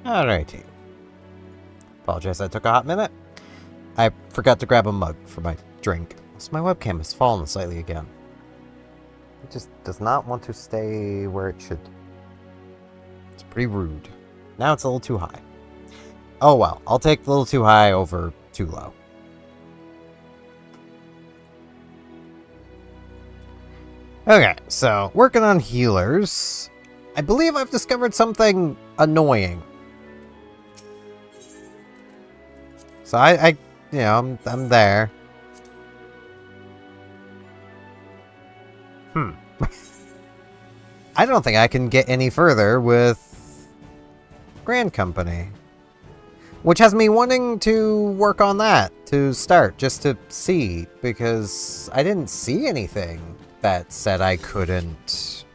Alrighty. Apologize I took a hot minute. I forgot to grab a mug for my drink. So my webcam has fallen slightly again. It just does not want to stay where it should. It's pretty rude. Now it's a little too high. Oh well, I'll take a little too high over too low. Okay, so working on healers. I believe I've discovered something annoying. So I you know, I'm there. I don't think I can get any further with Grand Company. Which has me wanting to work on that to start, just to see, because I didn't see anything that said I couldn't.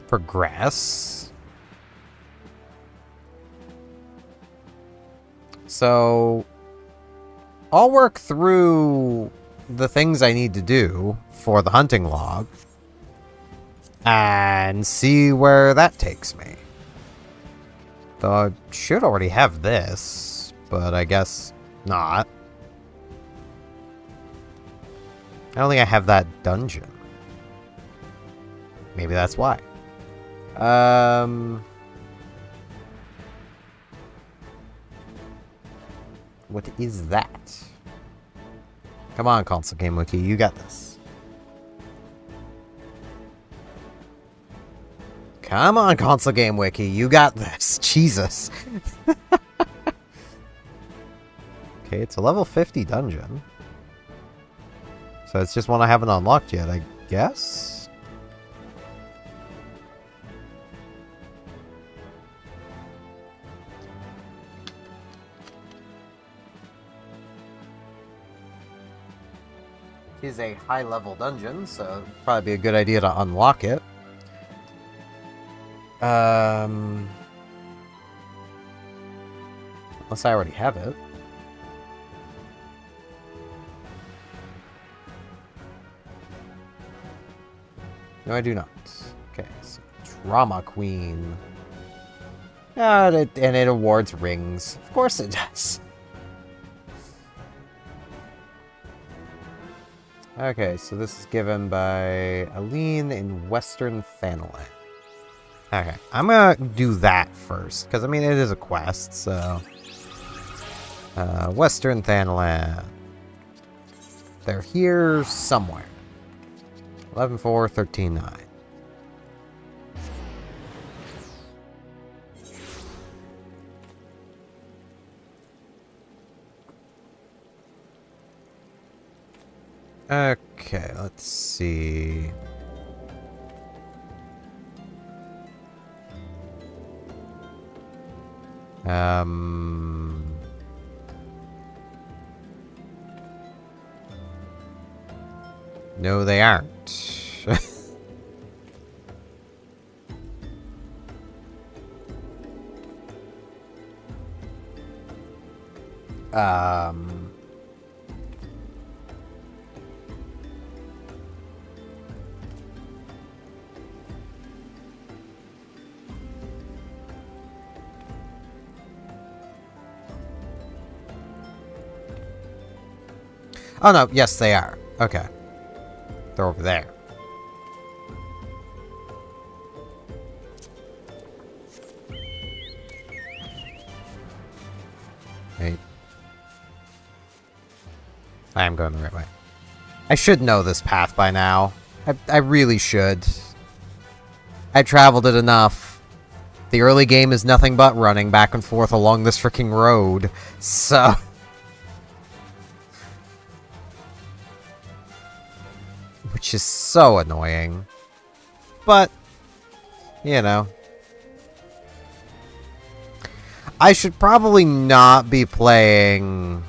Progress. So I'll work through the things I need to do for the hunting log and see where that takes me. Though I should already have this, but I guess not. I don't think I have that dungeon. Maybe that's why. What is that? Come on, Console Game Wiki, you got this. Come on, Console Game Wiki, you got this. Jesus. Okay, it's a level 50 dungeon. So it's just one I haven't unlocked yet, I guess? Is a high-level dungeon, so it'd probably be a good idea to unlock it. Unless I already have it. No, I do not. Okay, so Drama Queen. And it awards rings. Of course it does. Okay, so this is given by Aline in Western Thanalan. Okay, I'm gonna do that first, because I mean it is a quest, so... Western Thanalan. They're here somewhere. 11-4, 13-9. Okay, let's see. No, they aren't. Oh no, yes they are. Okay. They're over there. Hey. I am going the right way. I should know this path by now. I really should. I traveled it enough. The early game is nothing but running back and forth along this freaking road. So... which is so annoying. But, you know. I should probably not be playing...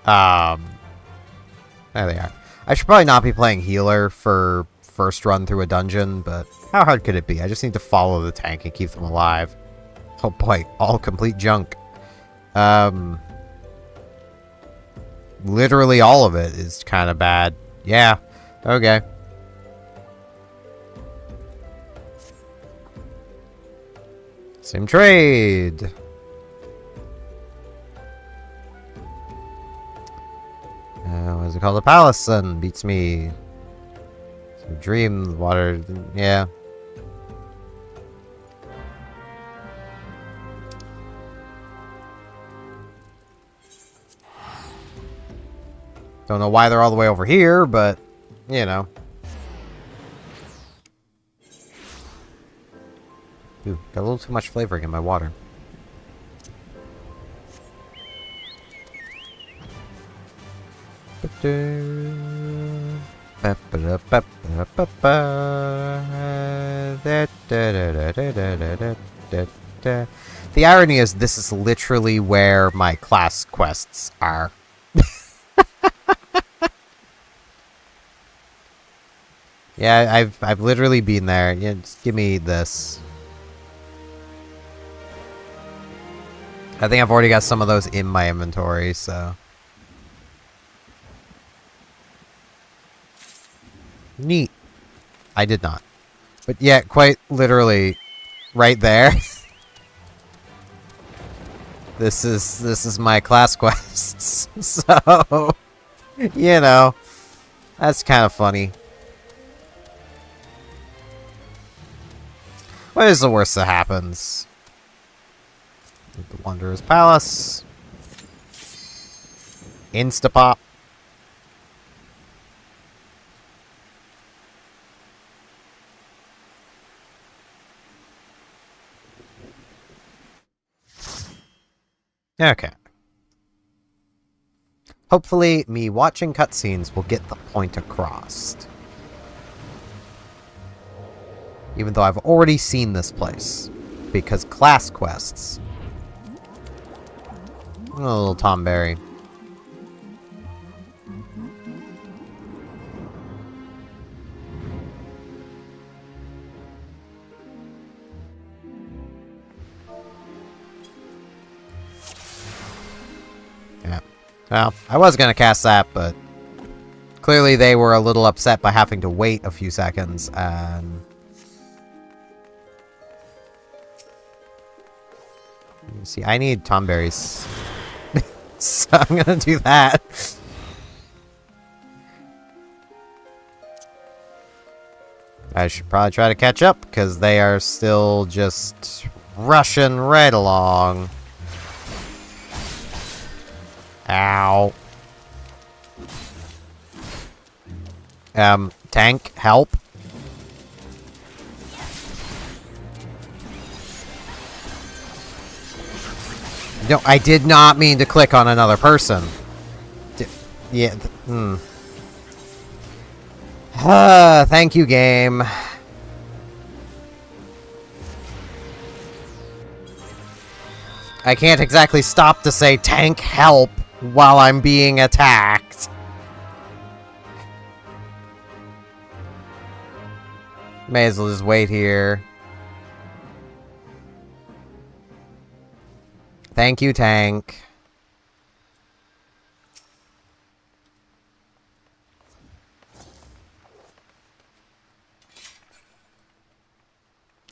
there they are. I should probably not be playing healer for first run through a dungeon, but how hard could it be? I just need to follow the tank and keep them alive. Oh boy, all complete junk. literally all of it is kind of bad. Yeah. Okay. Same trade. What is it called? The Palace Sun beats me. Some Dream Water. Yeah. Don't know why they're all the way over here, but, you know. Ooh, got a little too much flavoring in my water. The irony is this is literally where my class quests are. Yeah, I've literally been there. Yeah, just give me this. I think I've already got some of those in my inventory, so. Neat. I did not. But yeah, quite literally right there. This is my class quests. So, you know, that's kind of funny. What is the worst that happens? The Wanderer's Palace. Instapop. Okay. Hopefully, me watching cutscenes will get the point across. Even though I've already seen this place. Because class quests. A little Tom Berry. Yeah. Well, I was gonna cast that, but clearly they were a little upset by having to wait a few seconds, and see, I need Tom Berries. So I'm gonna do that. I should probably try to catch up, because they are still just rushing right along. Ow. Tank, help. No, I did not mean to click on another person. Yeah. Thank you, game. I can't exactly stop to say tank help while I'm being attacked. May as well just wait here. Thank you, tank.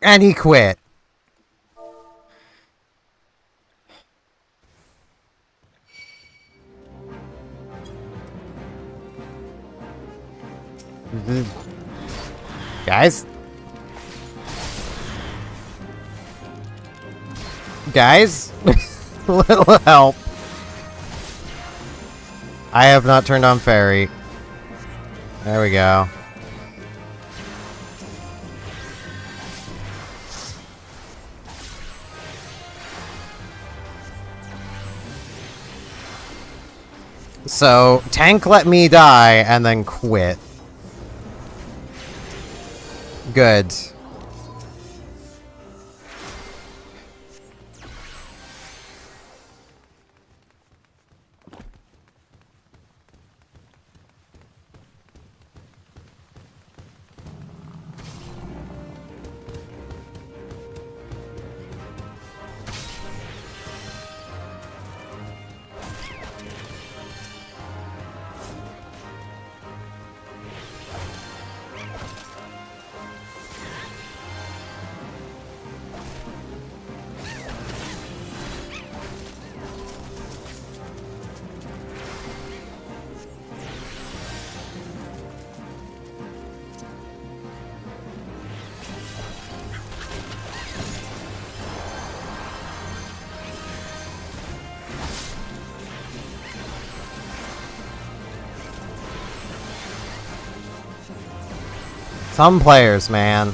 And he quit. Guys? Guys? Little help. I have not turned on fairy. There we go. So, tank let me die and then quit. Good. Some players, man.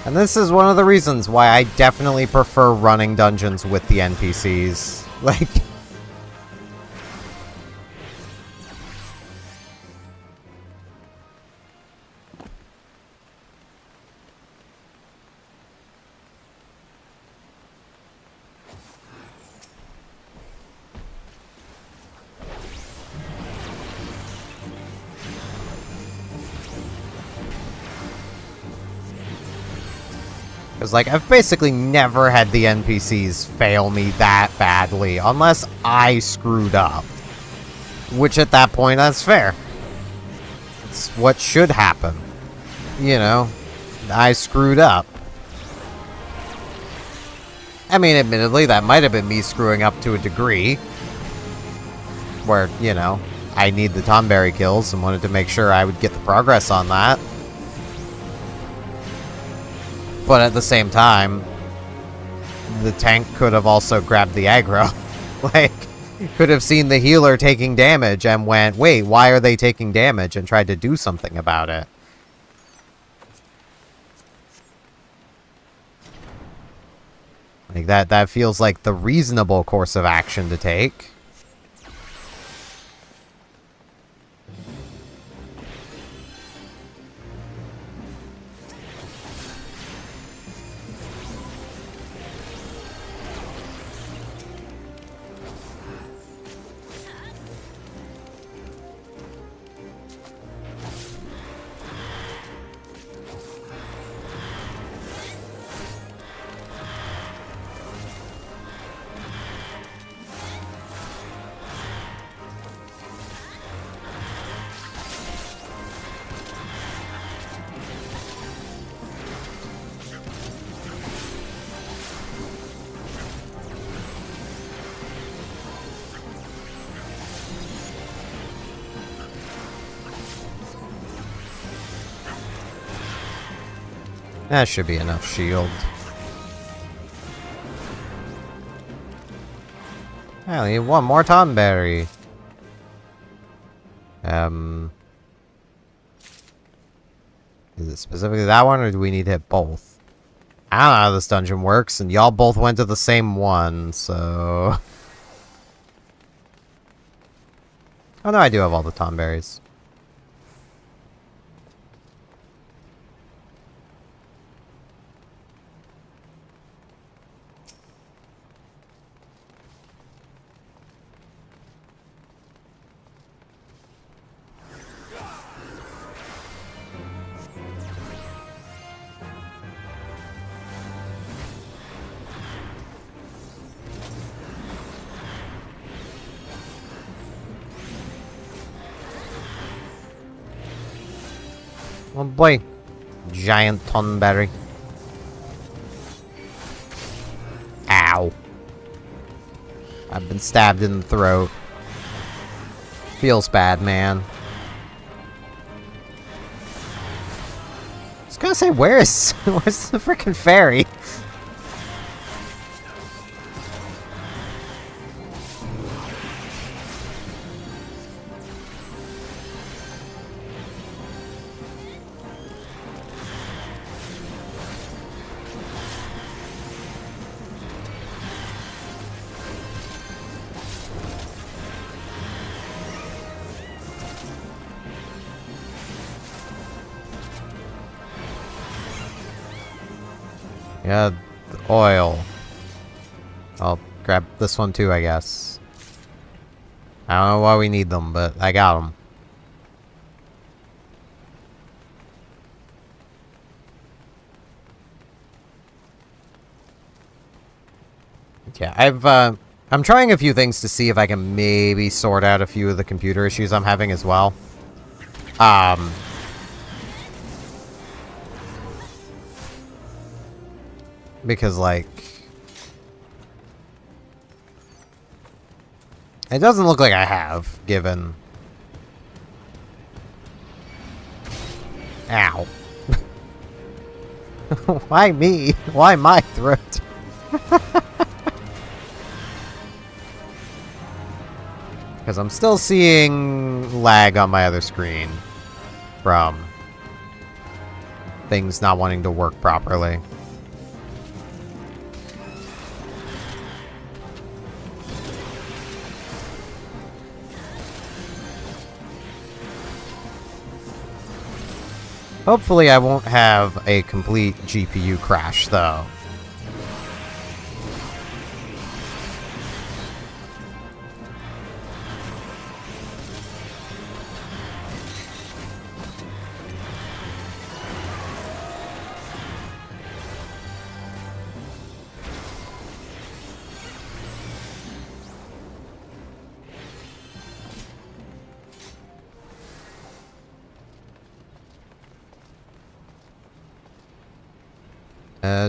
And this is one of the reasons why I definitely prefer running dungeons with the NPCs. Like... Because, like, I've basically never had the NPCs fail me that badly, unless I screwed up. Which, at that point, that's fair. It's what should happen. You know, I screwed up. I mean, admittedly, that might have been me screwing up to a degree. Where, you know, I need the Tomberry kills and wanted to make sure I would get the progress on that. But at the same time, the tank could have also grabbed the aggro. Like, could have seen the healer taking damage and went, wait, why are they taking damage? And tried to do something about it. Like, that feels like the reasonable course of action to take. That should be enough shield. I need one more Tomberry. Is it specifically that one, or do we need to hit both? I don't know how this dungeon works, and y'all both went to the same one, so... Oh no, I do have all the Tomberries. Oh boy. Giant Tomberry. Ow. I've been stabbed in the throat. Feels bad, man. I was gonna say, where's the frickin' fairy? Yeah, Oil. I'll grab this one too, I guess. I don't know why we need them, but I got them. Yeah, I'm trying a few things to see if I can maybe sort out a few of the computer issues I'm having as well. Because, like, it doesn't look like I have, given... Ow. Why me? Why my throat? Because I'm still seeing lag on my other screen from things not wanting to work properly. Hopefully I won't have a complete GPU crash, though.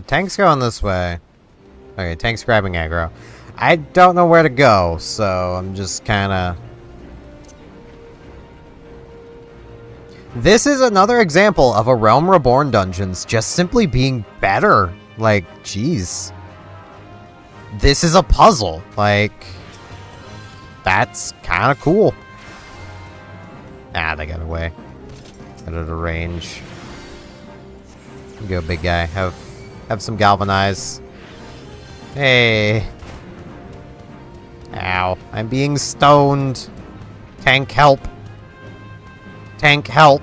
Tank's going this way. Okay, tank's grabbing aggro. I don't know where to go, so I'm just kinda... This is another example of a Realm Reborn dungeons just simply being better. Like, jeez. This is a puzzle. Like, that's kinda cool. Ah, they got away. Out of the range. Go, big guy. Have some galvanize. Hey. Ow. I'm being stoned. Tank, help. Tank, help.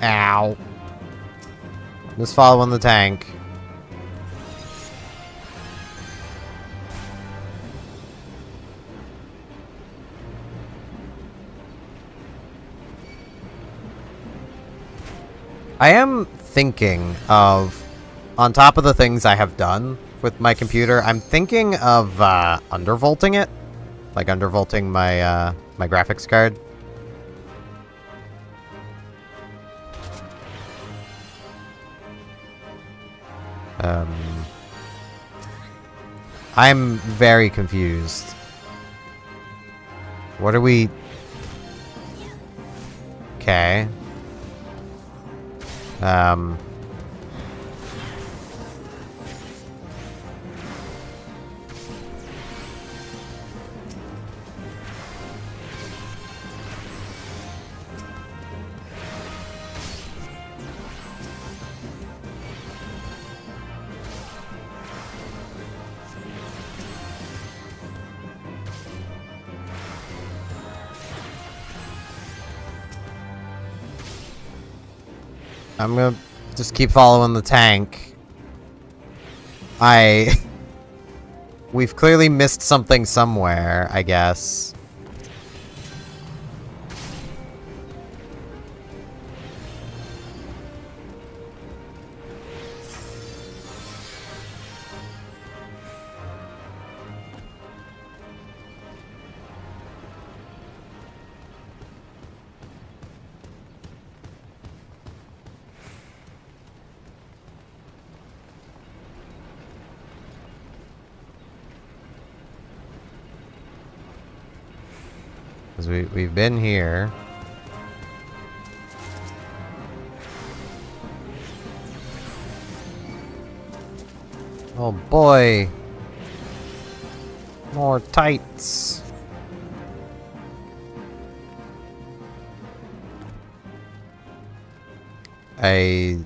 Ow. Just following the tank. I am thinking of, on top of the things I have done with my computer, I'm thinking of undervolting it. Like undervolting my my graphics card. I'm very confused. What are we... Okay. I'm gonna just keep following the tank. We've clearly missed something somewhere, I guess. Because we've been here. Oh boy. More tights. I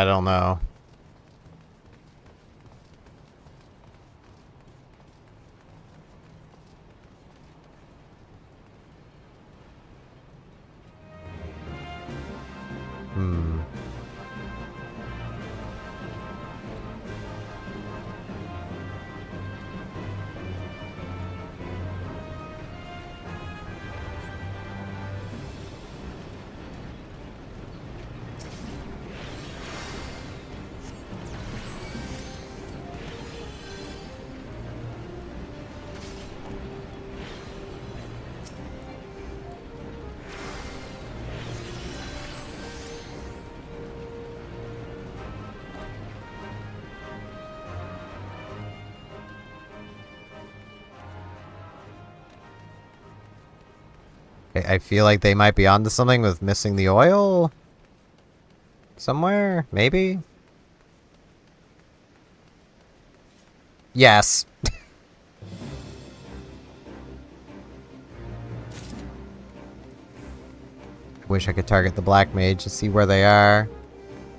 don't know. Hmm. I feel like they might be onto something with missing the oil somewhere, maybe? Yes. Wish I could target the black mage to see where they are.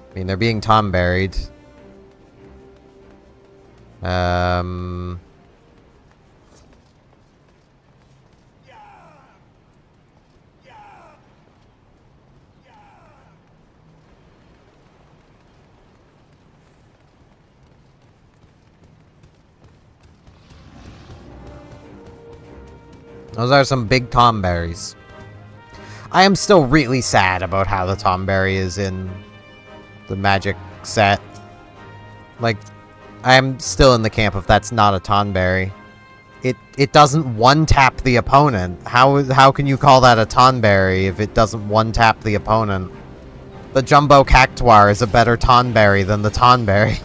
I mean, they're being tom-berried. Those are some big tomberries. I am still really sad about how the tomberry is in the magic set. Like, I am still in the camp of that's not a tomberry. It doesn't one-tap the opponent. How can you call that a tomberry if it doesn't one-tap the opponent? The Jumbo Cactuar is a better tomberry than the tomberry.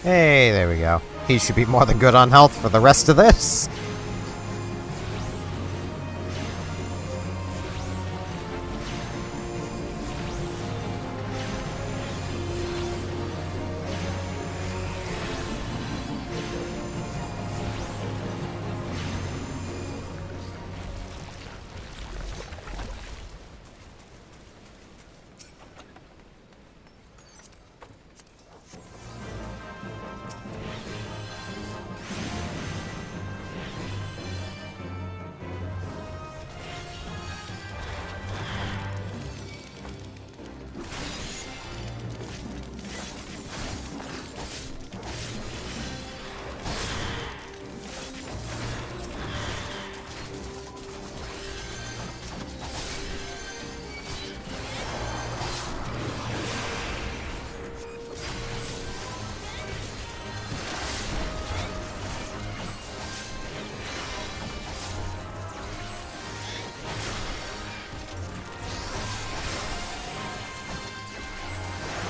Hey, there we go. He should be more than good on health for the rest of this.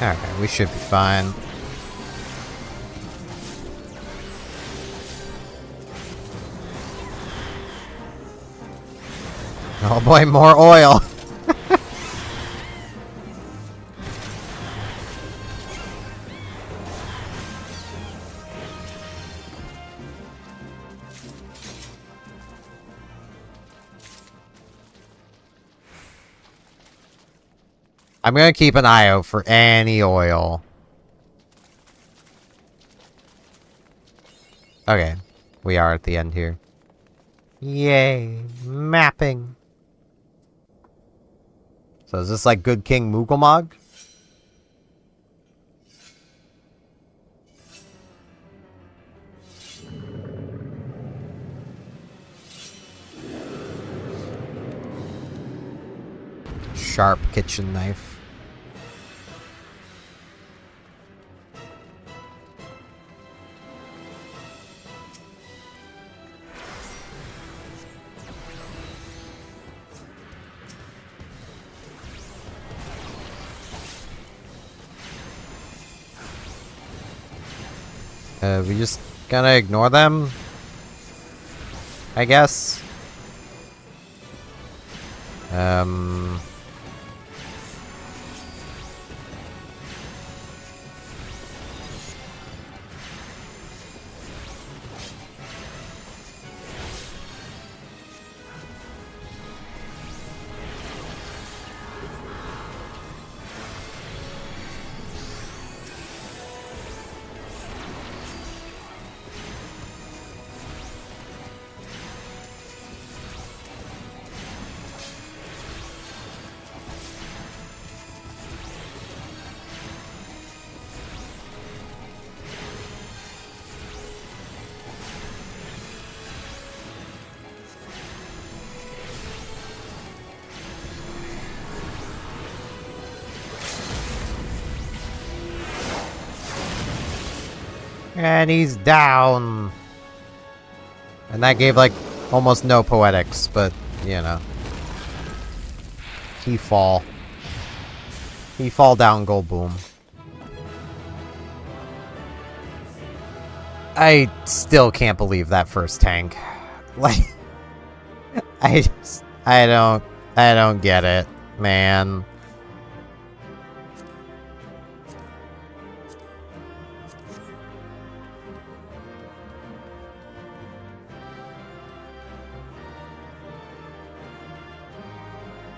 Alright, we should be fine. Oh boy, more oil! I'm gonna keep an eye out for any oil. Okay, we are at the end here. Yay, mapping. So is this like Good King Moogelmog? Sharp kitchen knife. We just gotta ignore them, I guess. And he's down. And that gave, like, almost no poetics, but, you know. He fall. He fall down, go boom. I still can't believe that first tank. Like, I don't get it, man.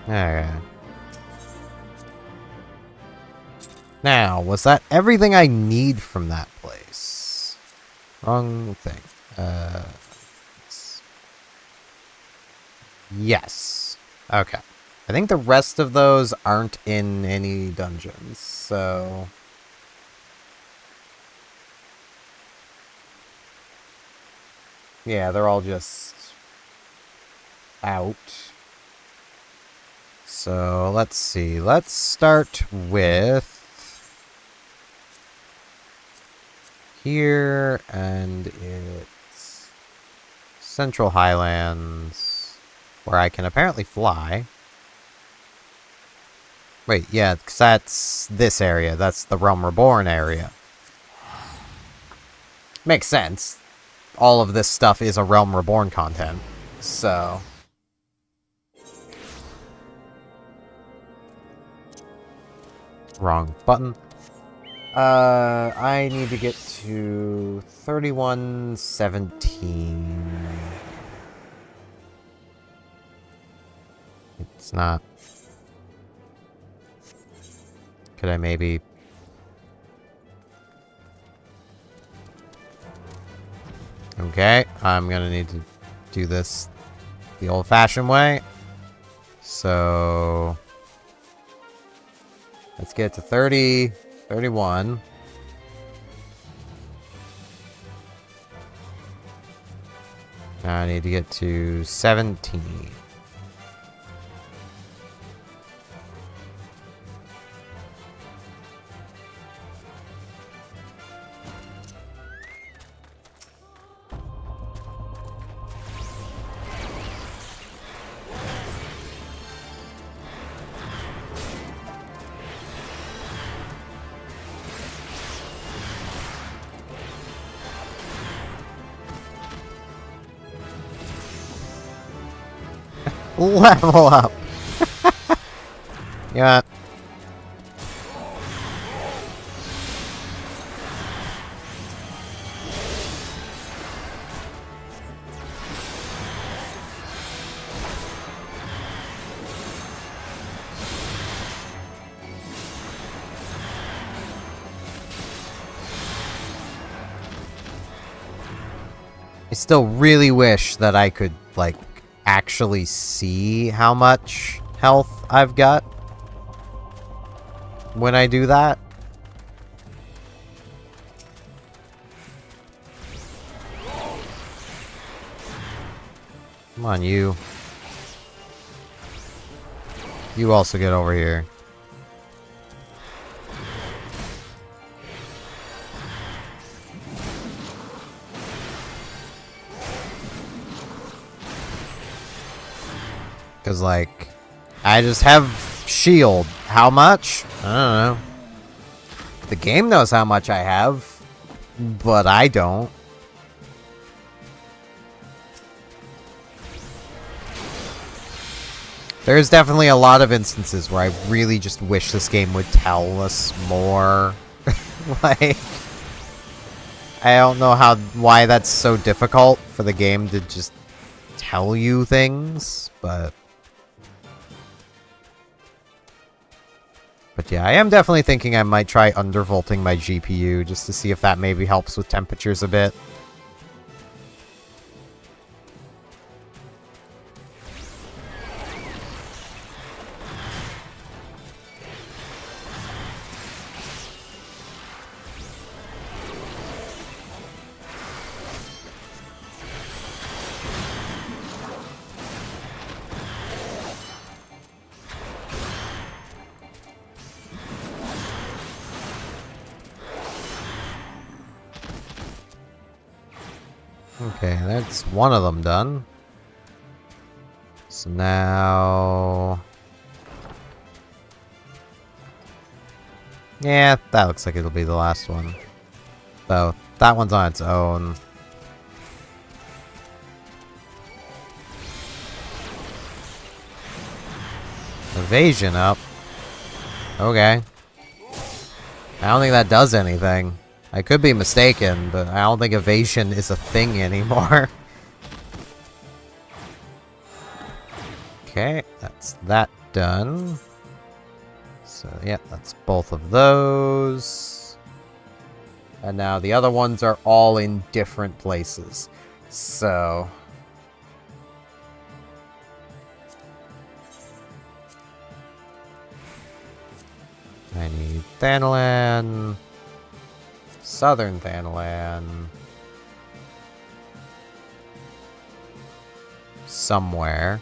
Alright. Now, was that everything I need from that place? Wrong thing. Yes. Okay. I think the rest of those aren't in any dungeons, so... yeah, they're all just... out. So, let's see. Let's start with... here, and it's... Central Highlands, where I can apparently fly. Wait, yeah, because that's this area. That's the Realm Reborn area. Makes sense. All of this stuff is a Realm Reborn content, so... wrong button. I need to get to 3117. It's not... could I maybe... okay, I'm gonna need to do this the old-fashioned way. So... let's get to 30, 31. Now I need to get to 17. Level up. Yeah. I still really wish that I could, like, actually see how much health I've got when I do that. Come on, you. You also get over here. Because, like, I just have shield. How much? I don't know. The game knows how much I have. but I don't. There's definitely a lot of instances where I really just wish this game would tell us more. Like, I don't know why that's so difficult for the game to just tell you things, but yeah, I am definitely thinking I might try undervolting my GPU just to see if that maybe helps with temperatures a bit. Okay, that's one of them done. So now... yeah, that looks like it'll be the last one. So, that one's on its own. Evasion up. Okay. I don't think that does anything. I could be mistaken, but I don't think evasion is a thing anymore. Okay, that's that done. So, yeah, that's both of those. And now the other ones are all in different places. So... I need Thanalan, Southern Thanalan, somewhere.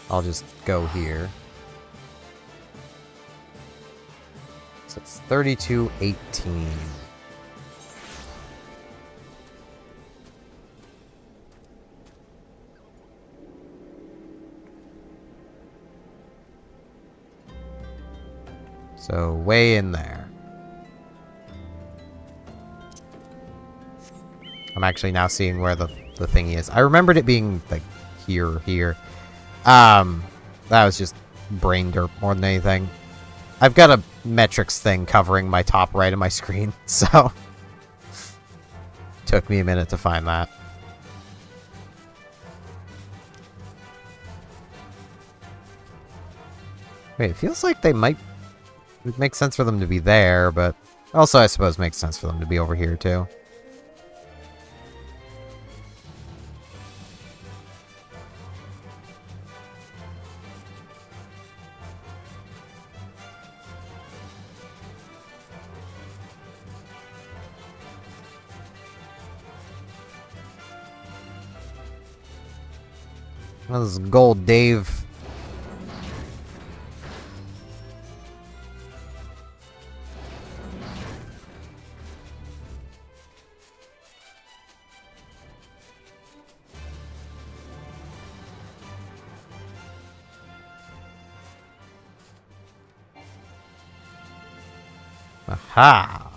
I'll just go here. So it's 3218. So, way in there. I'm actually now seeing where the thingy is. I remembered it being, like, here. That was just brain dirt more than anything. I've got a metrics thing covering my top right of my screen, so... took me a minute to find that. Wait, it feels like they might... it makes sense for them to be there, but also I suppose makes sense for them to be over here too. Well, this is Gold Dave. Aha!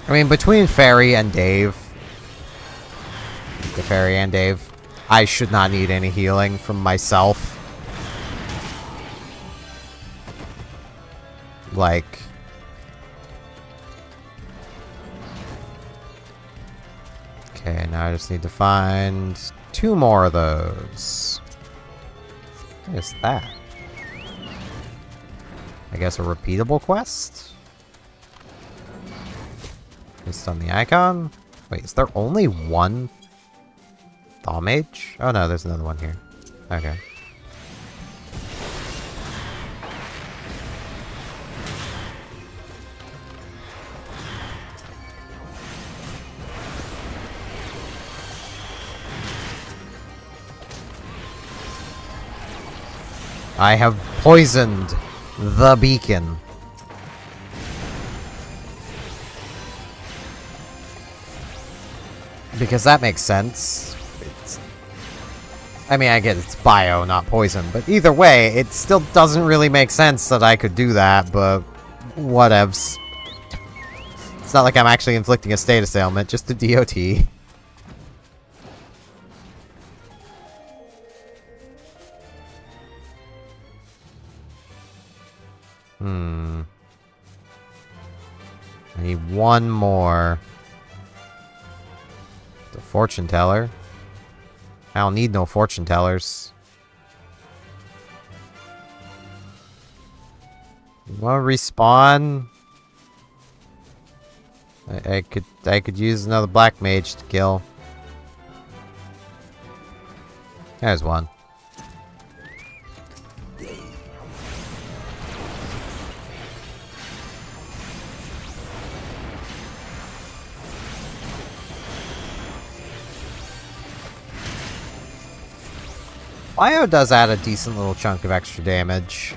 I mean, between Fairy and Dave, the Fairy and Dave, I should not need any healing from myself. Like... okay, now I just need to find 2 more of those. What is that? I guess a repeatable quest? Based on the icon? Wait, is there only one Thaw Mage? Oh no, there's another one here. Okay. I have poisoned the beacon. Because that makes sense. I mean, I get it's bio, not poison, but either way, it still doesn't really make sense that I could do that, but whatevs. It's not like I'm actually inflicting a status ailment, just a DOT. I need one more. The fortune teller. I don't need no fortune tellers. You wanna respawn? I could use another black mage to kill. There's one. Bio does add a decent little chunk of extra damage.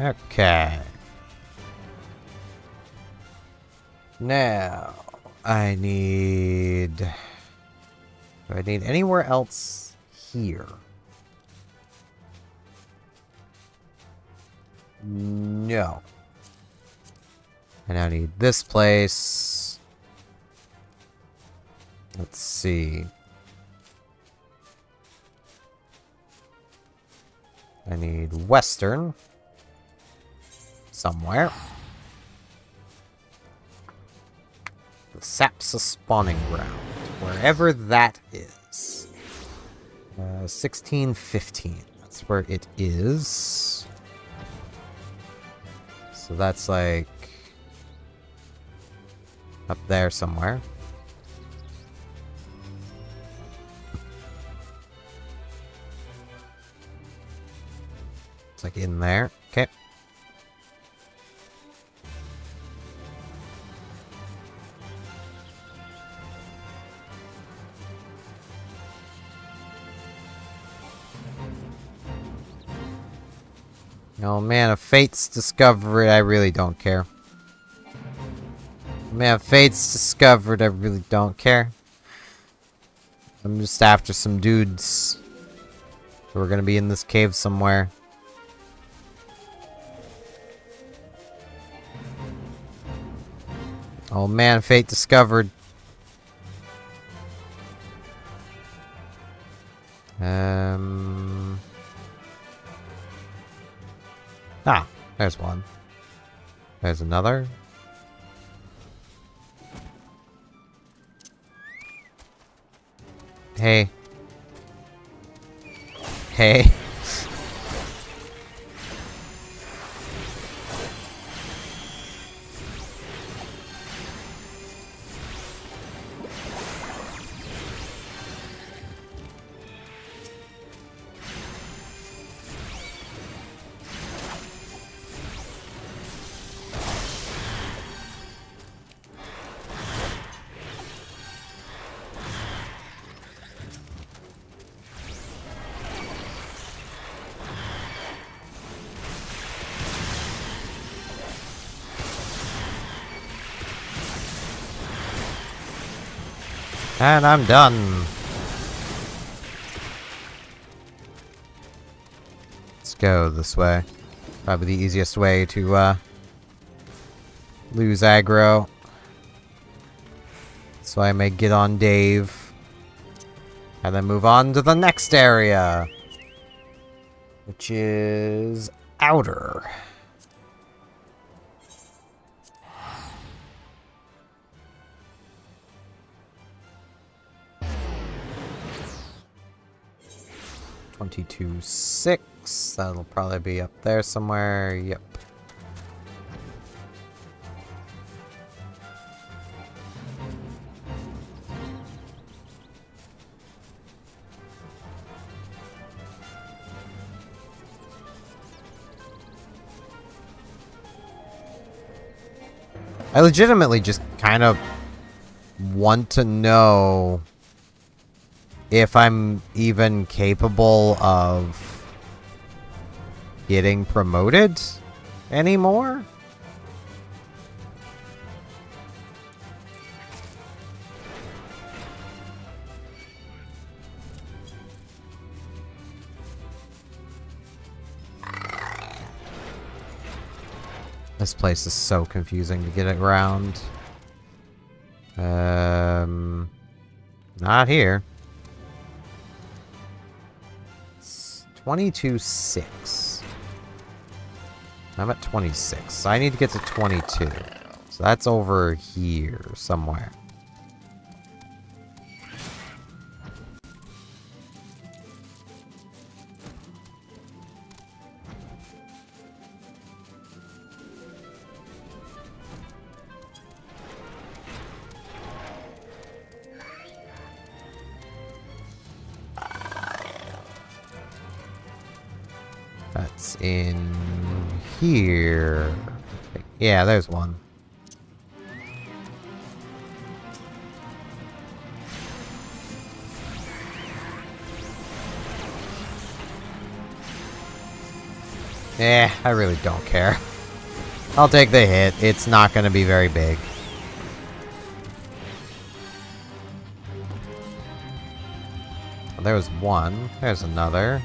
Okay. Now, I need... Do I need anywhere else here? No. And I need this place. Let's see. I need Western. Somewhere. The Sapsa spawning ground. Wherever that is. 1615. That's where it is. So that's like... up there somewhere. It's like in there. Okay. Oh man, if Fate's discovered, I really don't care. Man, if Fate's discovered, I really don't care. I'm just after some dudes who are gonna be in this cave somewhere. Oh man, Fate discovered. Ah, there's one. There's another. Hey. Hey. And I'm done. Let's go this way. Probably the easiest way to lose aggro. So I may get on Dave. And then move on to the next area. Which is Outer. $22,600. That'll probably be up there somewhere. Yep. I legitimately just kind of want to know if I'm even capable of getting promoted anymore. This place is so confusing to get it around. Not here. It's 22.6. I'm at 26. So I need to get to 22. So that's over here somewhere. That's in here. Yeah, there's one. I really don't care. I'll take the hit. It's not going to be very big. Well, there was one. There's another.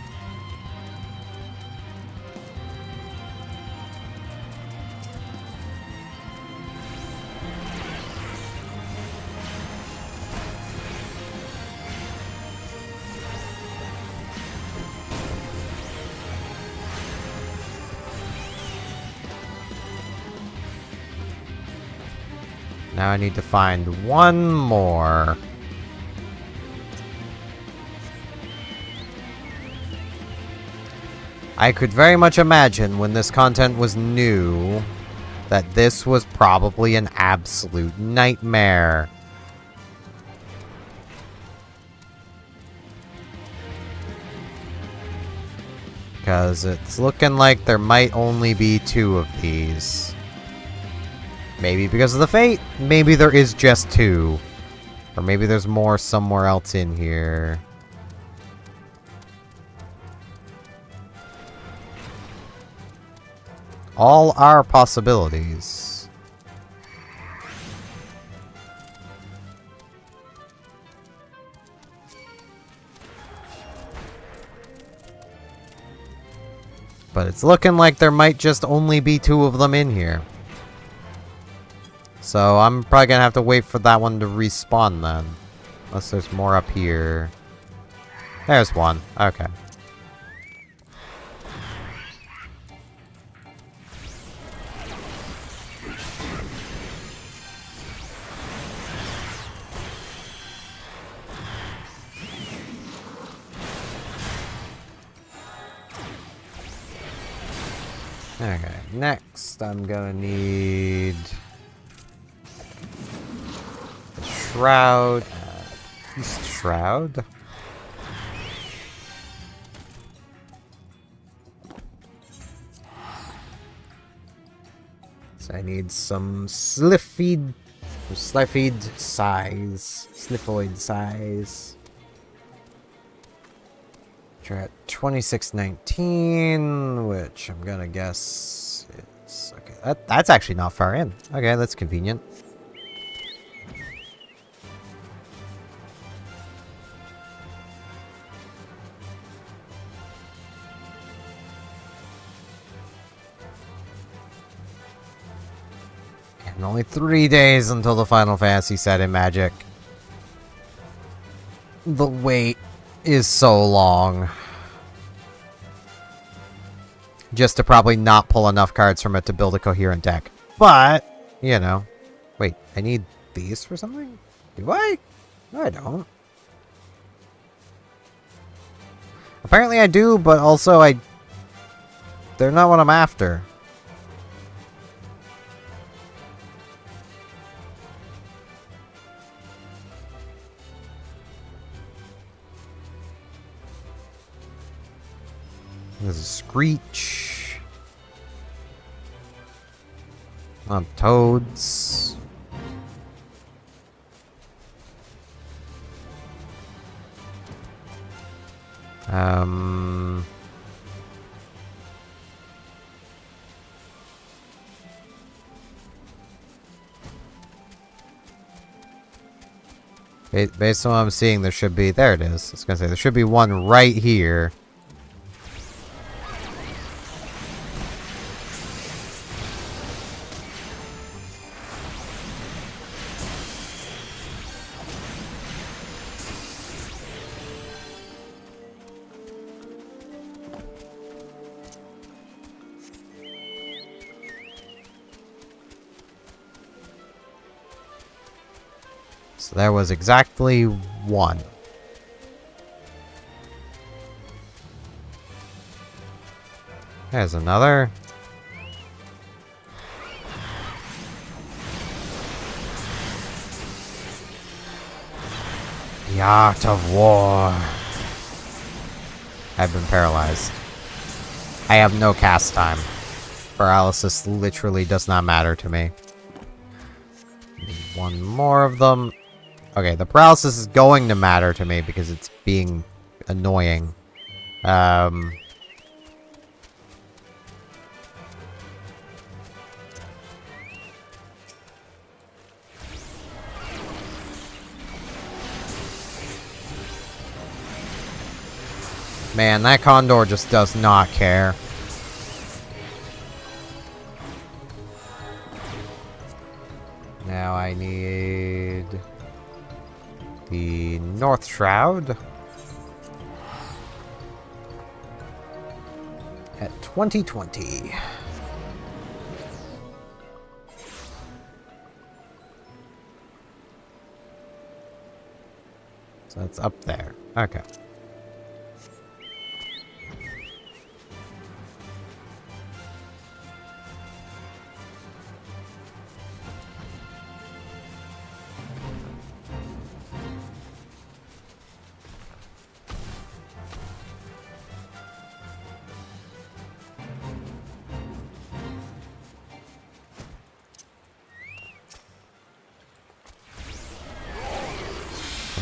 Now I need to find one more. I could very much imagine when this content was new that this was probably an absolute nightmare. Because it's looking like there might only be 2 of these. Maybe because of the fate. Maybe there is just 2. Or maybe there's more somewhere else in here. All are possibilities. But it's looking like there might just only be 2 of them in here. So I'm probably gonna have to wait for that one to respawn then. Unless there's more up here. There's one. Okay. Okay, next I'm gonna need a shroud, East Shroud. So I need some Sliphoid size. We're at 2619, which I'm gonna guess it's okay. That's actually not far in. Okay, that's convenient. And only 3 days until the Final Fantasy set in Magic. The wait is so long. Just to probably not pull enough cards from it to build a coherent deck. But, you know. Wait, I need these for something? Do I? No, I don't. Apparently I do, but also they're not what I'm after. There's a Screech. Toads. Based on what I'm seeing, there should be... There it is. I was gonna say, there should be one right here. So there was exactly one. There's another. The art of war. I've been paralyzed. I have no cast time. Paralysis literally does not matter to me. Need one more of them. Okay, the paralysis is going to matter to me because it's being annoying. Man, that condor just does not care. Now I need the North Shroud at 2020. So that's up there. Okay.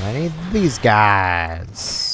I need these guys.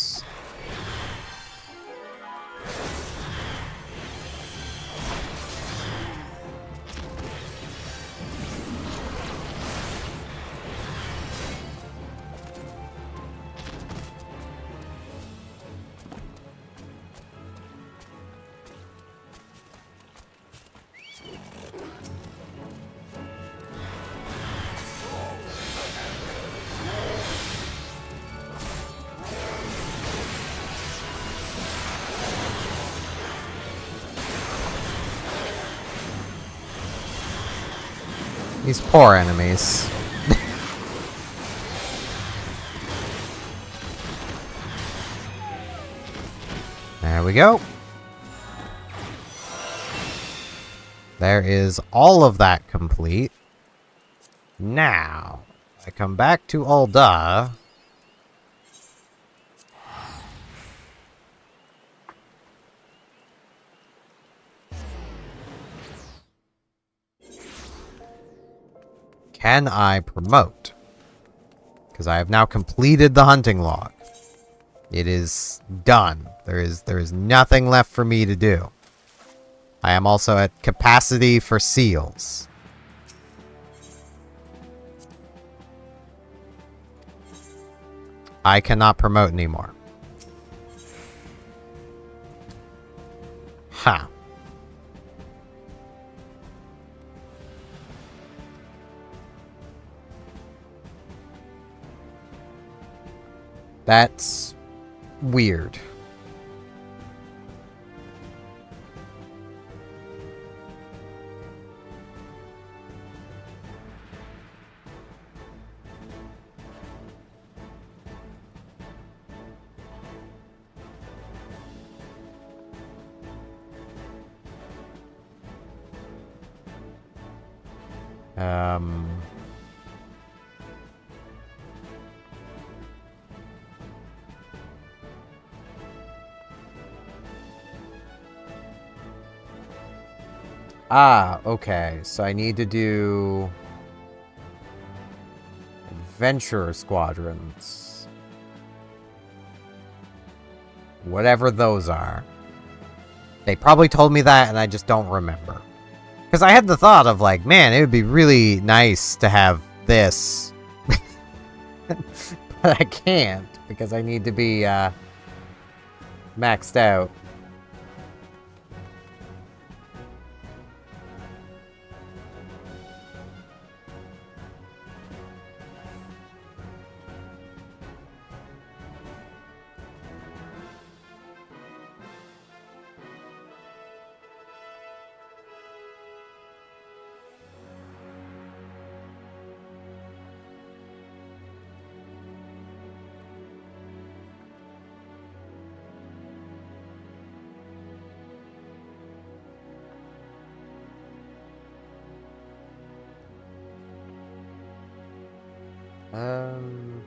These poor enemies. There we go. There is all of that complete. Now, I come back to Ul'dah. Can I promote? Because I have now completed the hunting log. It is done. There is nothing left for me to do. I am also at capacity for seals. I cannot promote anymore. Huh. That's weird. Ah, okay. So I need to do adventurer squadrons. Whatever those are. They probably told me that and I just don't remember. Because I had the thought of like, man, it would be really nice to have this. But I can't because I need to be maxed out. Um...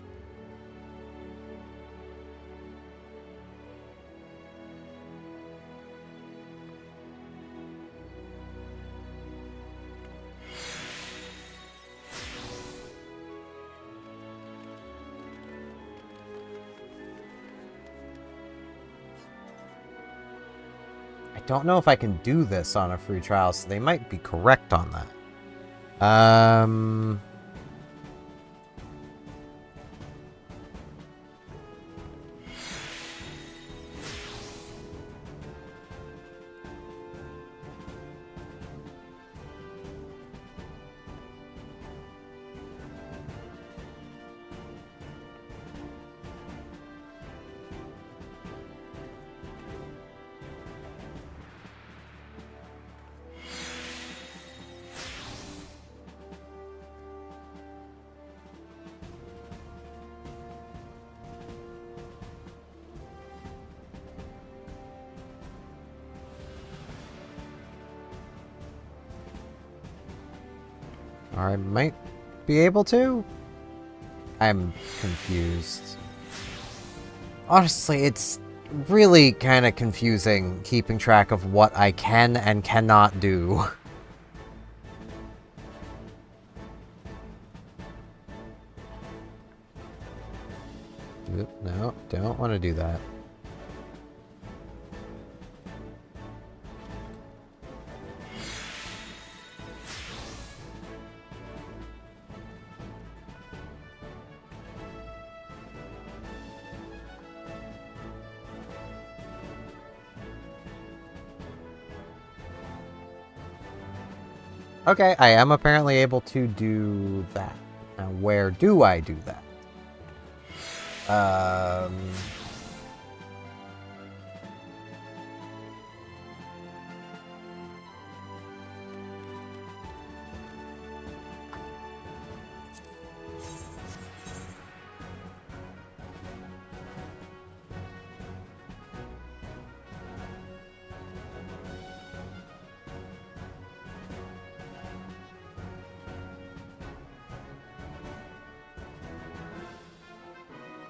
I don't know if I can do this on a free trial, so they might be correct on that. I might be able to? I'm confused. Honestly, it's really kind of confusing keeping track of what I can and cannot do. No, don't want to do that. Okay, I am apparently able to do that. Now, where do I do that?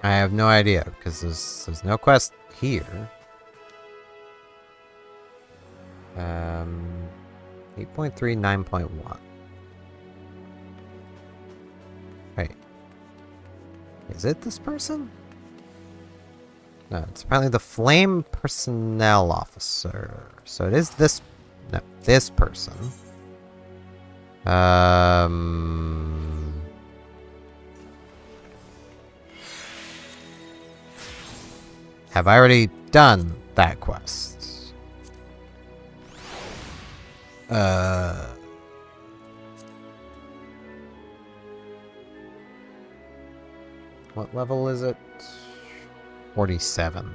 I have no idea, because there's no quest here. 8.3, 9.1. Wait. Is it this person? No, it's apparently the Flame Personnel Officer. So it is this... No, this person. Have I already done that quest? What level is it? 47.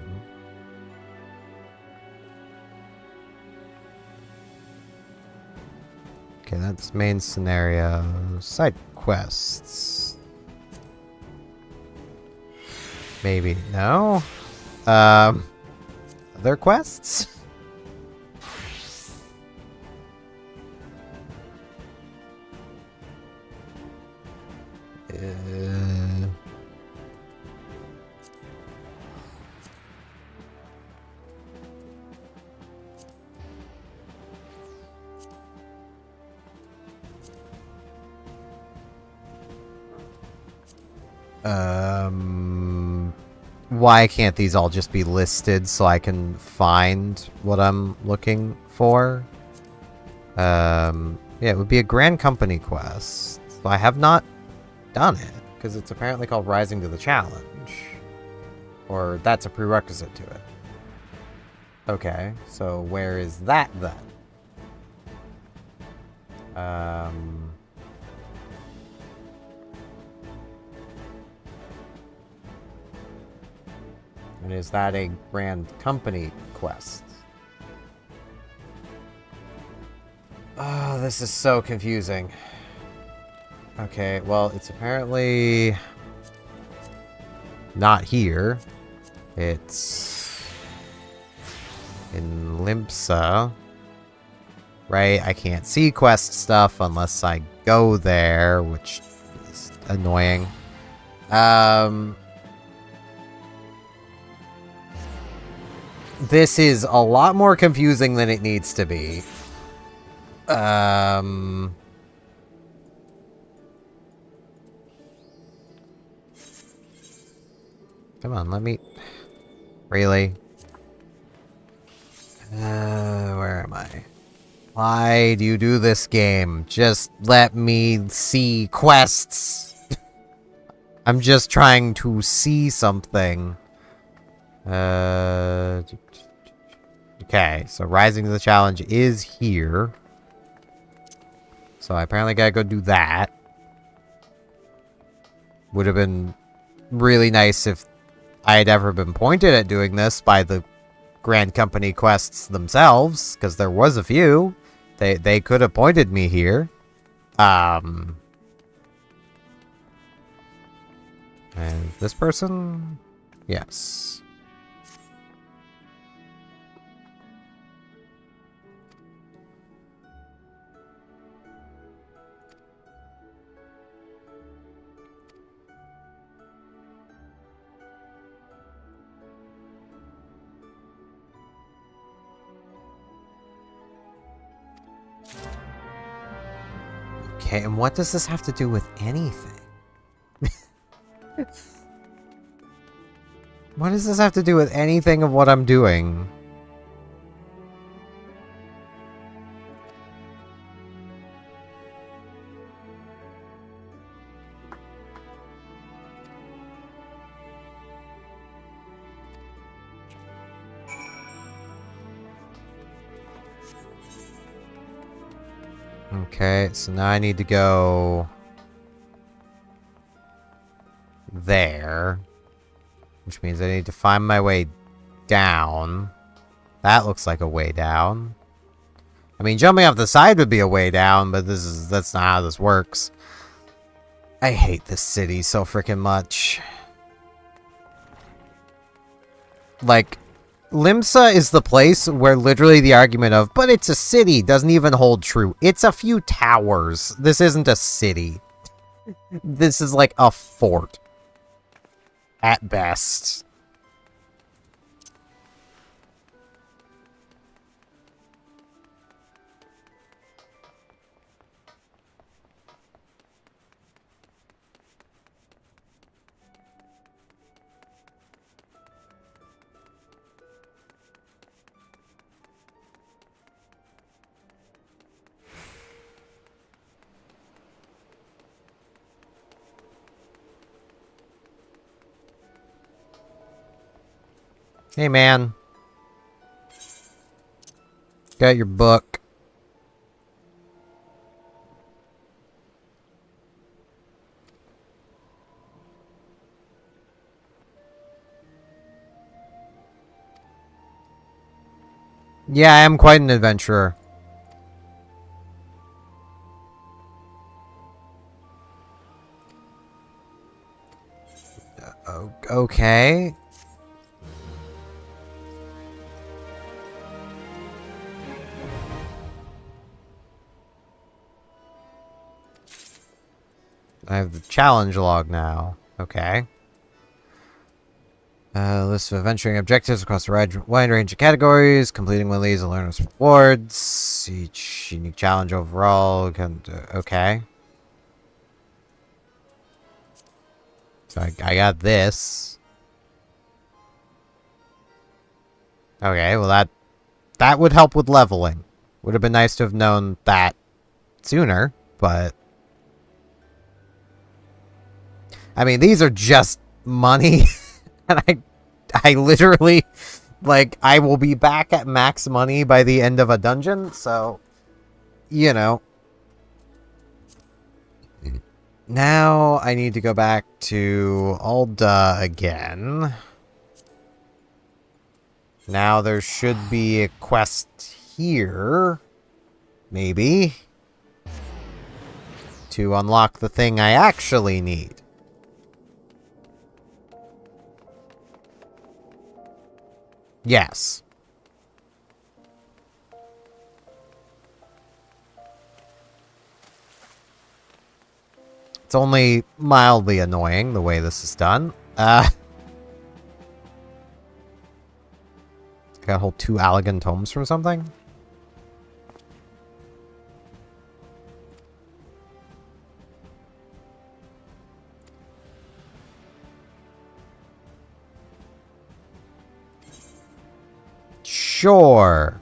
Okay, that's main scenario. Side quests. Maybe. No? Other quests? Why can't these all just be listed so I can find what I'm looking for? Yeah, it would be a Grand Company quest. So I have not done it, because it's apparently called Rising to the Challenge. Or that's a prerequisite to it. Okay, so where is that then? And is that a Grand Company quest? Oh, this is so confusing. Okay, well, it's apparently not here. It's in Limpsa. Right? I can't see quest stuff unless I go there, which is annoying. This is a lot more confusing than it needs to be. Come on, let me... Really? Where am I? Why do you do this game? Just let me see quests. I'm just trying to see something. Okay, so Rising to the Challenge is here. So I apparently gotta go do that. Would have been really nice if I had ever been pointed at doing this by the Grand Company quests themselves, because there was a few. They could have pointed me here. And this person? Yes. Okay, and what does this have to do with anything? What does this have to do with anything of what I'm doing? Okay, so now I need to go there, which means I need to find my way down. That looks like a way down. I mean, jumping off the side would be a way down, but that's not how this works. I hate this city so freaking much. Like, Limsa is the place where literally the argument of, but it's a city, doesn't even hold true. It's a few towers. This isn't a city. This is like a fort. At best. Hey, man. Got your book. Yeah, I am quite an adventurer. Okay. I have the challenge log now. Okay. List of adventuring objectives across a wide range of categories. Completing one of these will earn us rewards. Each unique challenge overall. Okay. So I got this. Okay, well that would help with leveling. Would have been nice to have known that sooner, but... I mean, these are just money. And I literally, like, I will be back at max money by the end of a dungeon, so, you know. Now I need to go back to Alda again. Now there should be a quest here, maybe, to unlock the thing I actually need. Yes. It's only mildly annoying the way this is done. Gotta hold 2 Allegan tomes from something? Sure.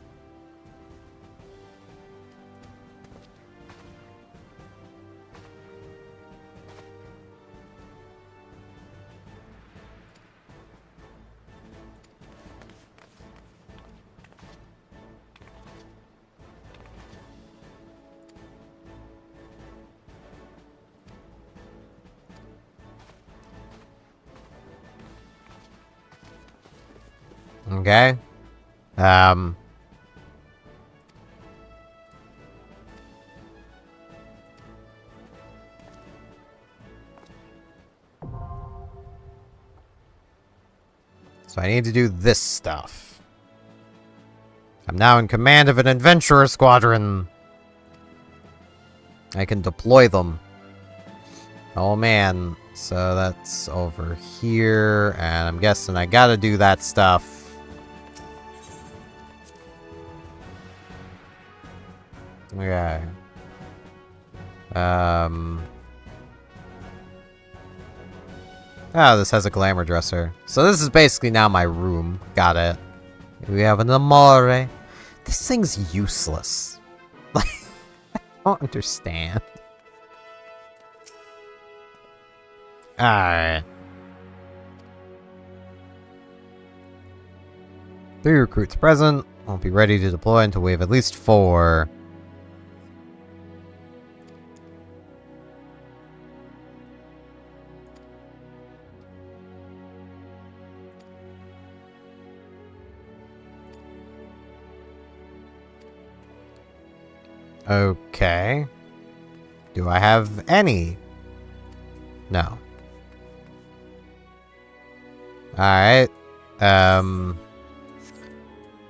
Okay. So I need to do this stuff. I'm now in command of an adventurer squadron. I can deploy them. Oh man. So that's over here, and I'm guessing I gotta do that stuff. Okay. Oh, this has a glamour dresser. So this is basically now my room. Got it. We have an amore. This thing's useless. Like, I don't understand. Alright. 3 recruits present. Won't be ready to deploy until we have at least 4. Okay. Do I have any? No. Alright.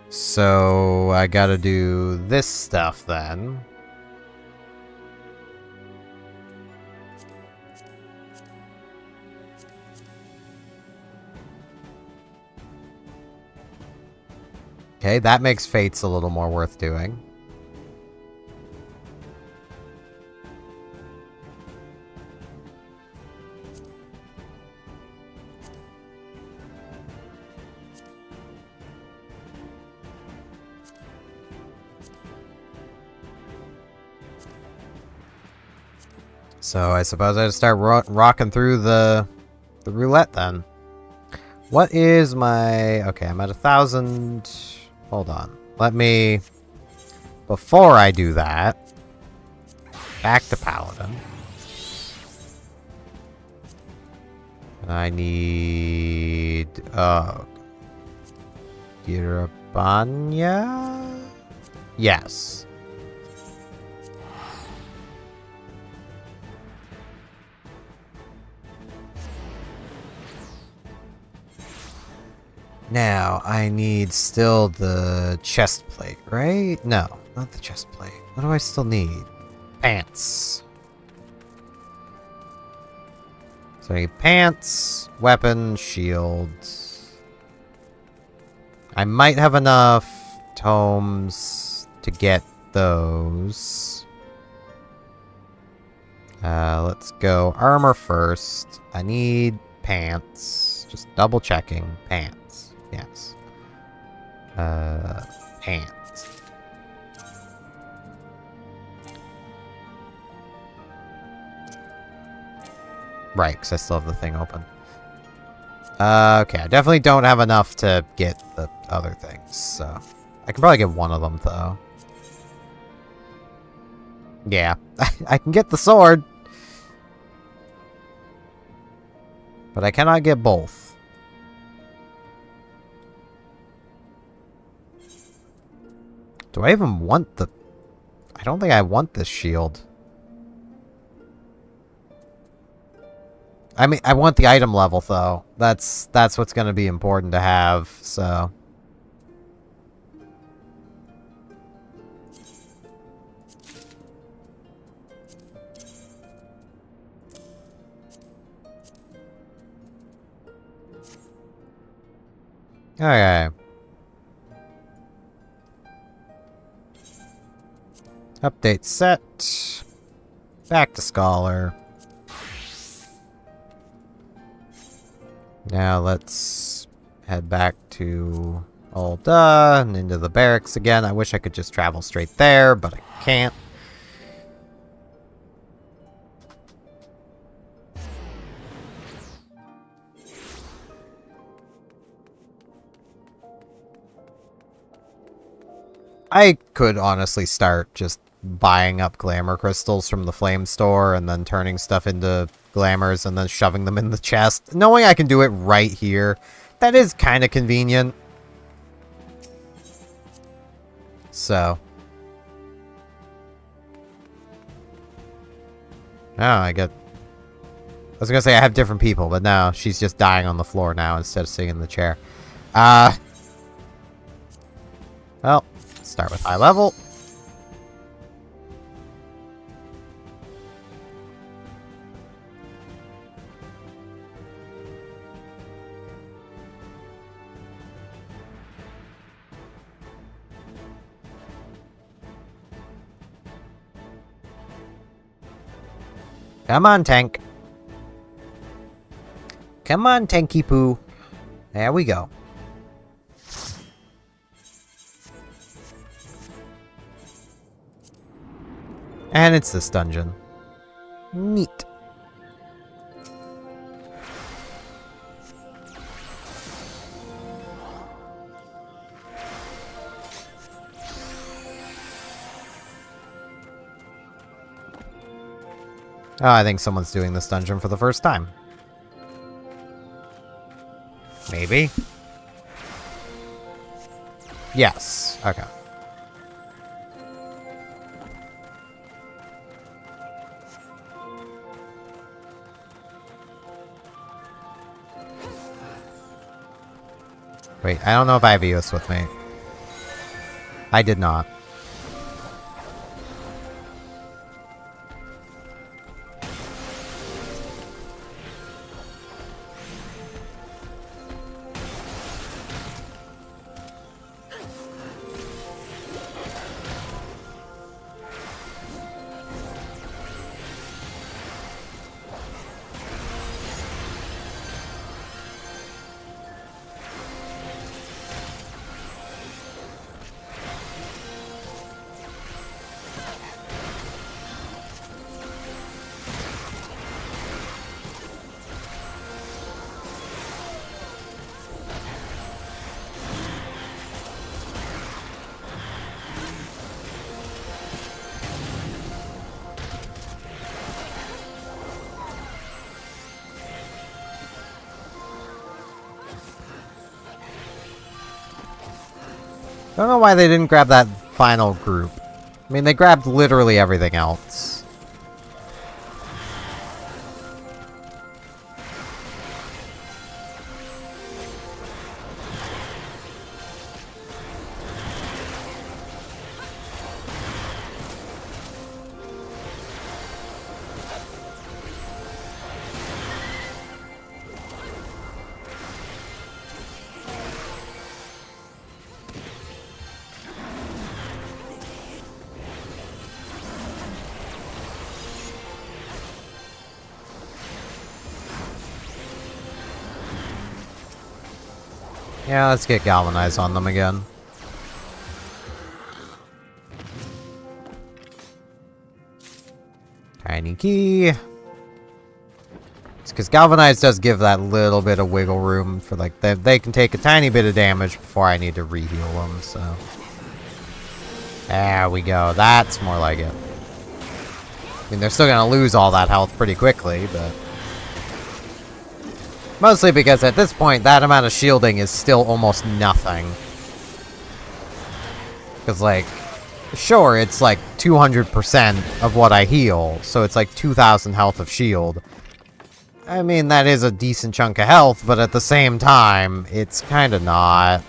So I gotta do this stuff then. Okay, that makes Fates a little more worth doing. So I suppose I just start rocking through the roulette then. What is my... Okay, I'm at 1,000. Hold on. Let me... Before I do that... Back to Paladin. And I need... Girabanya? Yes. Now, I need still the chest plate, right? No, not the chest plate. What do I still need? Pants. So I need pants, weapon, shields. I might have enough tomes to get those. Let's go armor first. I need pants. Just double checking. Pants. Yes. Pants. Right, because I still have the thing open. Okay, I definitely don't have enough to get the other things, so... I can probably get one of them, though. Yeah, I can get the sword. But I cannot get both. Do I even want the... I don't think I want this shield. I mean, I want the item level, though. That's what's going to be important to have, so... Okay. Update set. Back to Scholar. Now let's head back to Ulda and into the barracks again. I wish I could just travel straight there, but I can't. I could honestly start just buying up glamour crystals from the flame store and then turning stuff into glamours and then shoving them in the chest. Knowing I can do it right here, that is kind of convenient. So. Oh, I was gonna say I have different people, but no, she's just dying on the floor now instead of sitting in the chair. Well, start with high level. Come on, tank. Come on, tanky poo. There we go. And it's this dungeon. Neat. Oh, I think someone's doing this dungeon for the first time. Maybe? Yes. Okay. Wait, I don't know if I have Eos with me. I did not. I don't know why they didn't grab that final group. I mean, they grabbed literally everything else. Yeah, let's get galvanized on them again. Tiny key. It's because galvanized does give that little bit of wiggle room for like they can take a tiny bit of damage before I need to re-heal them. So there we go. That's more like it. I mean, they're still gonna lose all that health pretty quickly, but. Mostly because at this point, that amount of shielding is still almost nothing. Because, like, sure, it's like 200% of what I heal, so it's like 2,000 health of shield. I mean, that is a decent chunk of health, but at the same time, it's kind of not.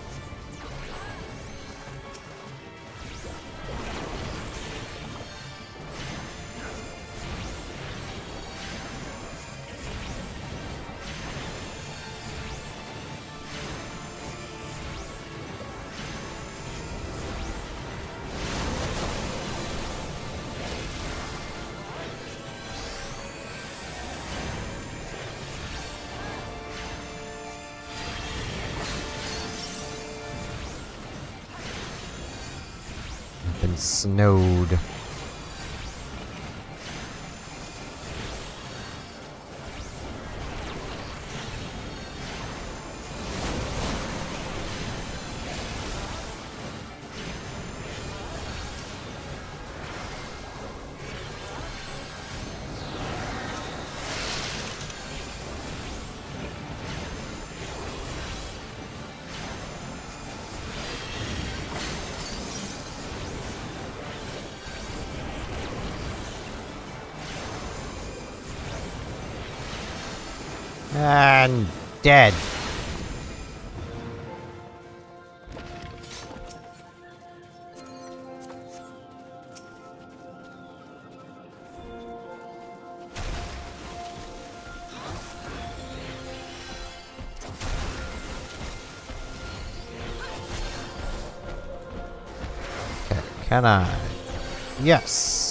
and snowed. And dead. Okay, can I? Yes.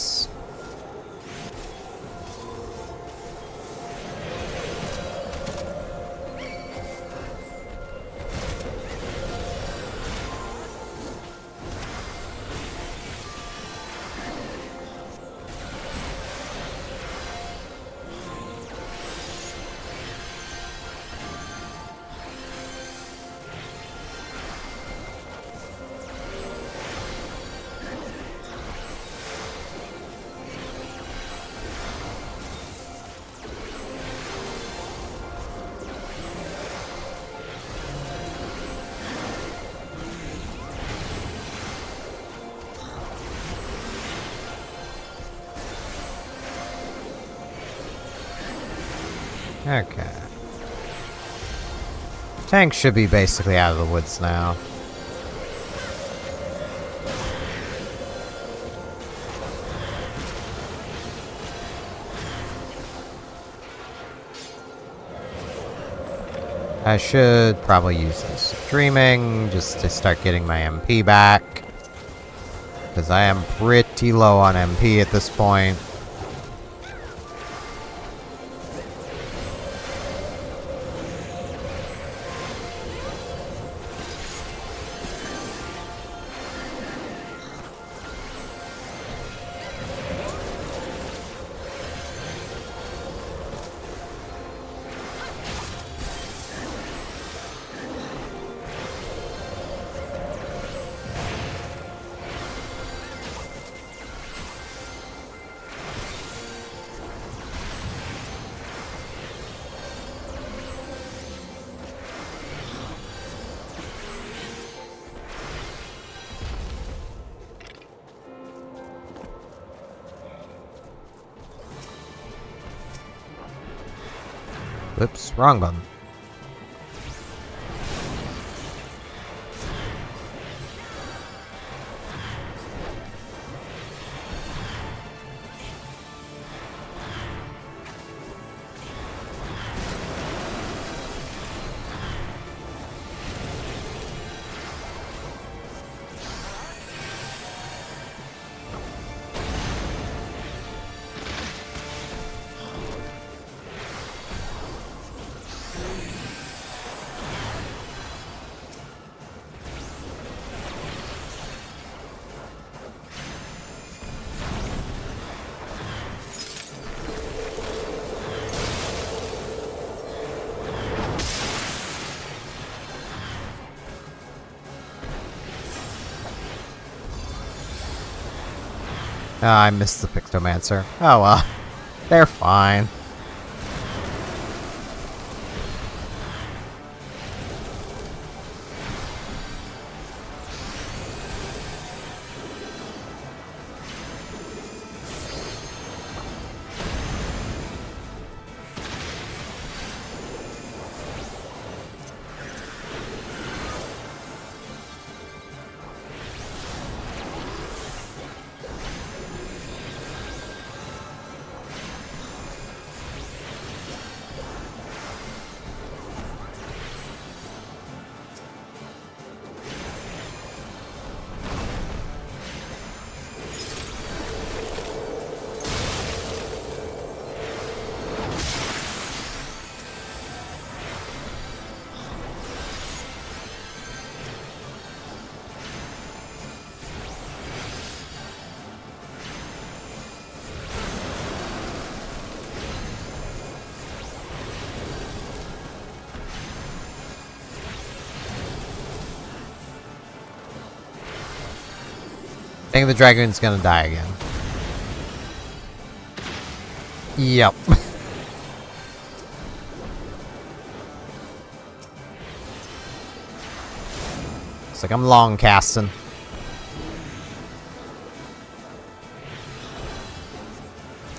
Okay. Tank should be basically out of the woods now. I should probably use this dreaming just to start getting my MP back. Because I am pretty low on MP at this point. Whoops, wrong button. Oh, I missed the Pictomancer. Oh well. They're fine. think the dragoon's gonna die again. Yep. It's like I'm long casting.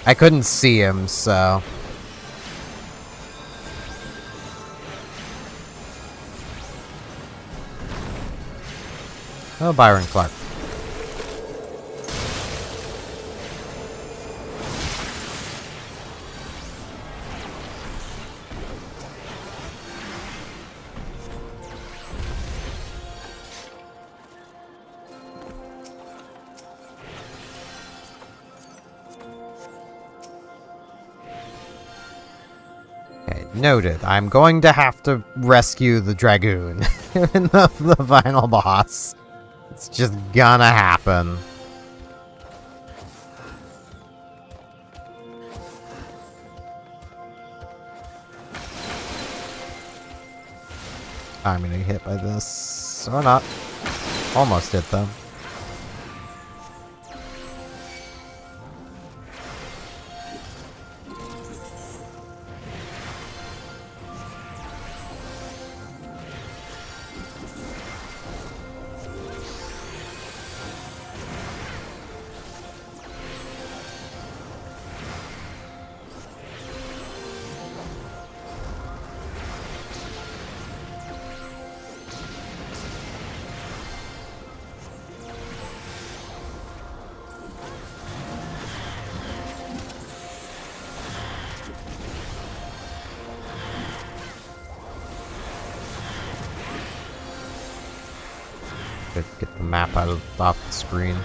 I couldn't see him, so... Oh, Byron Clark. Noted. I'm going to have to rescue the Dragoon in the final boss. It's just gonna happen. I'm gonna get hit by this. Or not. Almost hit them. Get the map off the screen.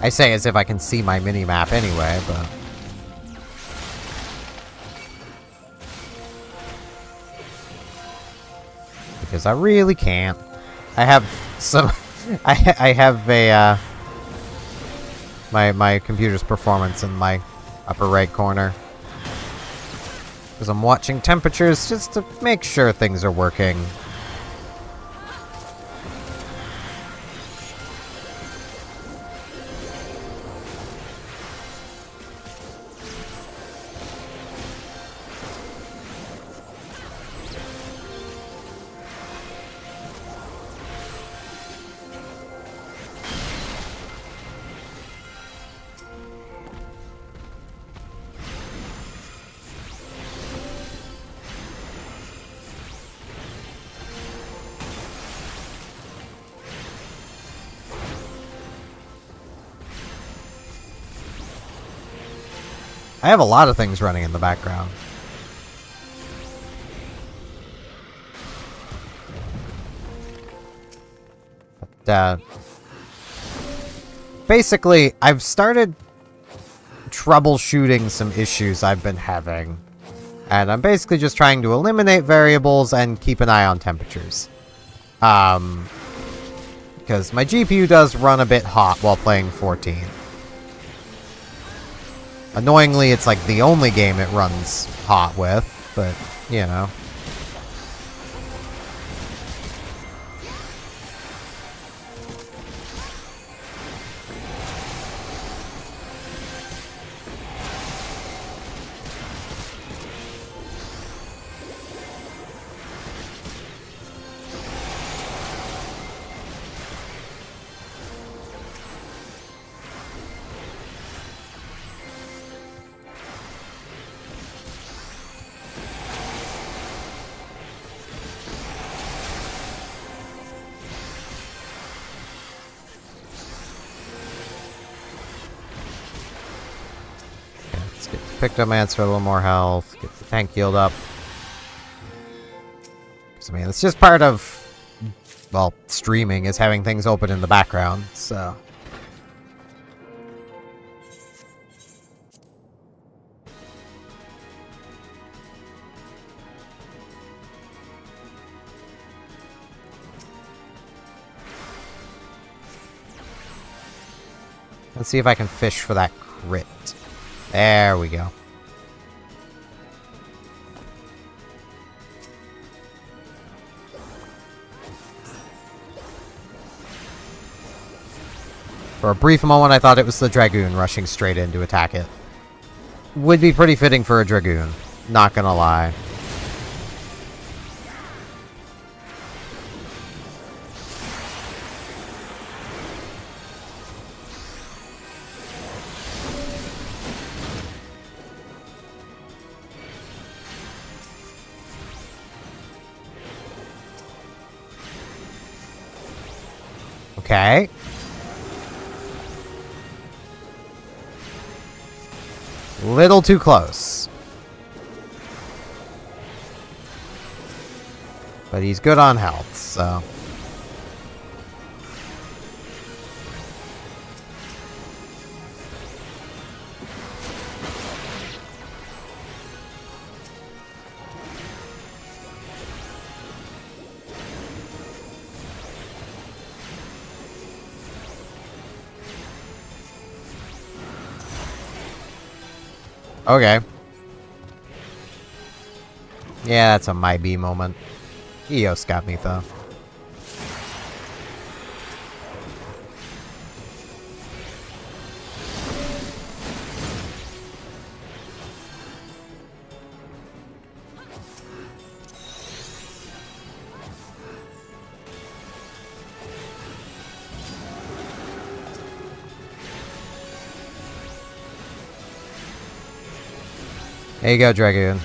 I say as if I can see my mini-map anyway, but... Because I really can't. I have some... I have a, my computer's performance in my upper right corner. Because I'm watching temperatures just to make sure things are working. I have a lot of things running in the background. But, basically, I've started troubleshooting some issues I've been having. And I'm basically just trying to eliminate variables and keep an eye on temperatures. Because my GPU does run a bit hot while playing 14. Annoyingly, it's like the only game it runs hot with, but, you know. Pictomance for a little more health. Get the tank healed up. I mean, it's just part of, well, streaming is having things open in the background, so. Let's see if I can fish for that crit. There we go. For a brief moment, I thought it was the Dragoon rushing straight in to attack it. Would be pretty fitting for a Dragoon. Not gonna lie. Okay. Little too close. But he's good on health, so... Okay. Yeah, that's a my B moment. Eos got me, though. There you go, Dragoon.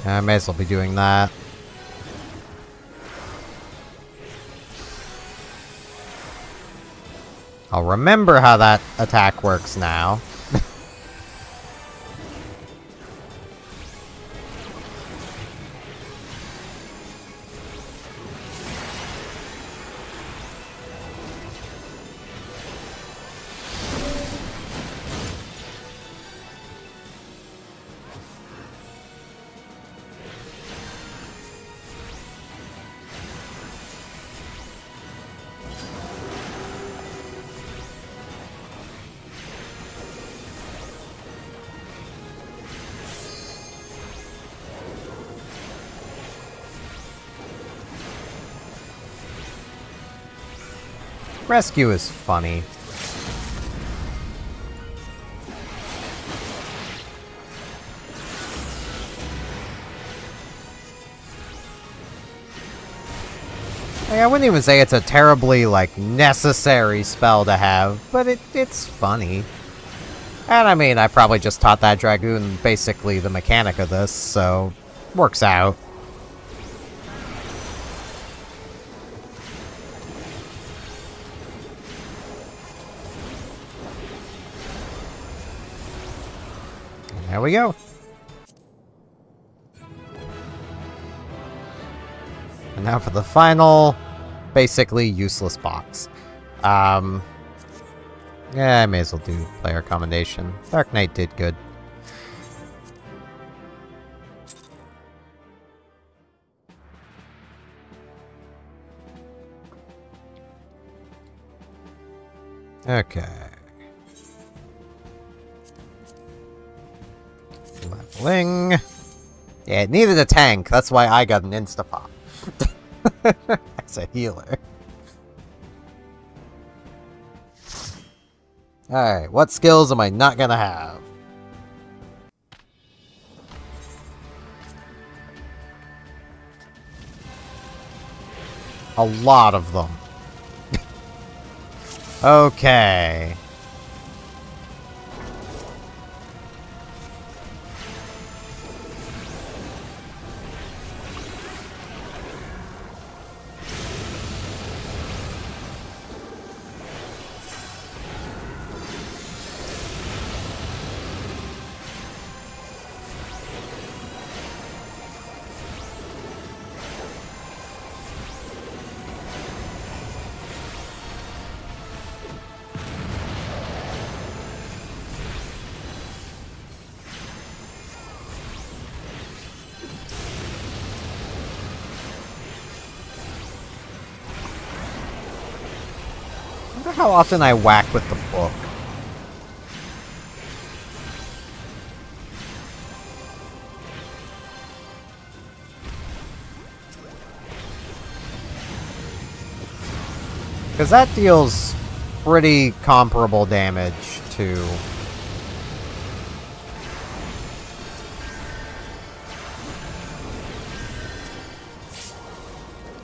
I may as well be doing that. I'll remember how that attack works now. Rescue is funny. Like, I wouldn't even say it's a terribly, like, necessary spell to have, but it's funny. And I mean, I probably just taught that Dragoon basically the mechanic of this, so works out. There we go. And now for the final, basically useless box. Yeah, I may as well do player commendation. Dark Knight did good. Okay. Leveling. Yeah, it needed a tank. That's why I got an insta-pop. As a healer. Alright, what skills am I not gonna have? A lot of them. Okay. I wonder how often I whack with the book. Because that deals pretty comparable damage to...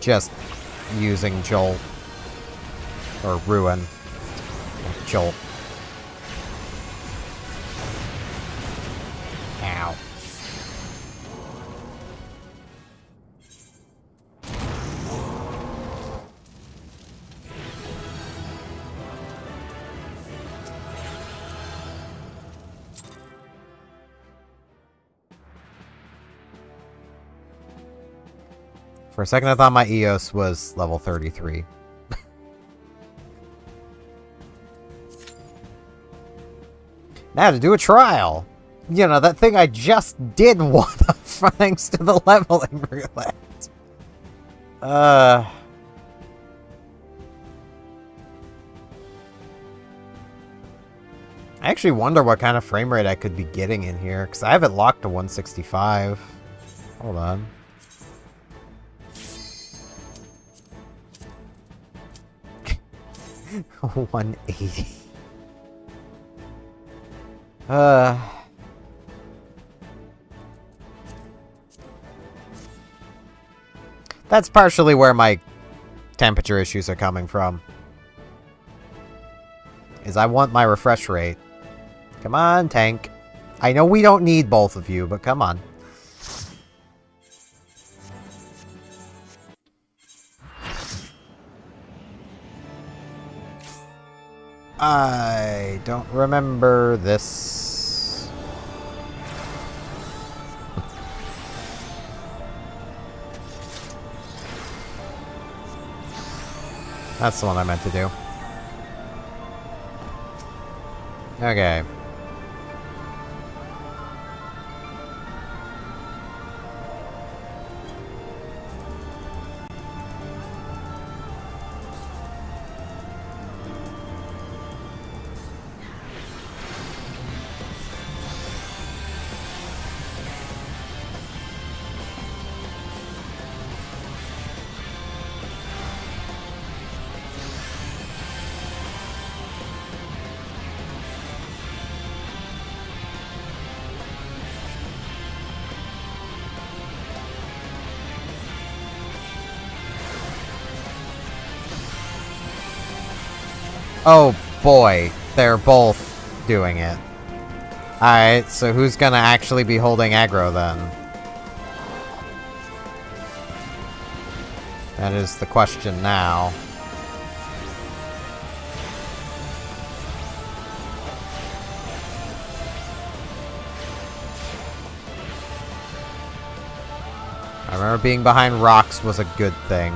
just using Jolt. Or Ruin. Jolt. Ow. For a second I thought my EOS was level 33. Now to do a trial! You know, that thing I just did one of thanks to the leveling roulette. I actually wonder what kind of frame rate I could be getting in here, because I have it locked to 165. Hold on. $180. That's partially where my temperature issues are coming from. Is I want my refresh rate. Come on, tank. I know we don't need both of you, but come on. I don't remember this. That's the one I meant to do. Okay. Oh boy, they're both doing it. Alright, so who's gonna actually be holding aggro then? That is the question now. I remember being behind rocks was a good thing.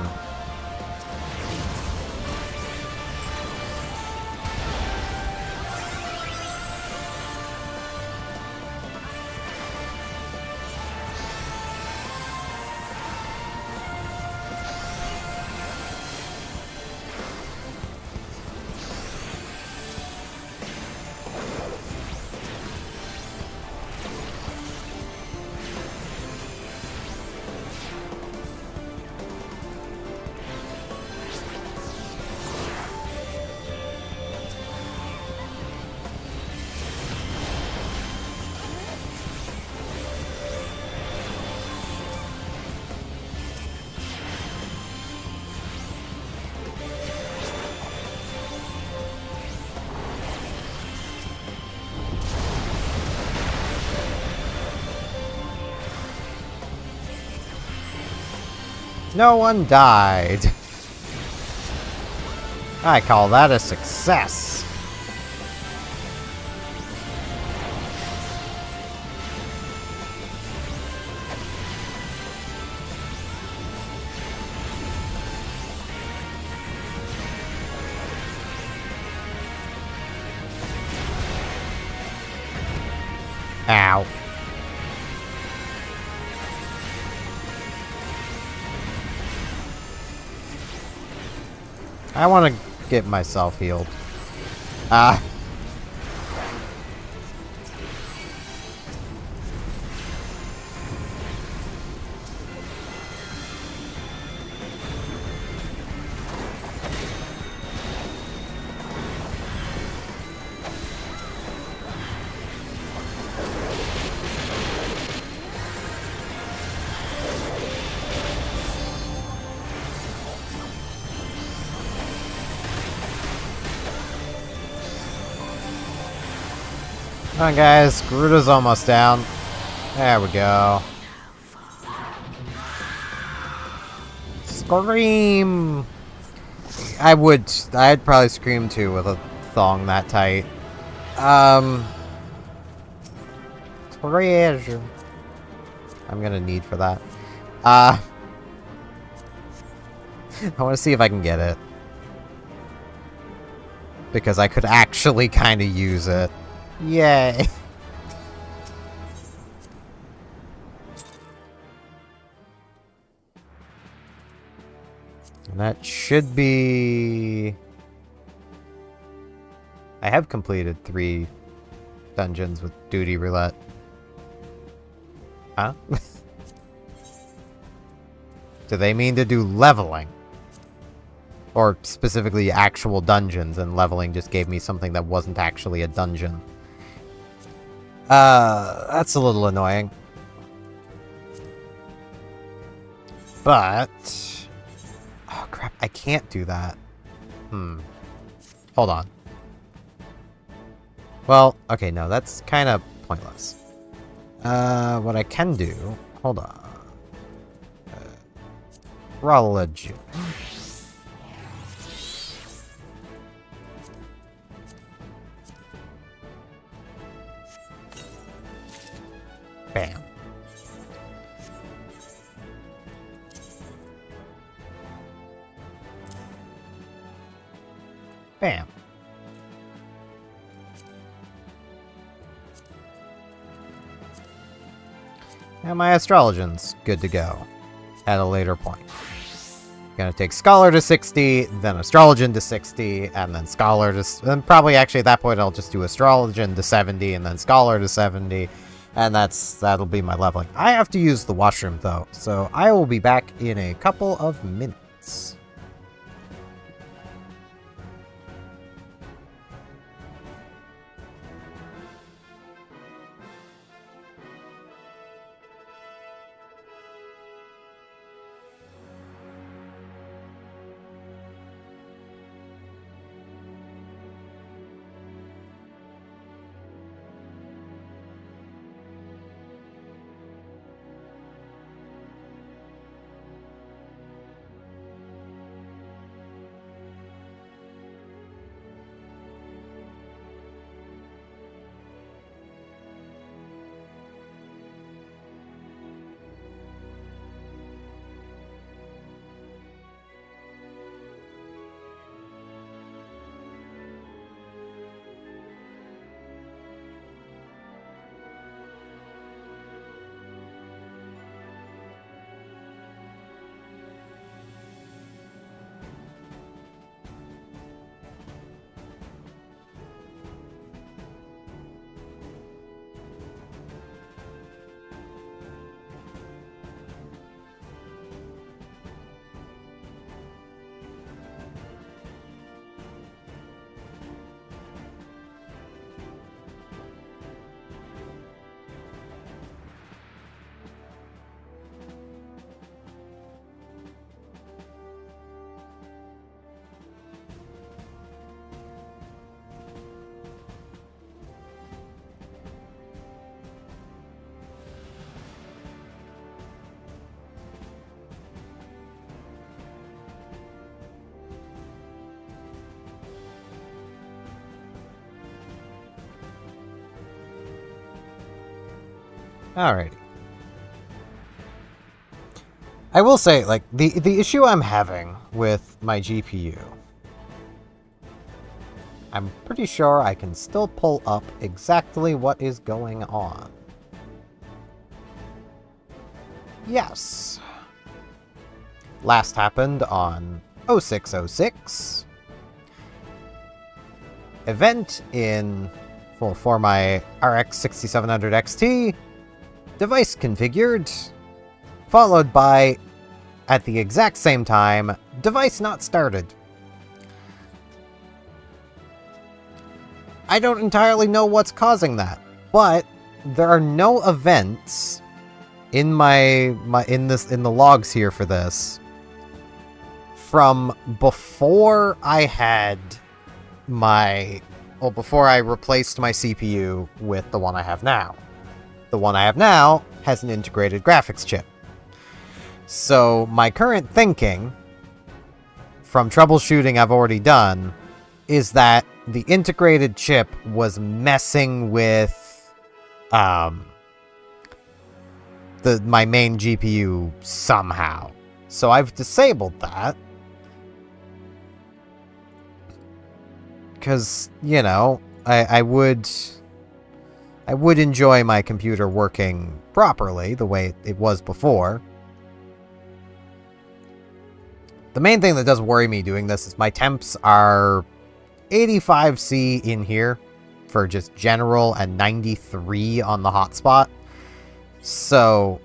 No one died. I call that a success. Ow. I want to get myself healed. Ah. Come on, guys. Garuda's almost down. There we go. Scream! I'd probably scream too with a thong that tight. Treasure. I'm gonna need for that. I want to see if I can get it. Because I could actually kind of use it. Yay! And that should be... I have completed 3 dungeons with Duty Roulette. Huh? Do they mean to do leveling? Or specifically actual dungeons, and leveling just gave me something that wasn't actually a dungeon. That's a little annoying. But... oh, crap. I can't do that. Hold on. Well, okay, no, that's kind of pointless. What I can do... hold on. Religion. Bam. Bam. And my astrologian's good to go at a later point. Gonna take Scholar to 60, then Astrologian to 60, and then Scholar to... then probably actually at that point I'll just do Astrologian to 70, and then Scholar to 70, and that'll be my leveling. I have to use the washroom though, so I will be back in a couple of minutes. Alrighty. I will say, like, the issue I'm having with my GPU, I'm pretty sure I can still pull up exactly what is going on. Yes. Last happened on 0606. event for my RX 6700 XT, device configured, followed by, at the exact same time, device not started. I don't entirely know what's causing that, but there are no events in in the logs here for this from before I had before I replaced my CPU with the one I have now. The one I have now has an integrated graphics chip. So my current thinking, from troubleshooting I've already done, is that the integrated chip was messing with my main GPU somehow. So I've disabled that. Because, you know, I would enjoy my computer working properly the way it was before. The main thing that does worry me doing this is my temps are 85C in here for just general and 93 on the hotspot. So,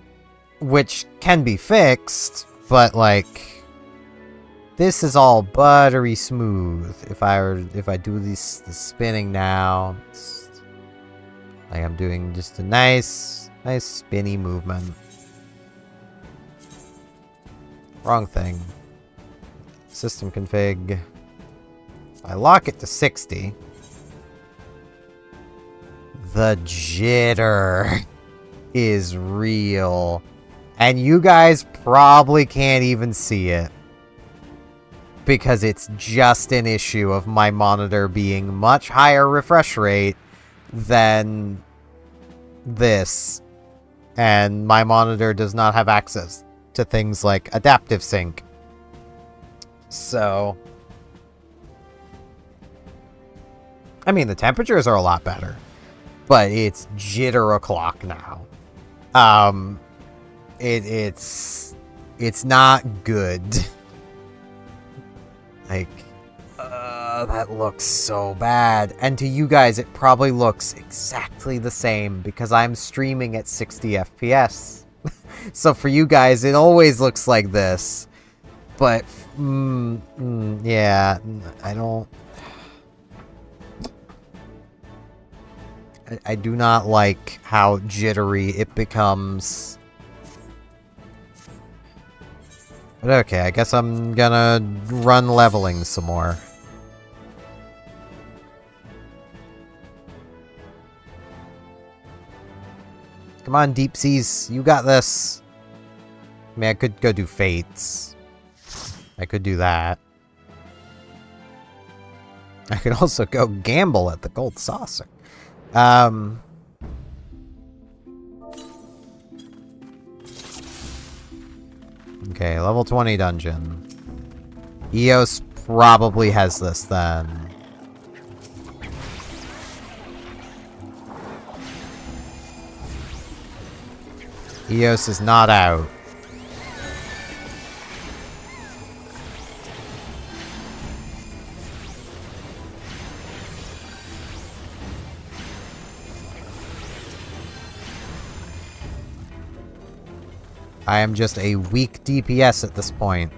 which can be fixed, but like, this is all buttery smooth. If I do the spinning now, like I'm doing just a nice spinny movement. Wrong thing. System config. I lock it to 60. The jitter is real. And you guys probably can't even see it. Because it's just an issue of my monitor being much higher refresh rate than this. And my monitor does not have access to things like adaptive sync. So, I mean, the temperatures are a lot better, but it's jitter o'clock now. It's not good. Like, that looks so bad. And to you guys, it probably looks exactly the same because I'm streaming at 60 FPS. So for you guys, it always looks like this. But, yeah, I don't... I do not like how jittery it becomes. But okay, I guess I'm gonna run leveling some more. Come on, Deep Seas, you got this. I mean, I could go do Fates. I could do that. I could also go gamble at the Gold Saucer. Okay, level 20 dungeon. Eos probably has this then. Eos is not out. I am just a weak DPS at this point.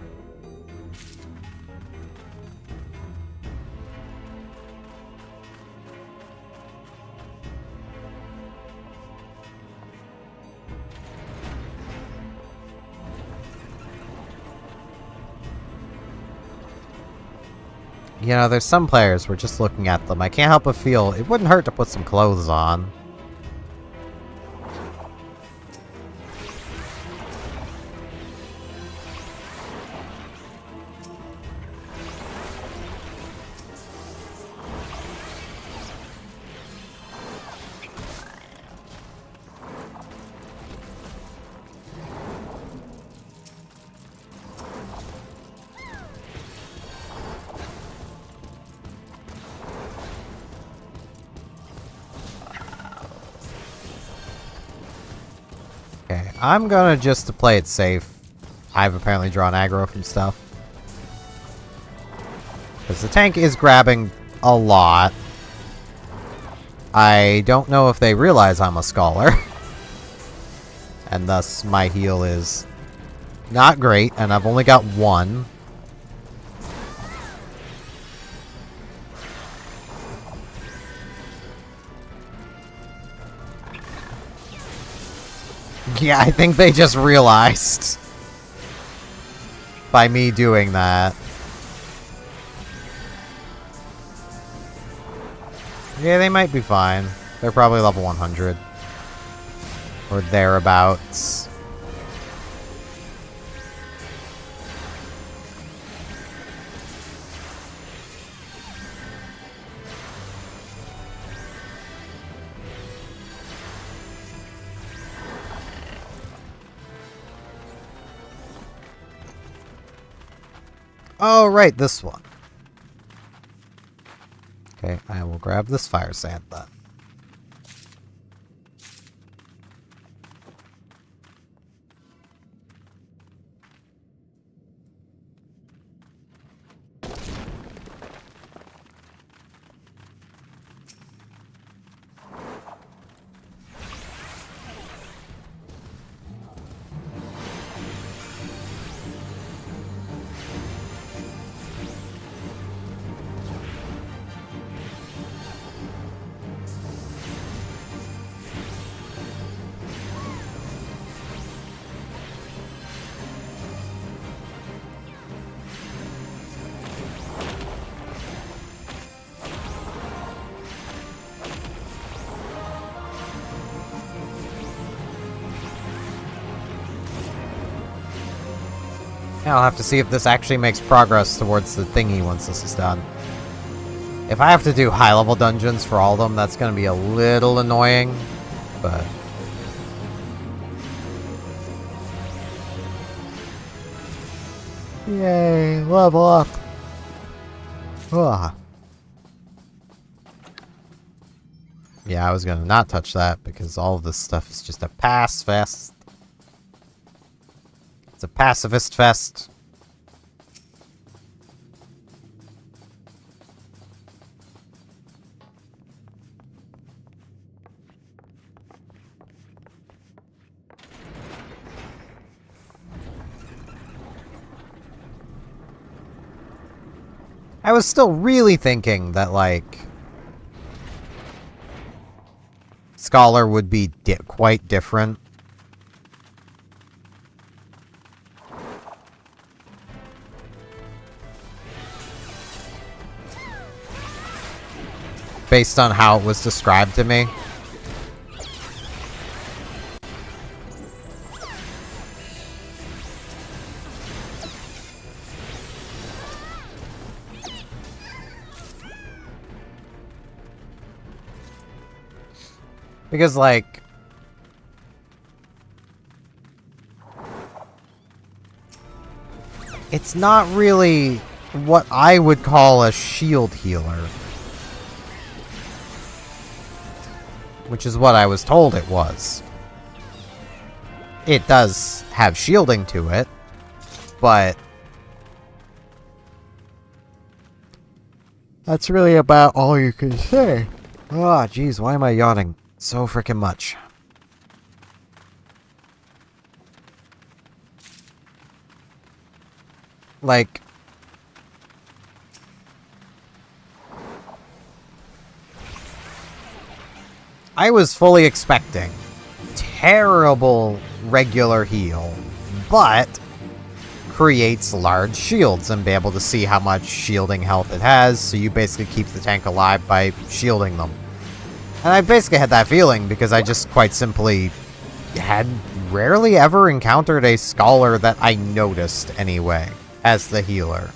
You know, there's some players, we're just looking at them. I can't help but feel it wouldn't hurt to put some clothes on. Okay, I'm gonna just to play it safe. I've apparently drawn aggro from stuff. Because the tank is grabbing a lot. I don't know if they realize I'm a scholar. And thus my heal is not great, and I've only got one. Yeah, I think they just realized by me doing that. Yeah, they might be fine. They're probably level 100. Or thereabouts. Oh, right, this one. Okay, I will grab this fire sand then. Now I'll have to see if this actually makes progress towards the thingy once this is done. If I have to do high-level dungeons for all of them, that's going to be a little annoying, but... Yay, level up! Ugh. Yeah, I was going to not touch that, because all of this stuff is just a pass fest. It's a pacifist fest. I was still really thinking that, like, Scholar would be quite different. Based on how it was described to me. Because, like... It's not really what I would call a shield healer. Which is what I was told it was. It does have shielding to it, but... That's really about all you can say. Ah, jeez, why am I yawning so freaking much? Like... I was fully expecting terrible regular heal, but creates large shields and be able to see how much shielding health it has, so you basically keep the tank alive by shielding them. And I basically had that feeling because I just quite simply had rarely ever encountered a scholar that I noticed anyway as the healer.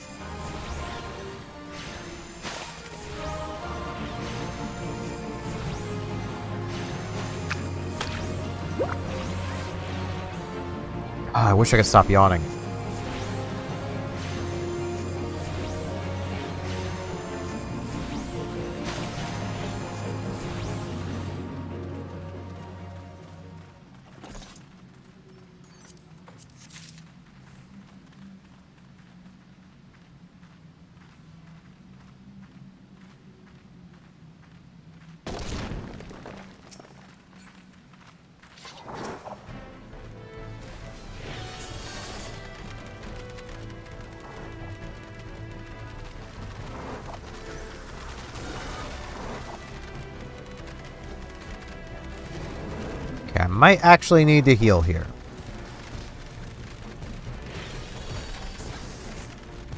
I wish I could stop yawning. might actually need to heal here.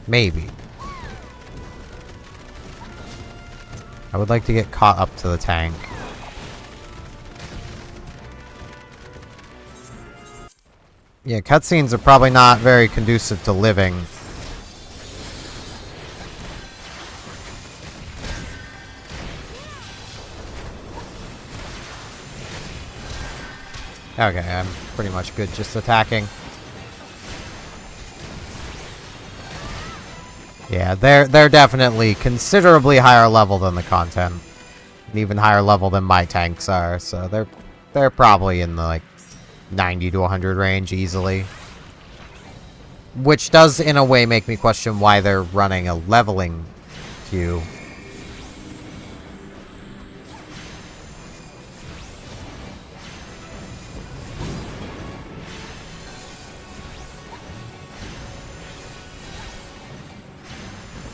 Maybe. I would like to get caught up to the tank. Yeah, cutscenes are probably not very conducive to living. Okay, I'm pretty much good just attacking. Yeah, they're definitely considerably higher level than the content. And even higher level than my tanks are, so they're probably in the like 90 to 100 range easily. Which does in a way make me question why they're running a leveling queue.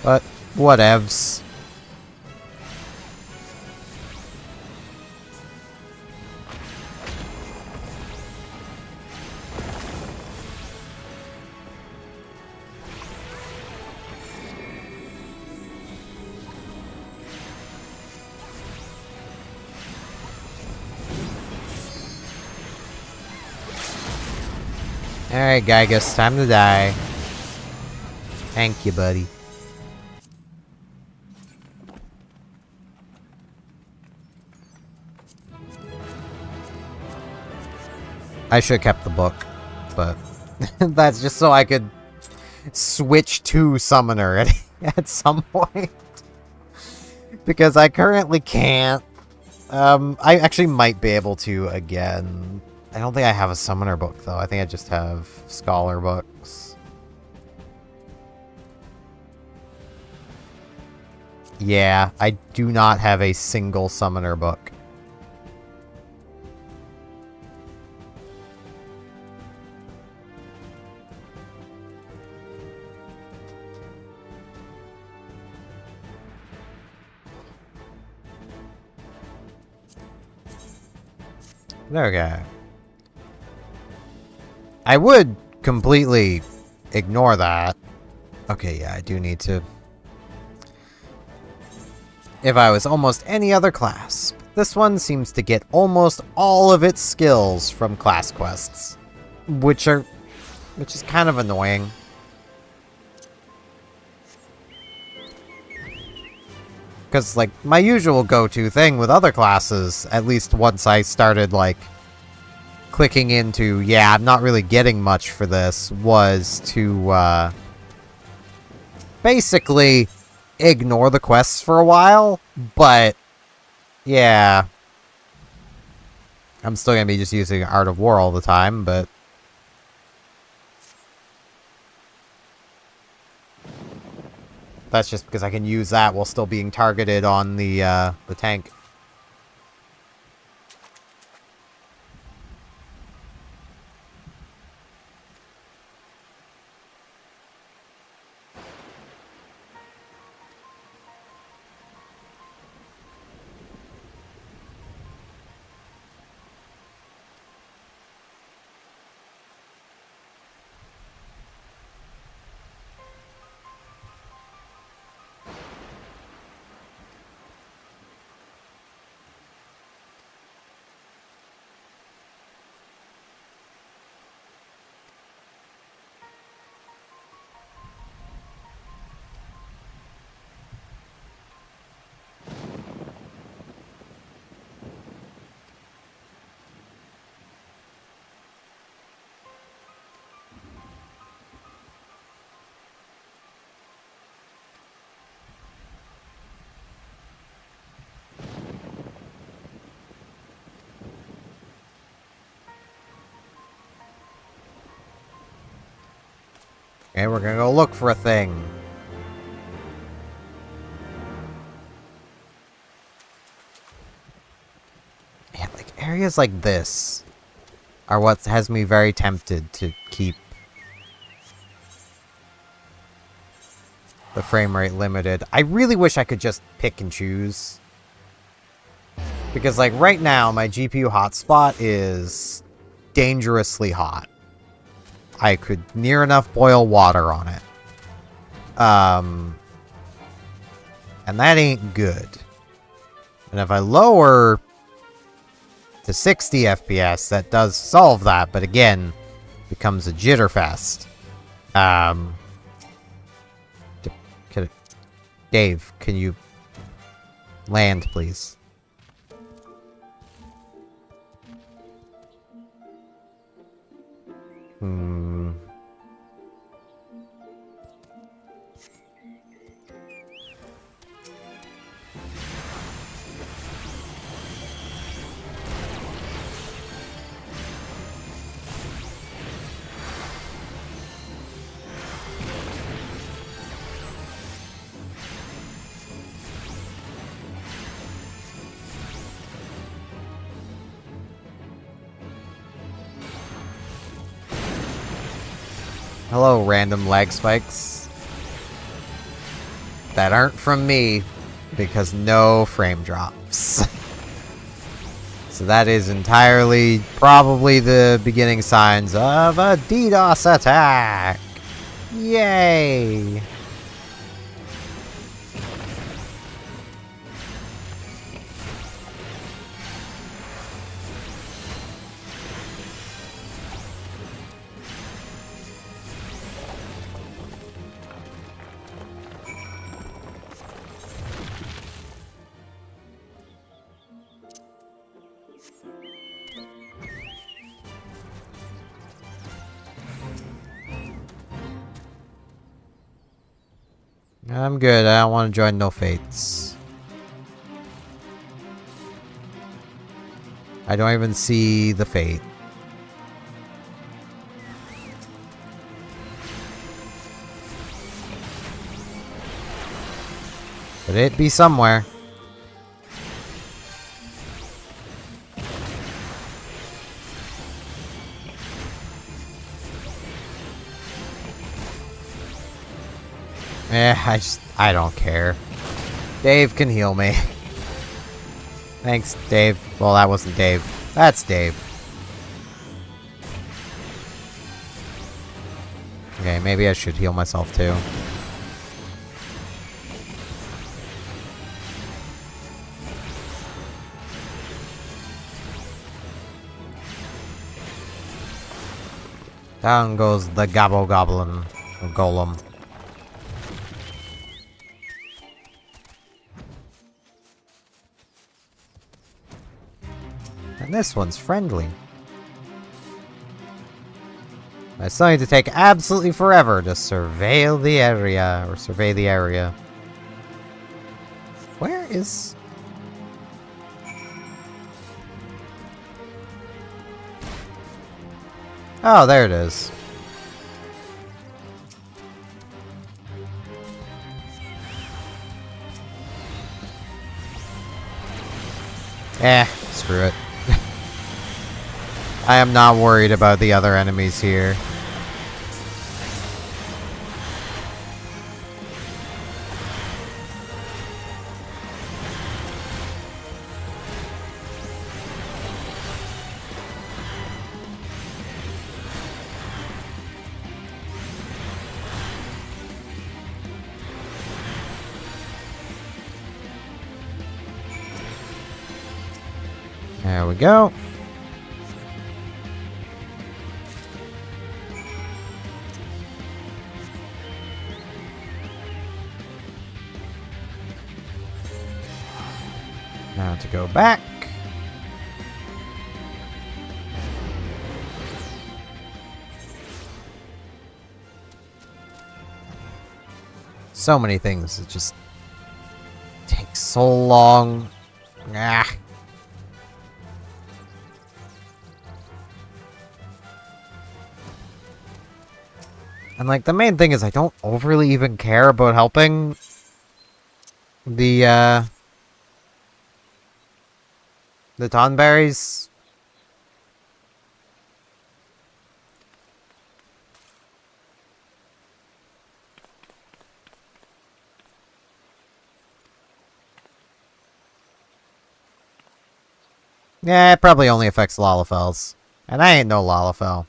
But, whatevs. Alright, Gygus, time to die. Thank you, buddy. I should have kept the book, but that's just so I could switch to Summoner at some point. Because I currently can't. I actually might be able to again. I don't think I have a Summoner book, though. I think I just have Scholar books. Yeah, I do not have a single Summoner book. Okay. I would completely ignore that. Okay, yeah, I do need to. If I was almost any other class, this one seems to get almost all of its skills from class quests, which is kind of annoying. Because, like, my usual go-to thing with other classes, at least once I started, like, clicking into, yeah, I'm not really getting much for this, was to, basically ignore the quests for a while, but, yeah. I'm still gonna be just using Art of War all the time, but that's just because I can use that while still being targeted on the tank. Okay, we're gonna go look for a thing. Yeah, like, areas like this are what has me very tempted to keep the frame rate limited. I really wish I could just pick and choose. Because, like, right now, my GPU hotspot is dangerously hot. I could near enough boil water on it. And that ain't good. And if I lower to 60 FPS, that does solve that, but again, becomes a jitterfest. Dave, can you land, please? Hello, random lag spikes. That aren't from me, because no frame drops. So that is entirely probably the beginning signs of a DDoS attack. Yay! I'm good. I don't want to join no fates. I don't even see the fate. But it be somewhere. I don't care. Dave can heal me. Thanks, Dave. Well, that wasn't Dave. That's Dave. Okay, maybe I should heal myself too. Down goes the Gobble Goblin. Or Golem. And this one's friendly. I still need to take absolutely forever to surveil the area, or survey the area. Where is... Oh, there it is. Screw it. I am not worried about the other enemies here. There we go. Now to go back. So many things. It just takes so long. Ah. And like the main thing is I don't overly even care about helping the Tonberries. Yeah, it probably only affects Lalafels. And I ain't no Lalafell.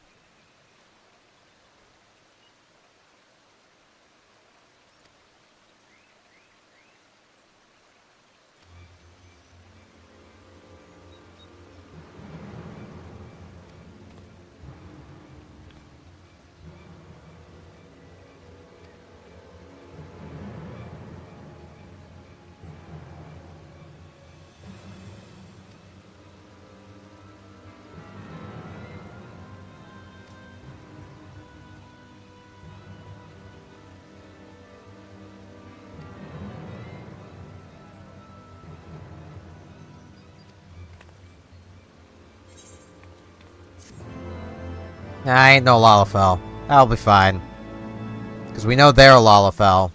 I ain't no Lalafell. I'll be fine. Because we know they're a Lalafell.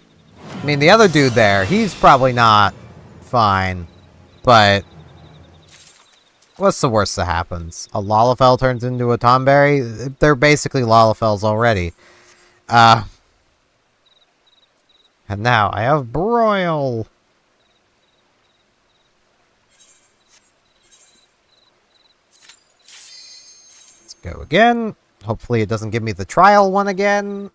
I mean, the other dude there, he's probably not fine. But what's the worst that happens? A Lalafell turns into a Tomberry? They're basically Lalafells already. And now I have Broil. Let's go again. Hopefully it doesn't give me the trial one again.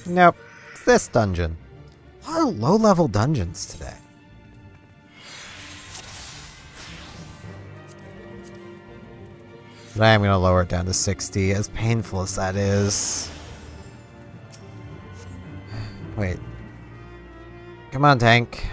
Nope. It's this dungeon. A lot of low-level dungeons today. But I am going to lower it down to 60, as painful as that is. Wait. Come on, tank.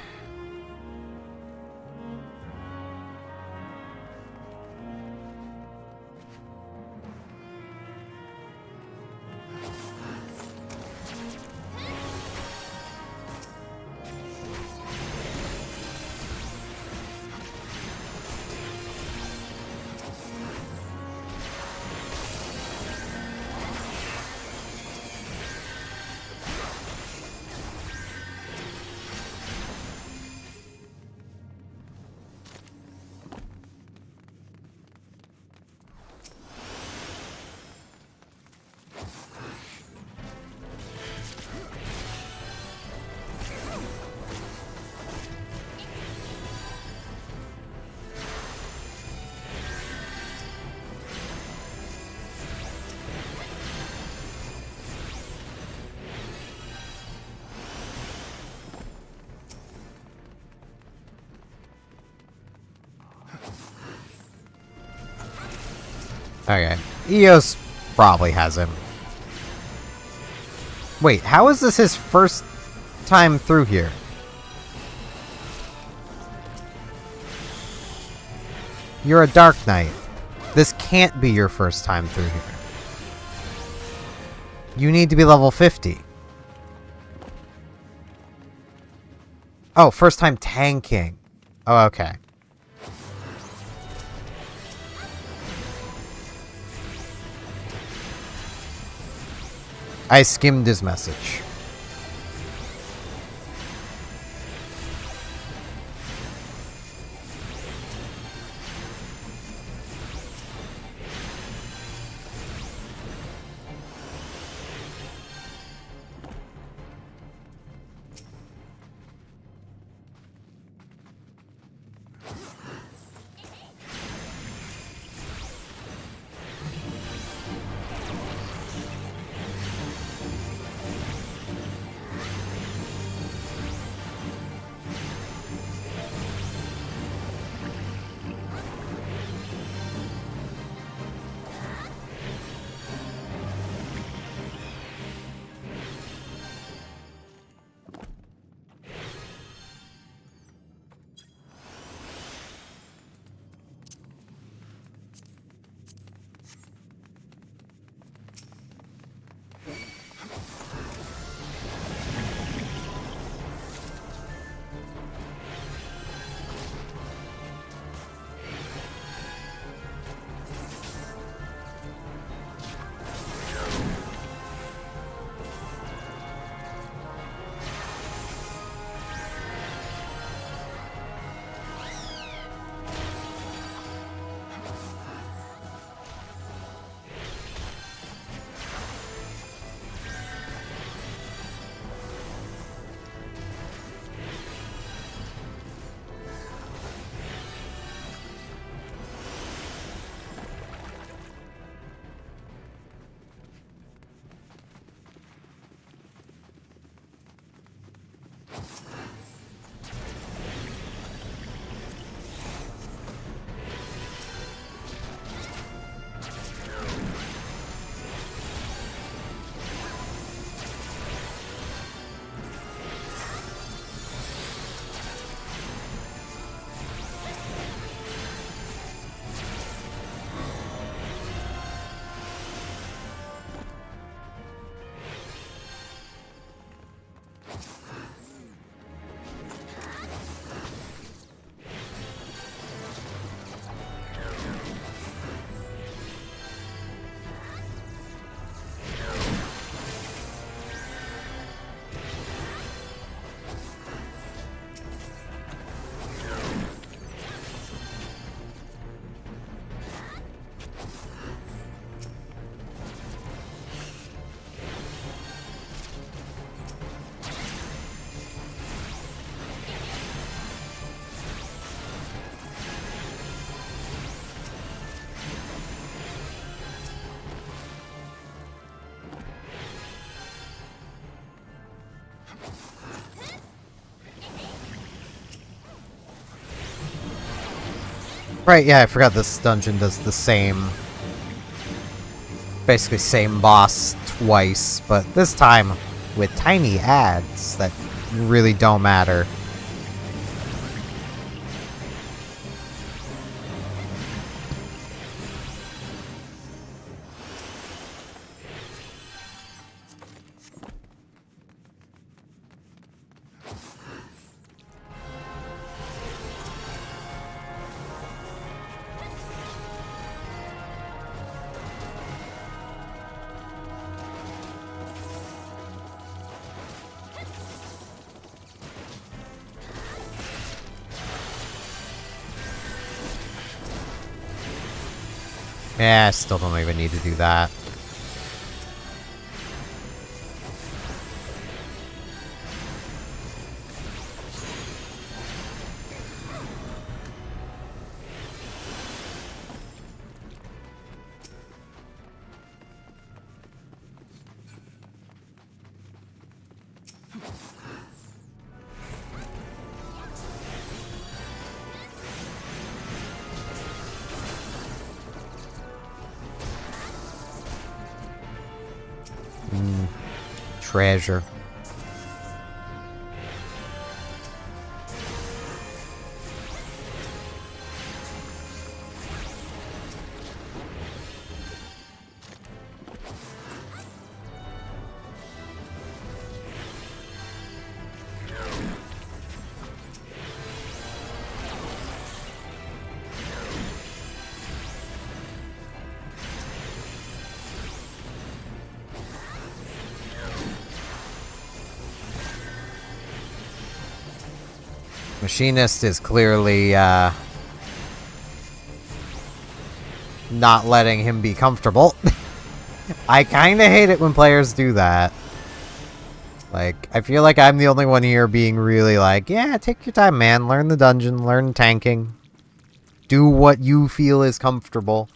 Okay. Eos probably has him. Wait, how is this his first time through here? You're a Dark Knight. This can't be your first time through here. You need to be level 50. Oh, first time tanking. Oh, okay. I skimmed his message. Right, yeah, I forgot this dungeon does the same... basically same boss twice, but this time with tiny ads that really don't matter. Yeah, I still don't even need to do that. Treasure. Machinist is clearly, not letting him be comfortable. I kinda hate it when players do that. Like, I feel like I'm the only one here being really like, yeah, take your time, man. Learn the dungeon, learn tanking. Do what you feel is comfortable.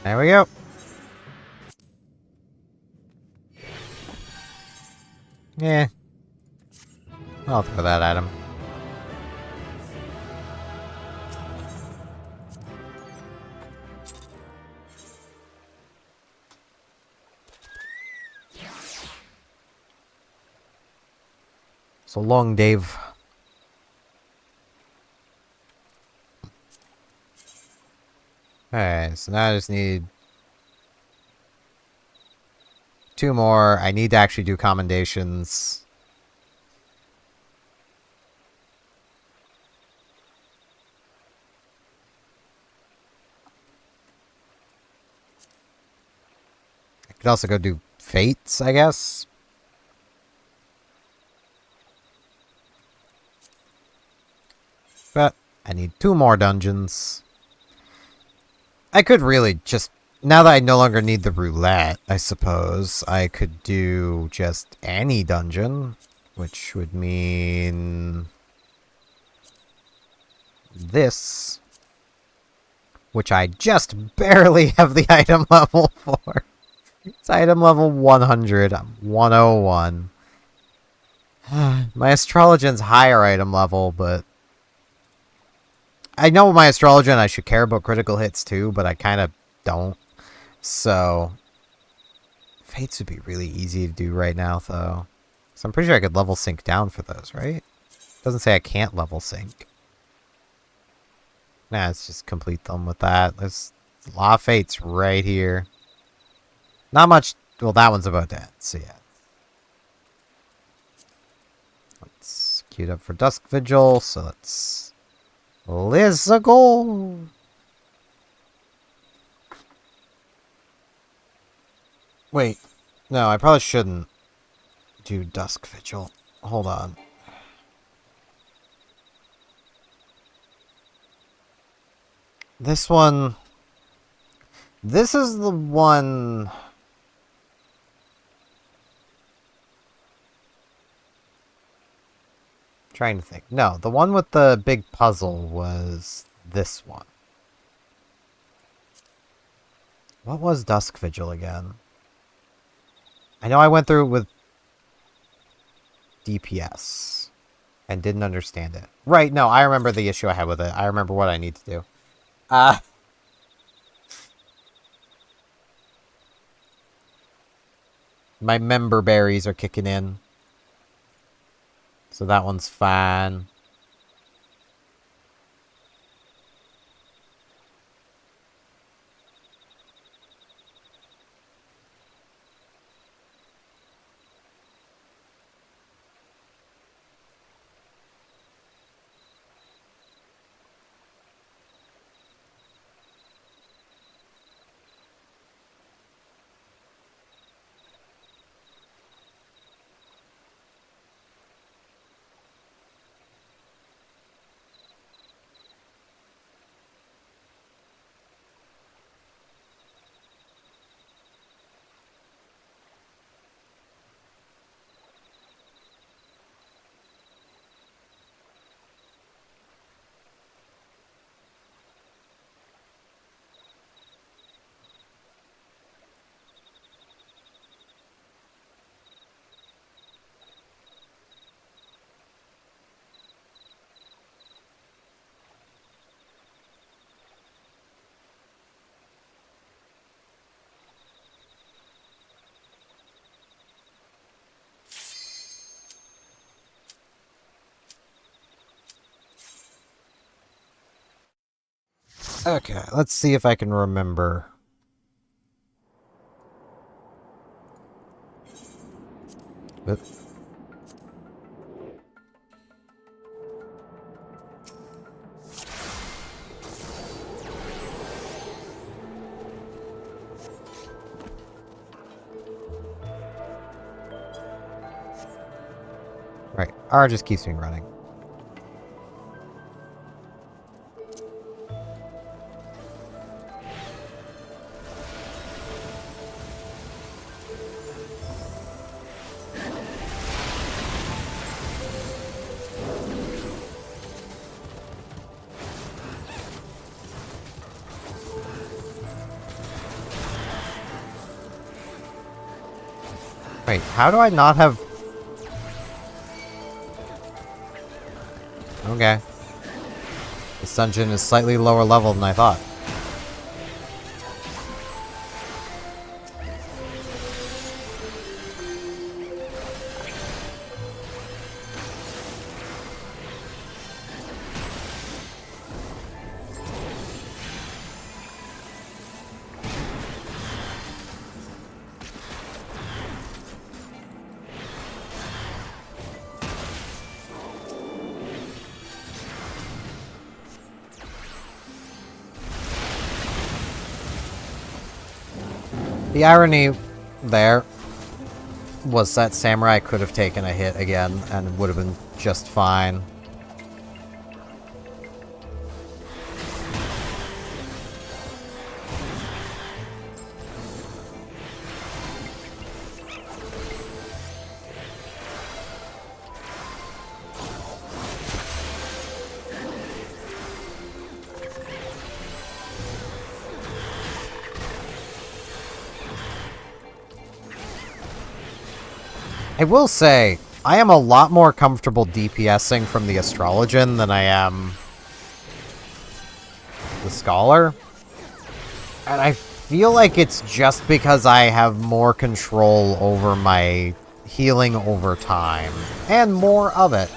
There we go. Yeah. I'll throw that at him. So long, Dave. Okay, so now I just need 2 more. I need to actually do commendations. I could also go do fates, I guess. But I need 2 more dungeons. I could really just... Now that I no longer need the roulette, I suppose, I could do just any dungeon. Which would mean... this. Which I just barely have the item level for. It's item level 100. I'm 101. My Astrologian's higher item level, but... I know my Astrologian I should care about critical hits too, but I kind of don't. So... Fates would be really easy to do right now, though. So I'm pretty sure I could level sync down for those, right? Doesn't say I can't level sync. Nah, let's just complete them with that. There's a lot of fates right here. Not much... Well, that one's about to end, so yeah. Let's queue it up for Dusk Vigil, so let's... Let's go! Wait. No, I probably shouldn't do Dusk Vigil. Hold on. This one... This is the one... Trying to think. No, the one with the big puzzle was this one. What was Dusk Vigil again? I know I went through it with DPS and didn't understand it. Right, no, I remember the issue I had with it. I remember what I need to do. My member berries are kicking in. So that one's fine. Okay, let's see if I can remember. Right, R just keeps me running. Wait, how do I not have... Okay. This dungeon is slightly lower level than I thought. The irony there was that Samurai could have taken a hit again and would have been just fine. I will say, I am a lot more comfortable DPSing from the Astrologian than I am the Scholar. And I feel like it's just because I have more control over my healing over time. And more of it.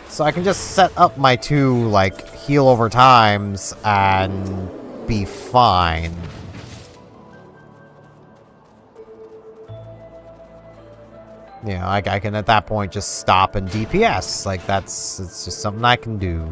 So I can just set up my 2, like, heal over times and be fine. You know, I can at that point just stop and DPS. Like, it's just something I can do.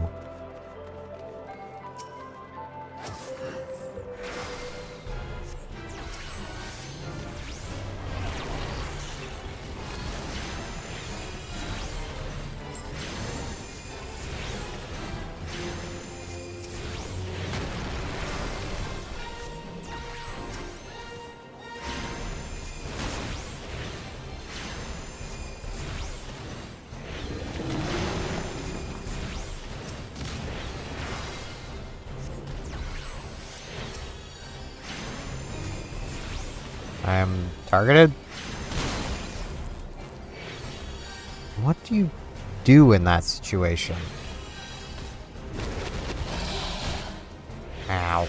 I am targeted. What do you do in that situation? Ow.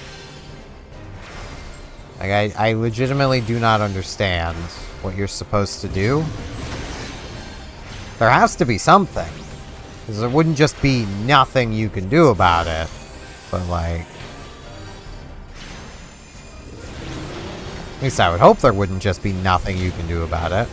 Like, I legitimately do not understand what you're supposed to do. There has to be something. Because there wouldn't just be nothing you can do about it. But, like... At least I would hope there wouldn't just be nothing you can do about it.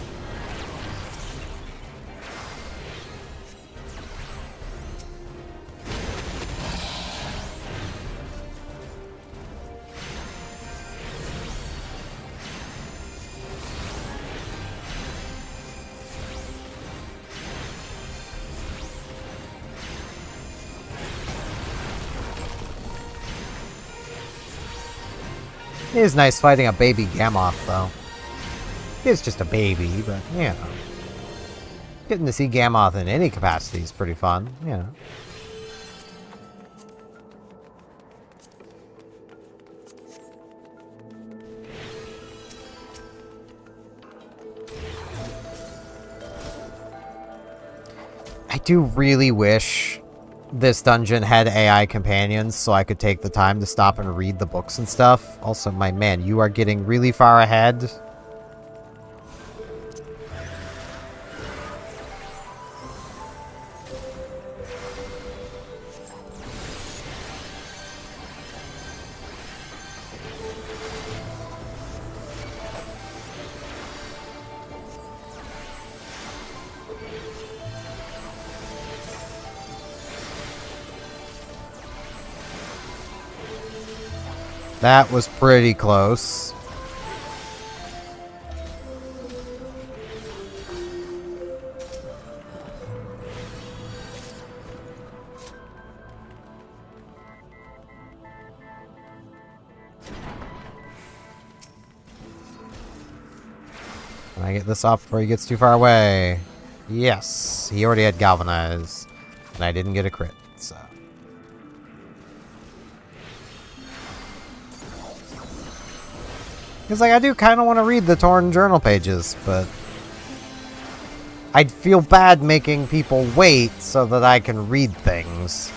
It is nice fighting a baby Gammoth, though. It is just a baby, but, you know. Getting to see Gammoth in any capacity is pretty fun, you know. I do really wish this dungeon had AI companions so I could take the time to stop and read the books and stuff. Also, my man, you are getting really far ahead. That was pretty close. Can I get this off before he gets too far away? Yes, he already had Galvanize, and I didn't get a crit, so... Because, like, I do kind of want to read the torn journal pages, but... I'd feel bad making people wait so that I can read things.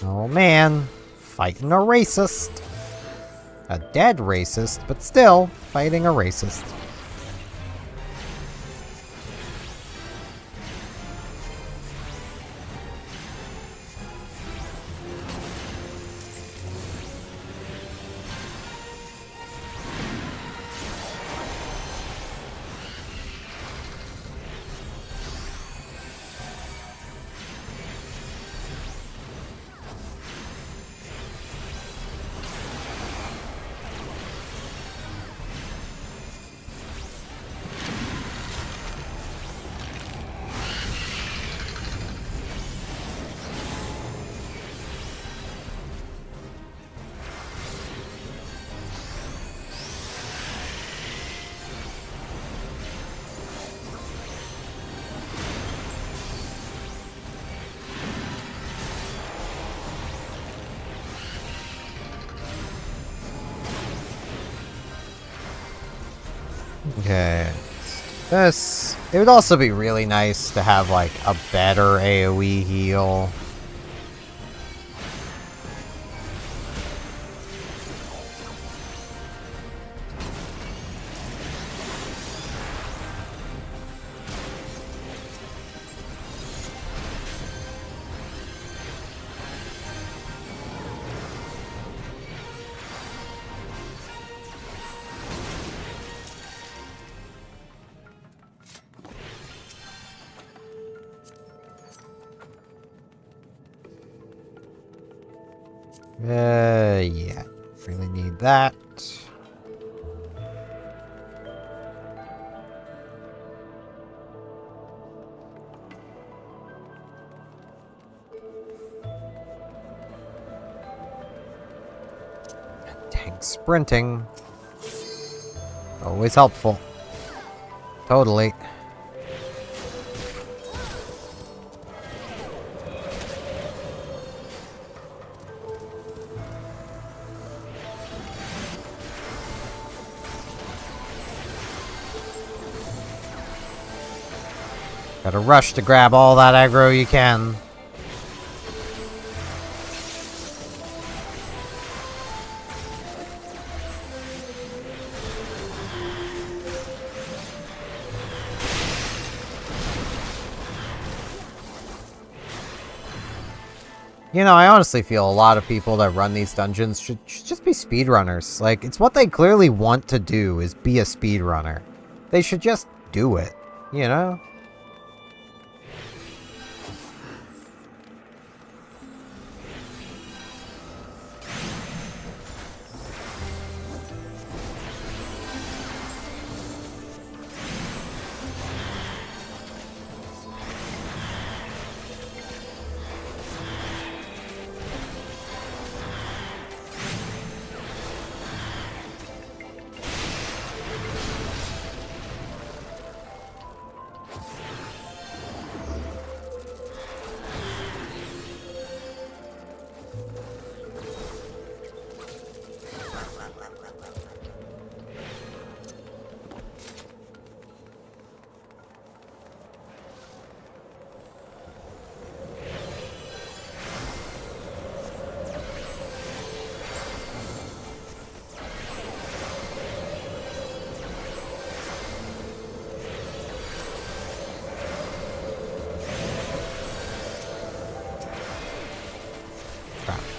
Oh man, fighting a racist. A dead racist, but still fighting a racist. Okay. This... It would also be really nice to have, like, a better AoE heal. Yeah. Really need that. Tank sprinting. Always helpful. Totally. Gotta rush to grab all that aggro you can. You know, I honestly feel a lot of people that run these dungeons should just be speedrunners. Like, it's what they clearly want to do, is be a speedrunner. They should just do it, you know?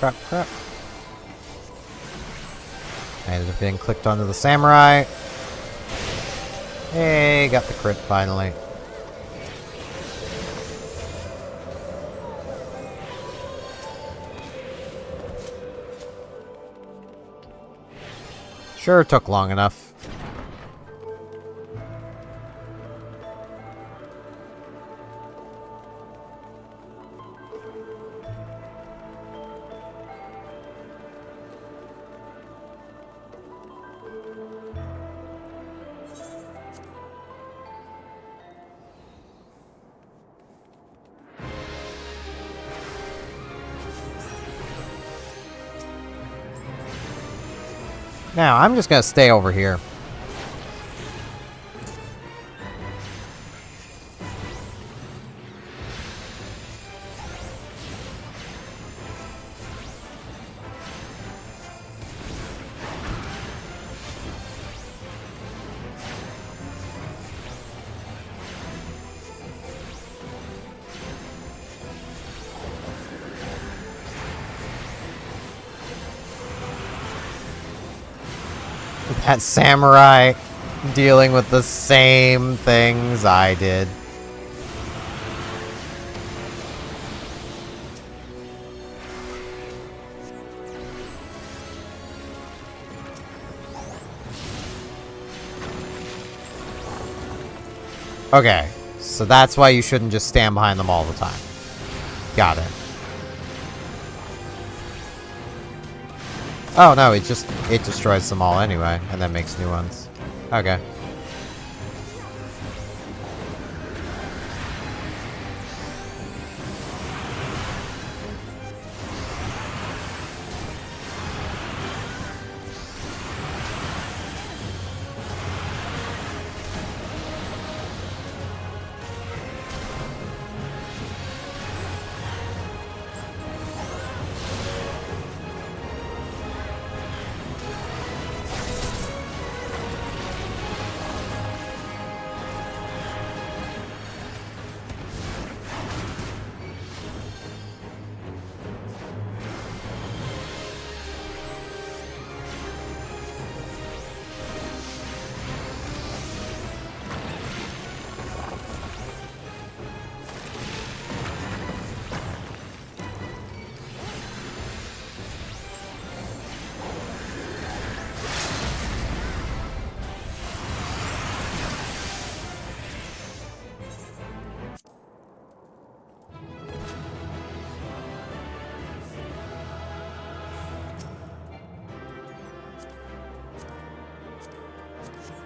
Crap. I ended up getting clicked onto the samurai. Hey, got the crit finally. Sure took long enough. Now, I'm just gonna stay over here. That samurai dealing with the same things I did. Okay, so that's why you shouldn't just stand behind them all the time. Got it. Oh no, it destroys them all anyway, and then makes new ones. Okay.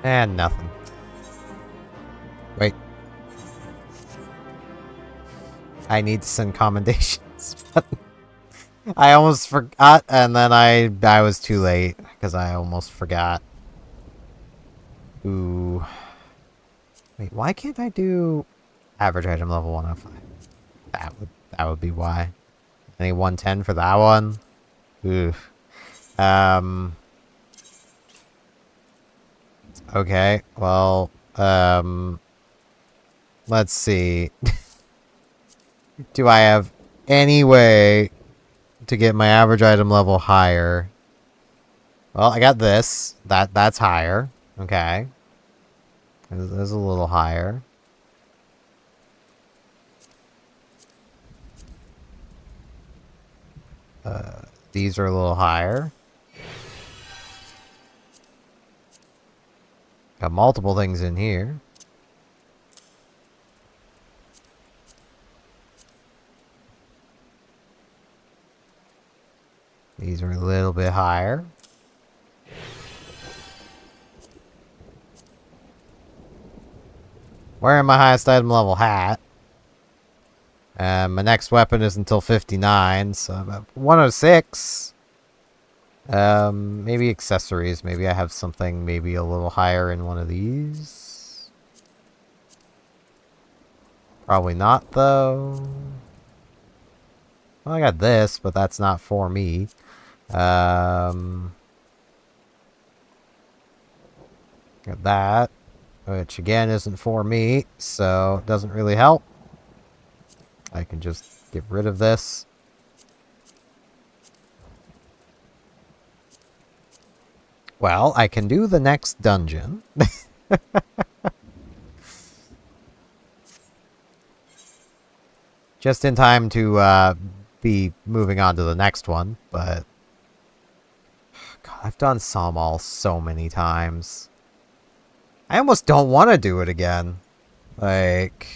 And nothing. Wait. I need to send commendations. I almost forgot, and then I was too late, because I almost forgot. Ooh. Wait, why can't I do average item level 105? That would be why. I need 110 for that one. Oof. Okay, well, let's see. Do I have any way to get my average item level higher? Well, I got this. That's higher. Okay. This is a little higher. These are a little higher. Got multiple things in here. These are a little bit higher. Wearing my highest item level hat. My next weapon is until 59, so I'm at 106. Maybe accessories. Maybe I have something maybe a little higher in one of these. Probably not, though. Well, I got this, but that's not for me. Got that, which again isn't for me, so it doesn't really help. I can just get rid of this. Well, I can do the next dungeon. Just in time to be moving on to the next one, but God, I've done Sammal so many times. I almost don't want to do it again. Like...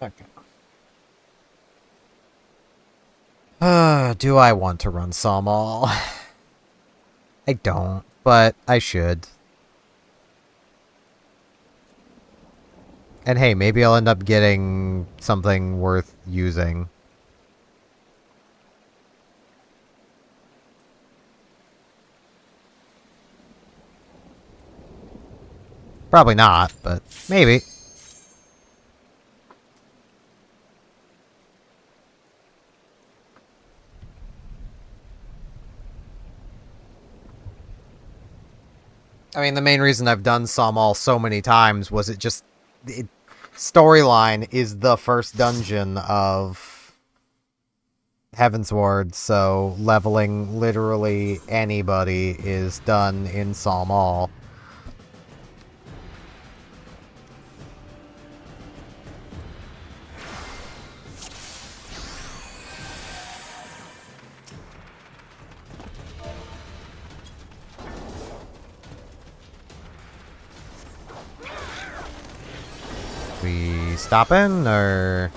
Okay. Do I want to run Sawmall? I don't, but I should. And hey, maybe I'll end up getting something worth using. Probably not, but maybe. I mean, the main reason I've done Sawmall so many times was storyline is the first dungeon of Heavensward, so leveling literally anybody is done in Sawmall. We stopping, or...?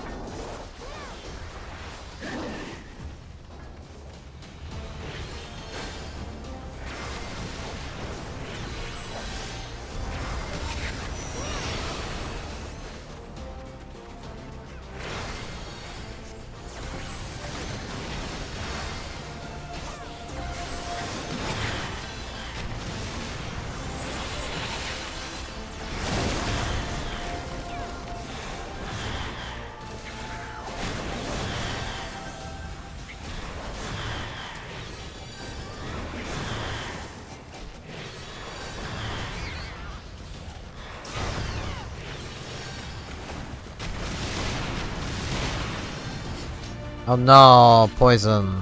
Oh no, poison.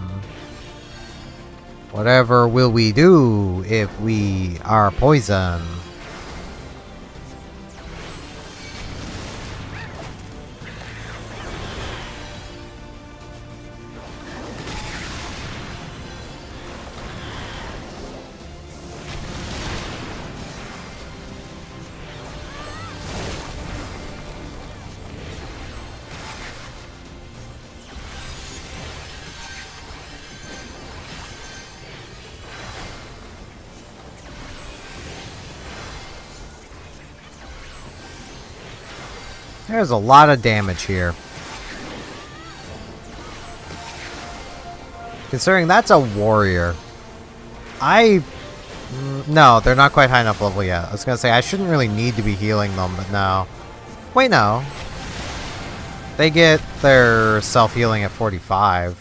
Whatever will we do if we are poisoned? There's a lot of damage here. Considering that's a warrior. No, they're not quite high enough level yet. I was gonna say, I shouldn't really need to be healing them, but no. Wait, no. They get their self-healing at 45.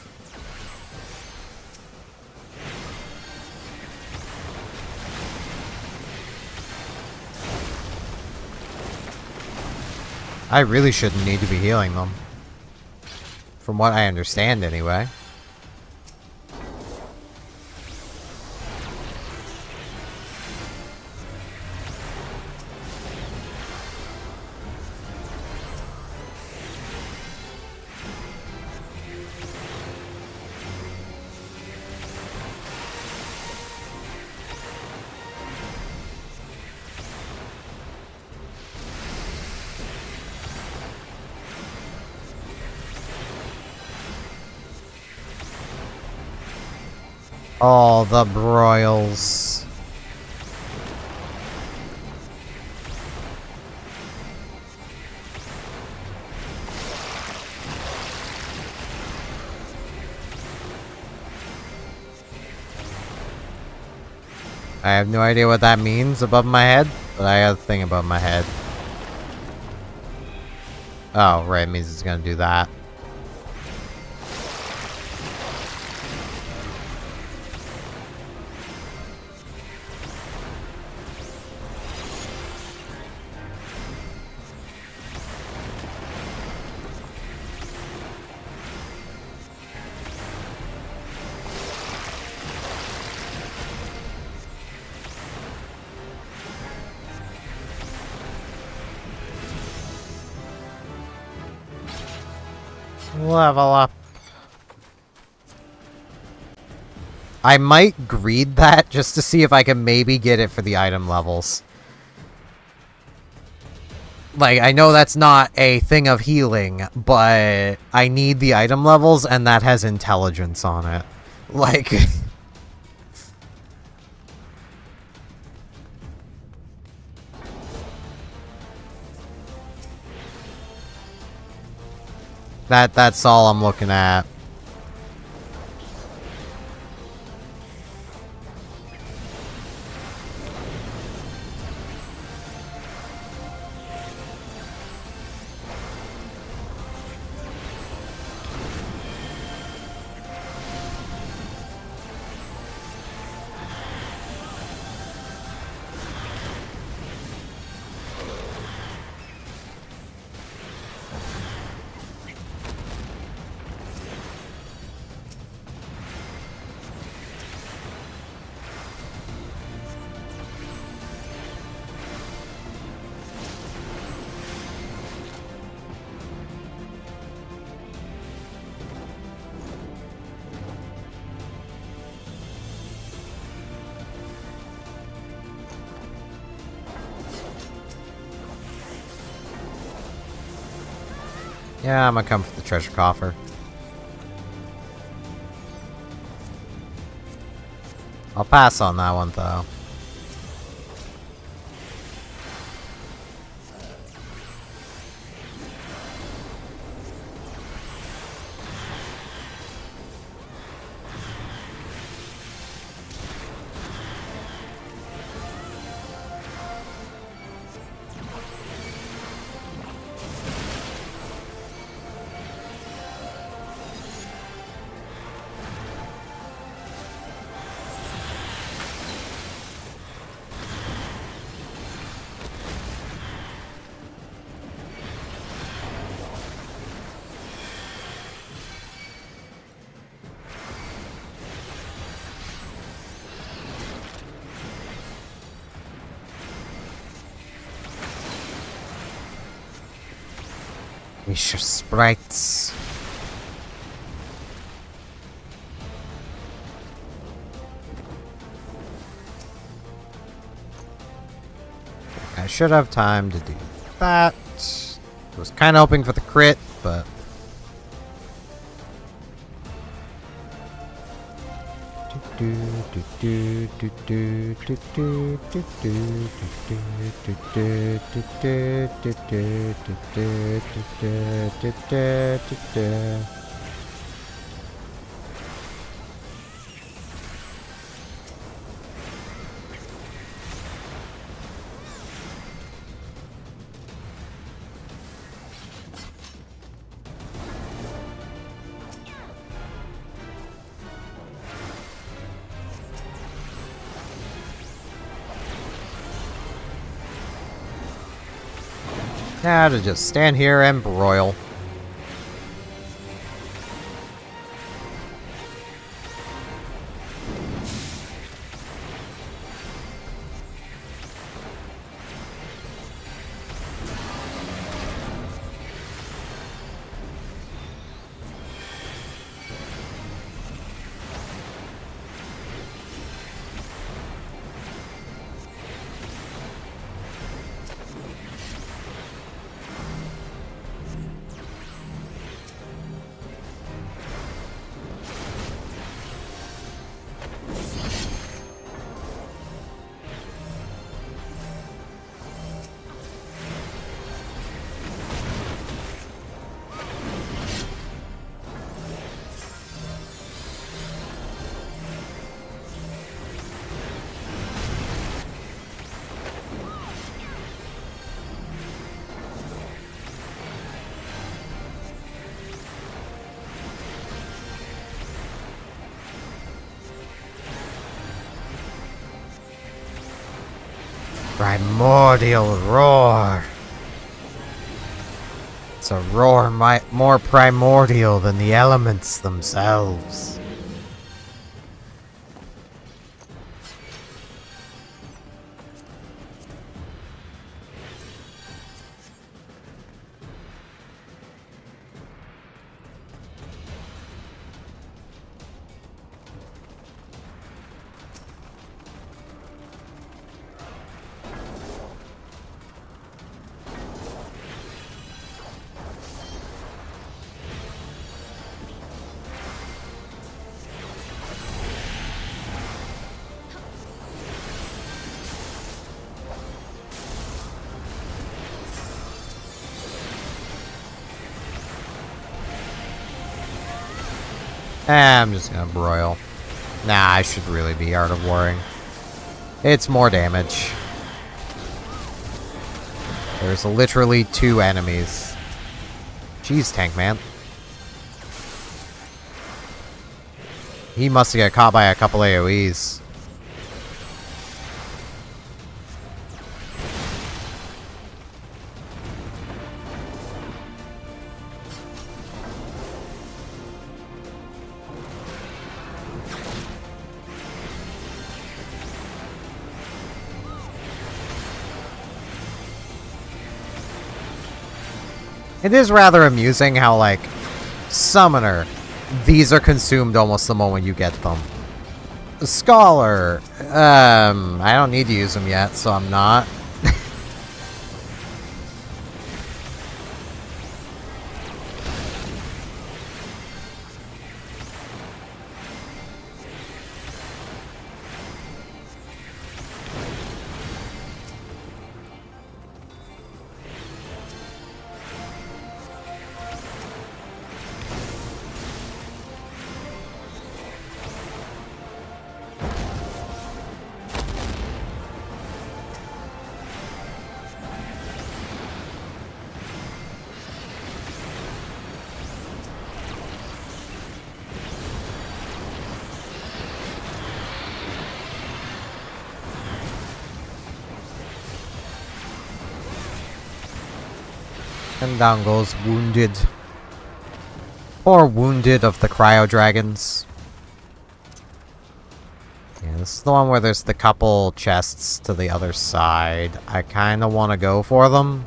I really shouldn't need to be healing them. From what I understand, anyway. Oh, the broils. I have no idea what that means above my head, but I got a thing above my head. Oh, right, it means it's gonna do that. Level up. I might greed that just to see if I can maybe get it for the item levels. Like, I know that's not a thing of healing, but I need the item levels, and that has intelligence on it. Like... that's all I'm looking at. Yeah, I'm gonna come for the treasure coffer. I'll pass on that one, though. Misha sprites. I should have time to do that. I was kind of hoping for the crit, but... Now to just stand here and broil. Primordial roar. It's a roar more primordial than the elements themselves. I'm just gonna broil. Nah, I should really be Art of Warring. It's more damage. There's literally 2 enemies. Jeez, Tank Man. He must have got caught by a couple AoEs. It is rather amusing how, like, Summoner, these are consumed almost the moment you get them. Scholar, I don't need to use them yet, so I'm not. And down goes Wounded. Or Wounded of the Cryo Dragons. Yeah, this is the one where there's the couple chests to the other side. I kind of want to go for them.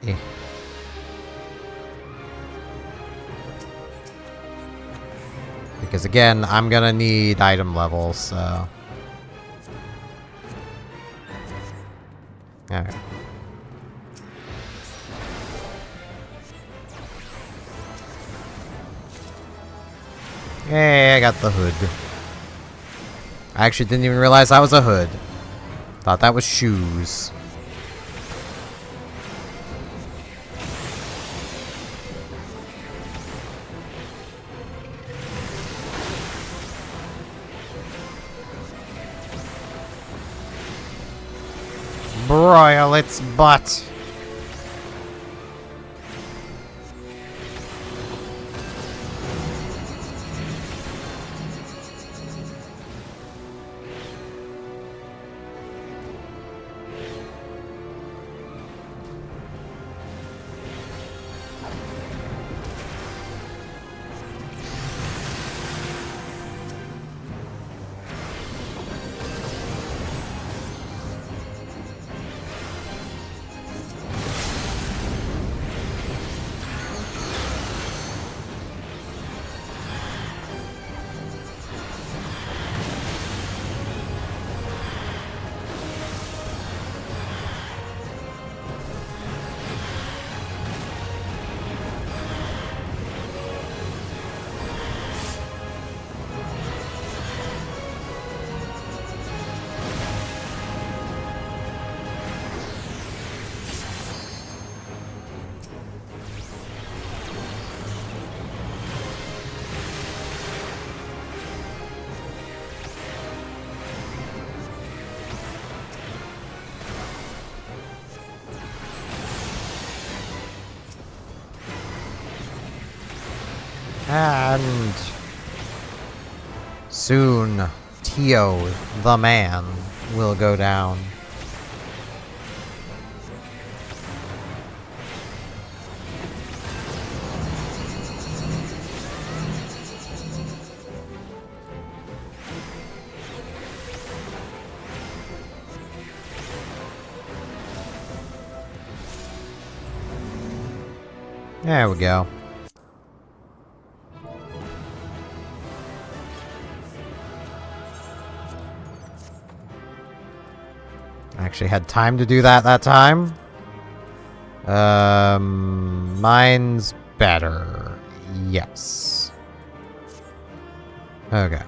Eh. Because again, I'm gonna need item levels, so... Alright. Hey, I got the hood. I actually didn't even realize that was a hood. Thought that was shoes. Broil its butt. And soon, Tio, the man, will go down. There we go. Actually had time to do that time. Mine's better. Yes. Okay.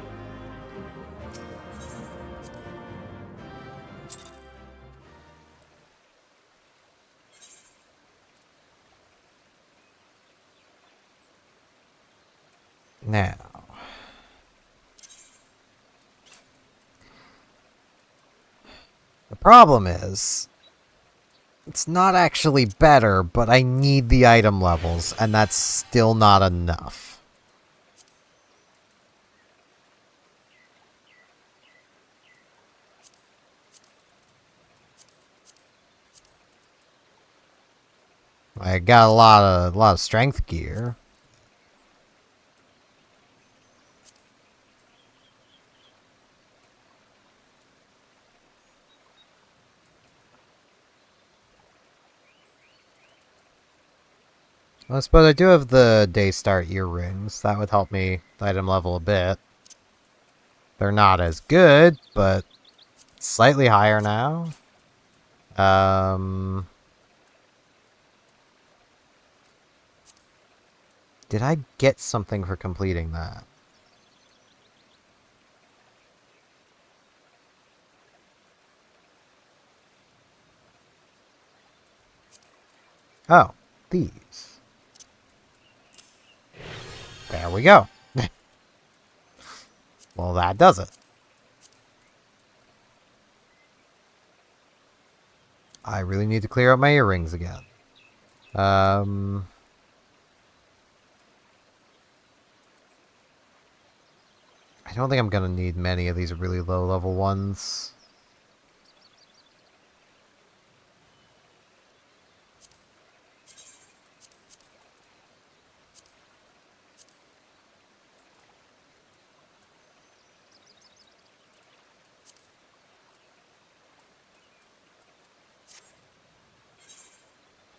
Now, the problem is, it's not actually better, but I need the item levels, and that's still not enough. I got a lot of strength gear. I suppose I do have the day start earrings. That would help me item level a bit. They're not as good, but slightly higher now. Did I get something for completing that? Oh, these. There we go. Well, that does it. I really need to clear out my earrings again. I don't think I'm gonna need many of these really low level ones.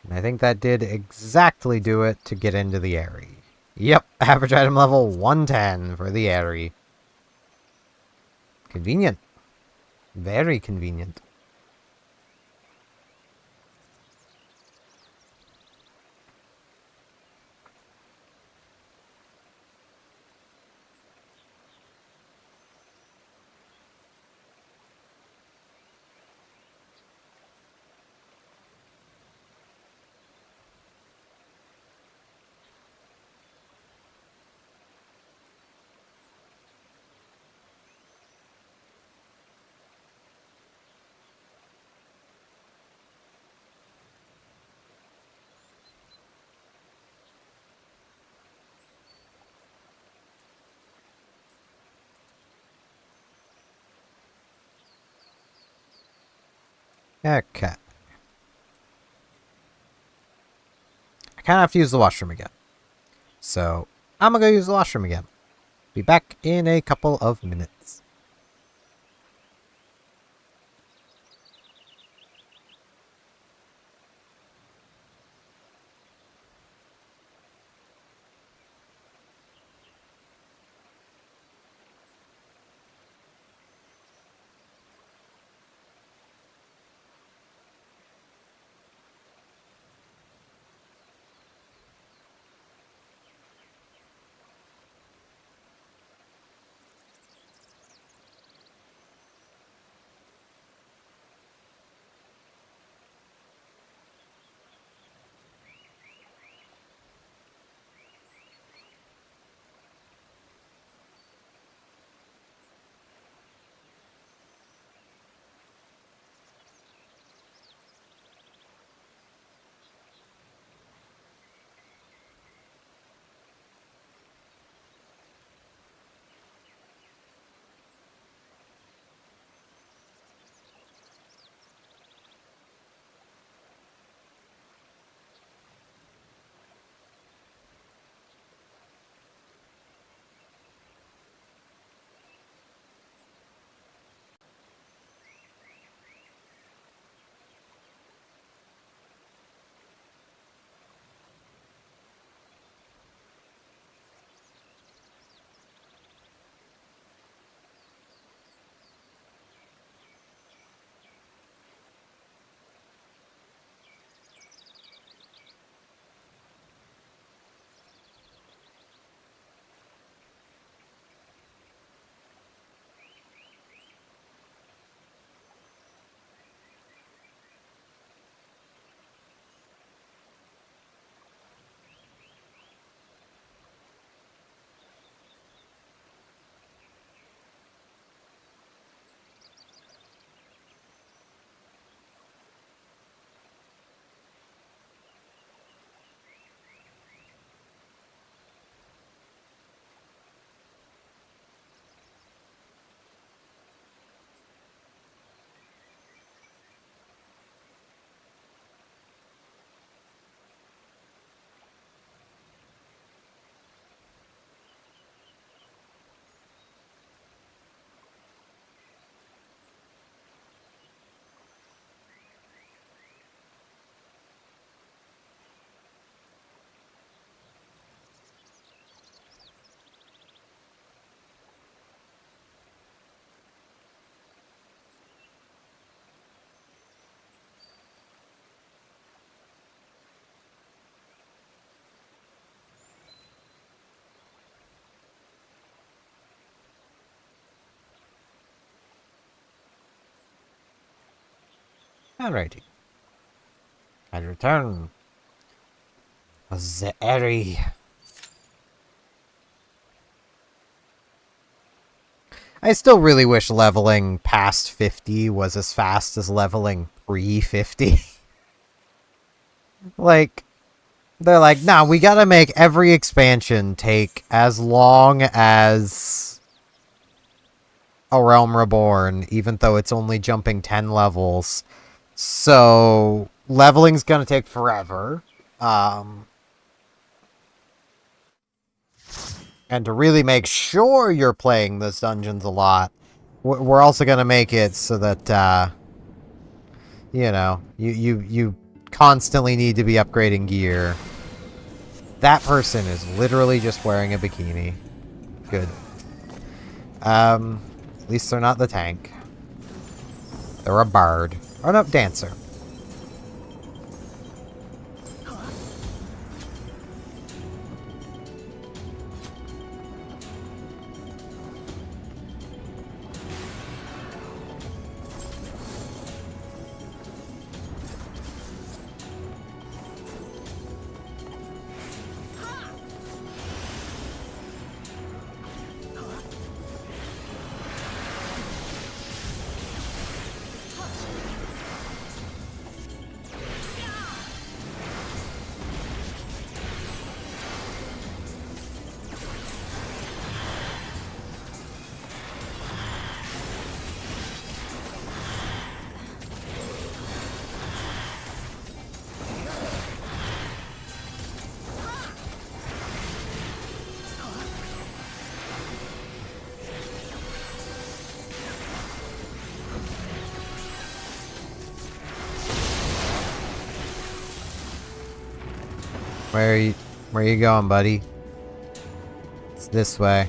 And I think that did exactly do it to get into the area. Yep, average item level 110 for the area. Convenient. Very convenient. Okay. I kind of have to use the washroom again. So, I'm gonna go use the washroom again. Be back in a couple of minutes. Alrighty. I return. The Eri. I still really wish leveling past 50 was as fast as leveling pre-50. Like, they're like, nah, we gotta make every expansion take as long as A Realm Reborn, even though it's only jumping 10 levels. So, leveling's gonna take forever. And to really make sure you're playing those dungeons a lot, we're also gonna make it so that, you know, you constantly need to be upgrading gear. That person is literally just wearing a bikini. Good. At least they're not the tank. They're a bard. Or no, dancer. Where are you going, buddy? It's this way.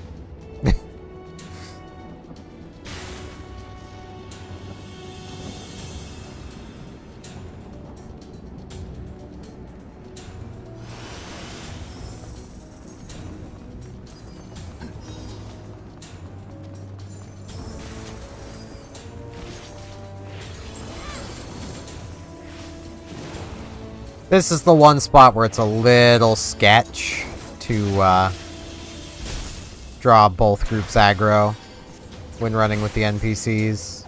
This is the one spot where it's a little sketch to draw both groups aggro when running with the NPCs.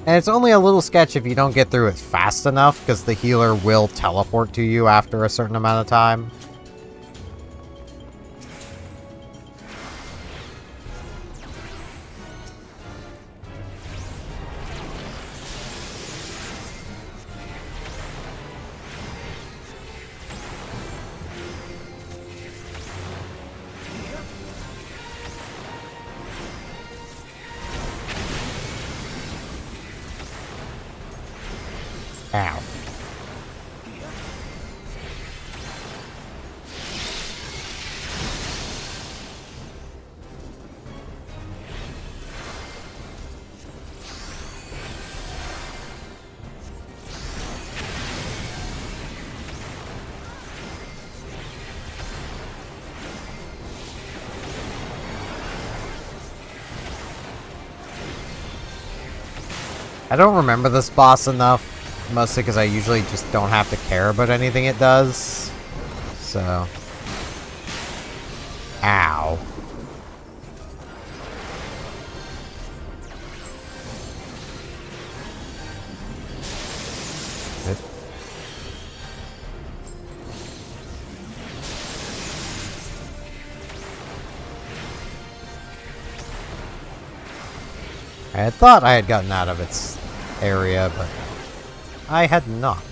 And it's only a little sketch if you don't get through it fast enough, because the healer will teleport to you after a certain amount of time. Ow. I don't remember this boss enough. Mostly because I usually just don't have to care about anything it does. So. Ow. I had thought I had gotten out of its area, but I had not.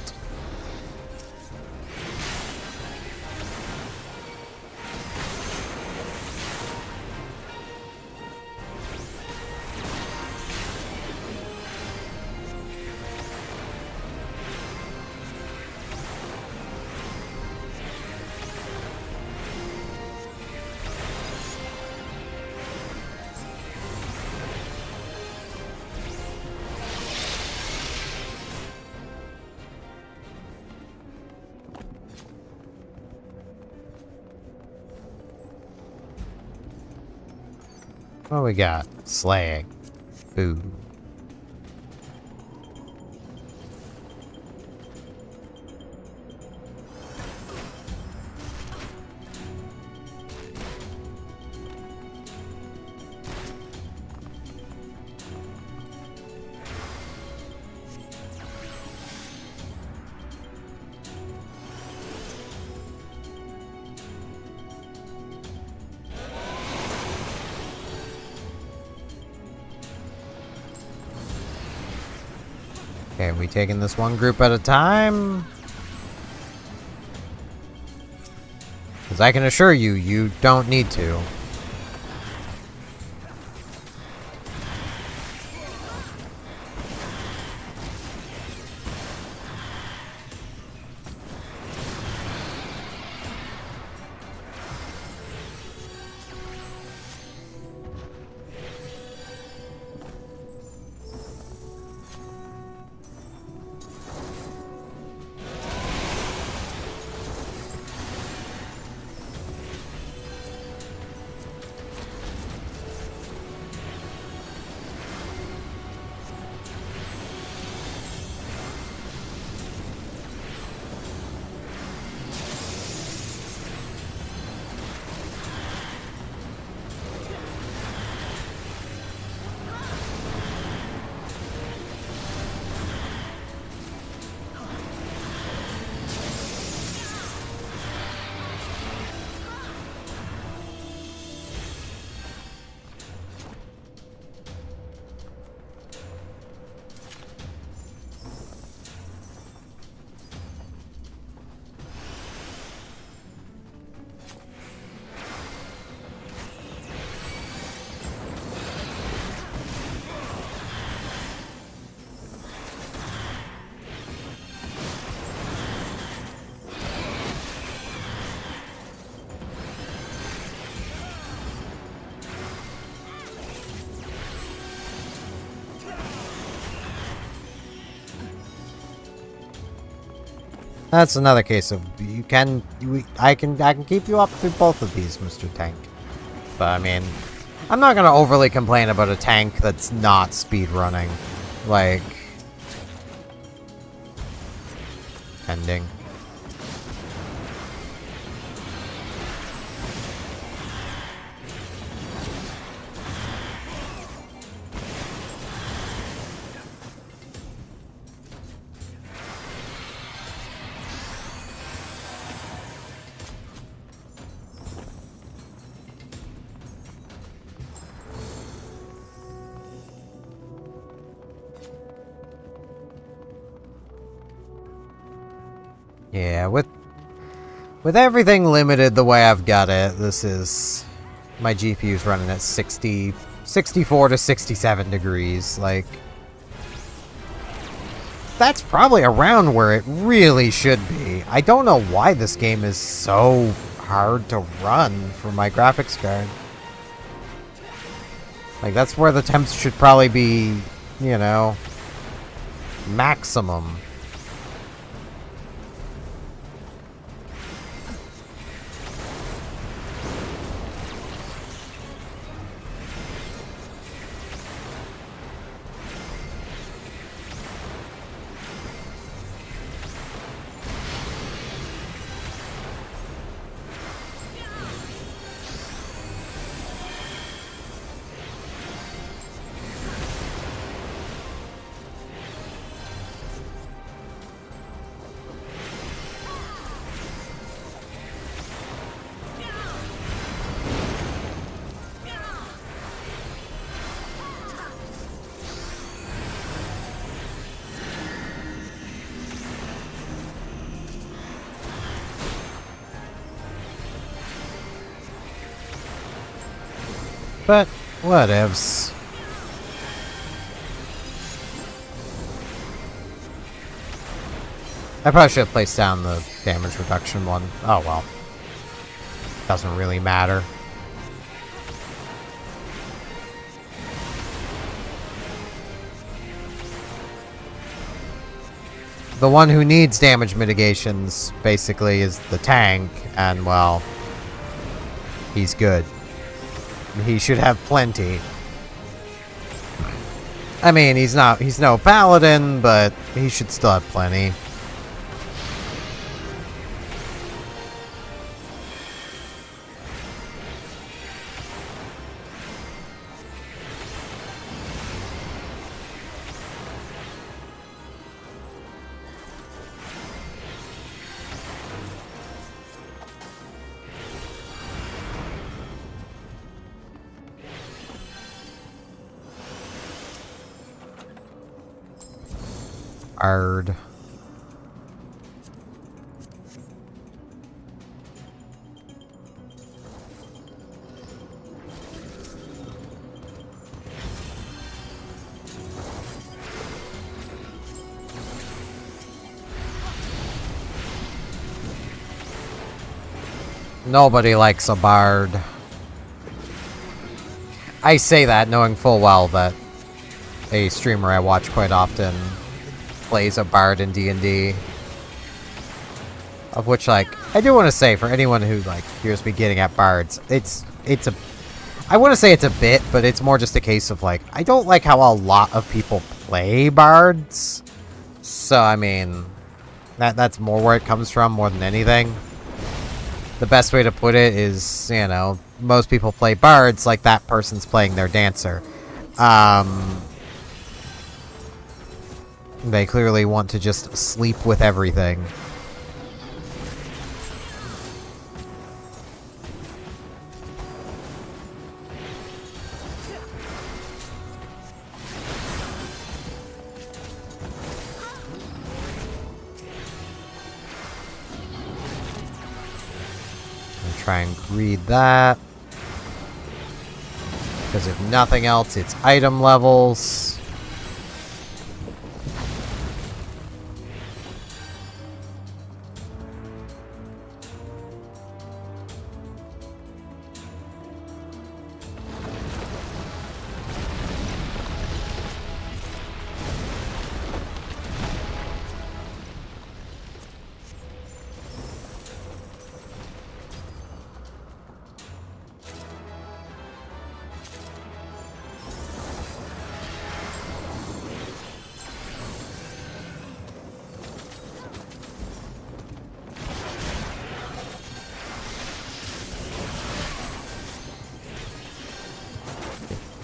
What we got? Slag. Food. Okay, we taking this one group at a time? Because I can assure you, you don't need to. That's another case of I can keep you up through both of these, Mr. Tank. But I mean, I'm not gonna overly complain about a tank that's not speed running. Like ending. Yeah, with everything limited the way I've got it, this is my GPU's running at 64 to 67 degrees. Like, that's probably around where it really should be. I don't know why this game is so hard to run for my graphics card. Like, that's where the temps should probably be, you know, maximum. But, whatevs. I probably should have placed down the damage reduction one. Oh well. Doesn't really matter. The one who needs damage mitigations, basically, is the tank, and well, he's good. he should have plenty. I mean, he's no paladin, but he should still have plenty. Ard. Nobody likes a bard. I say that knowing full well that a streamer I watch quite often plays a bard in D&D. Of which, like, I do want to say, for anyone who, like, hears me getting at bards, it's a... I want to say it's a bit, but it's more just a case of, like, I don't like how a lot of people play bards. So, I mean, that's more where it comes from, more than anything. The best way to put it is, you know, most people play bards like that person's playing their dancer. They clearly want to just sleep with everything. Try and greed that. Because if nothing else, it's item levels.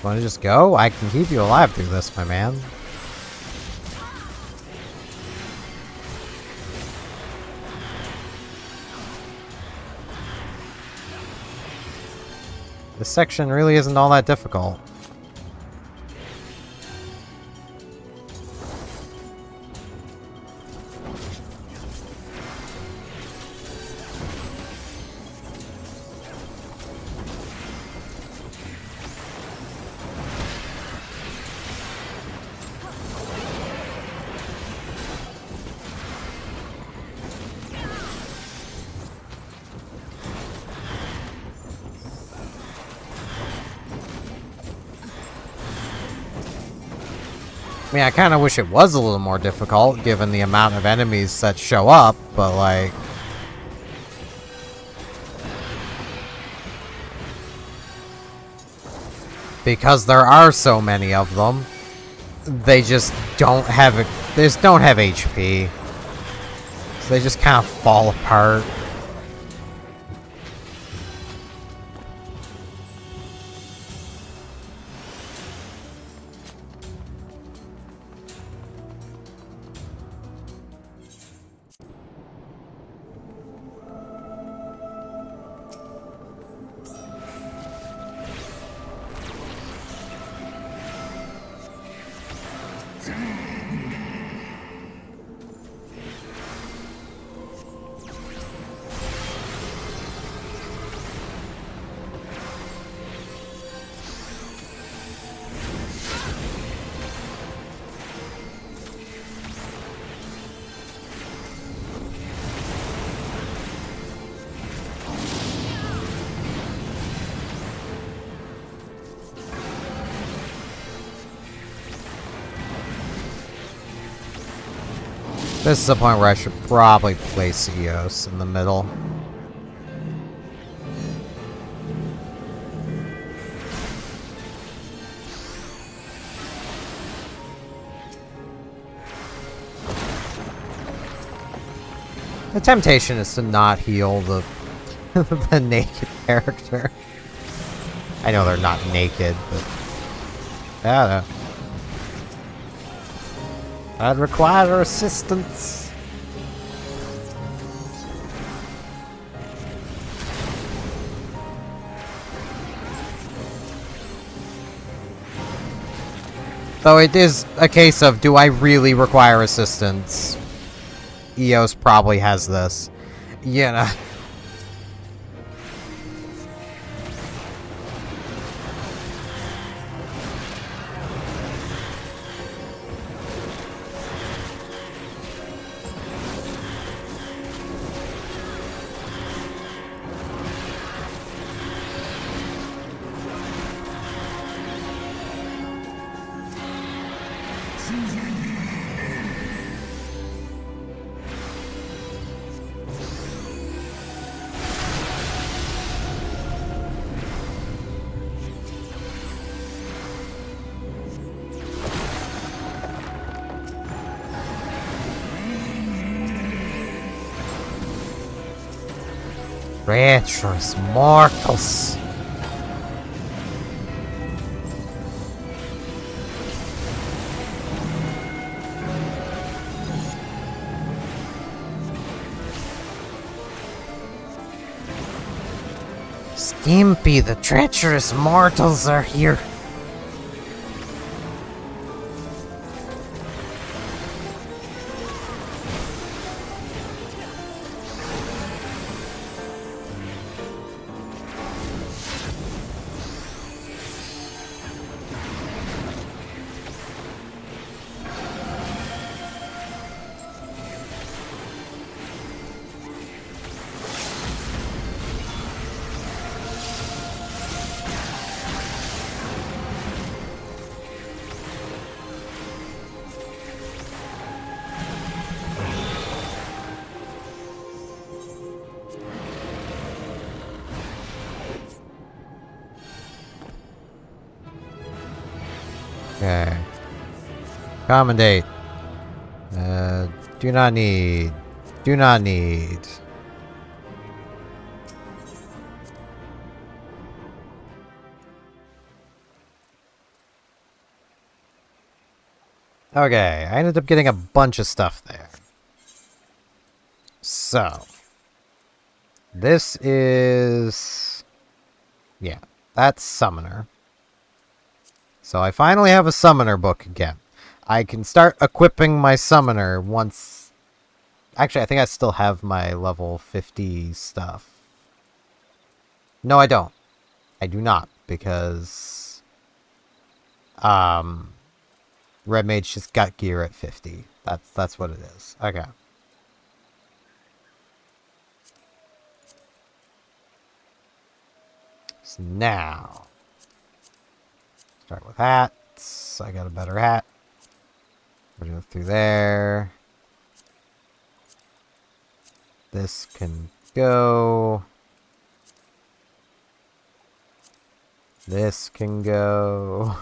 Want to just go? I can keep you alive through this, my man. This section really isn't all that difficult. I mean, I kind of wish it was a little more difficult, given the amount of enemies that show up, but, like... because there are so many of them, they just don't have... they just don't have HP. So they just kind of fall apart. This is the point where I should probably place Eos in the middle. The temptation is to not heal the the naked character. I know they're not naked, but I don't know. I'd require assistance. Though it is a case of, do I really require assistance? Eos probably has this. You know. Treacherous mortals. Skimpy, the treacherous mortals are here. Okay. Commendate. Do not need. Do not need. Okay, I ended up getting a bunch of stuff there. So. This is... Yeah, that's Summoner. So I finally have a Summoner book again. I can start equipping my Summoner once... Actually, I think I still have my level 50 stuff. No, I don't. I do not, because... Red Mage just got gear at 50. That's what it is. Okay. So now... Start with hats. I got a better hat. We're gonna go through there. This can go. This can go.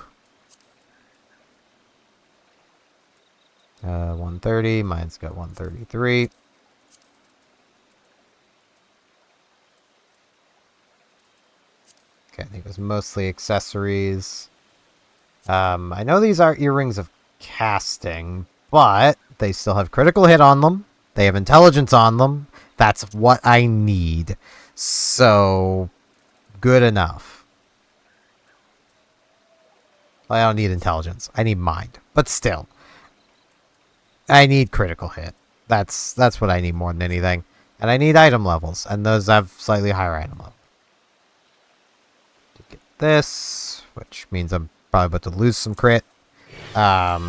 130. Mine's got 133. Okay, I think it was mostly accessories. I know these are earrings of casting, but they still have critical hit on them. They have intelligence on them. That's what I need. So, good enough. Well, I don't need intelligence. I need mind. But still. I need critical hit. That's what I need more than anything. And I need item levels. And those have slightly higher item level. To get this, which means I'm probably about to lose some crit. Got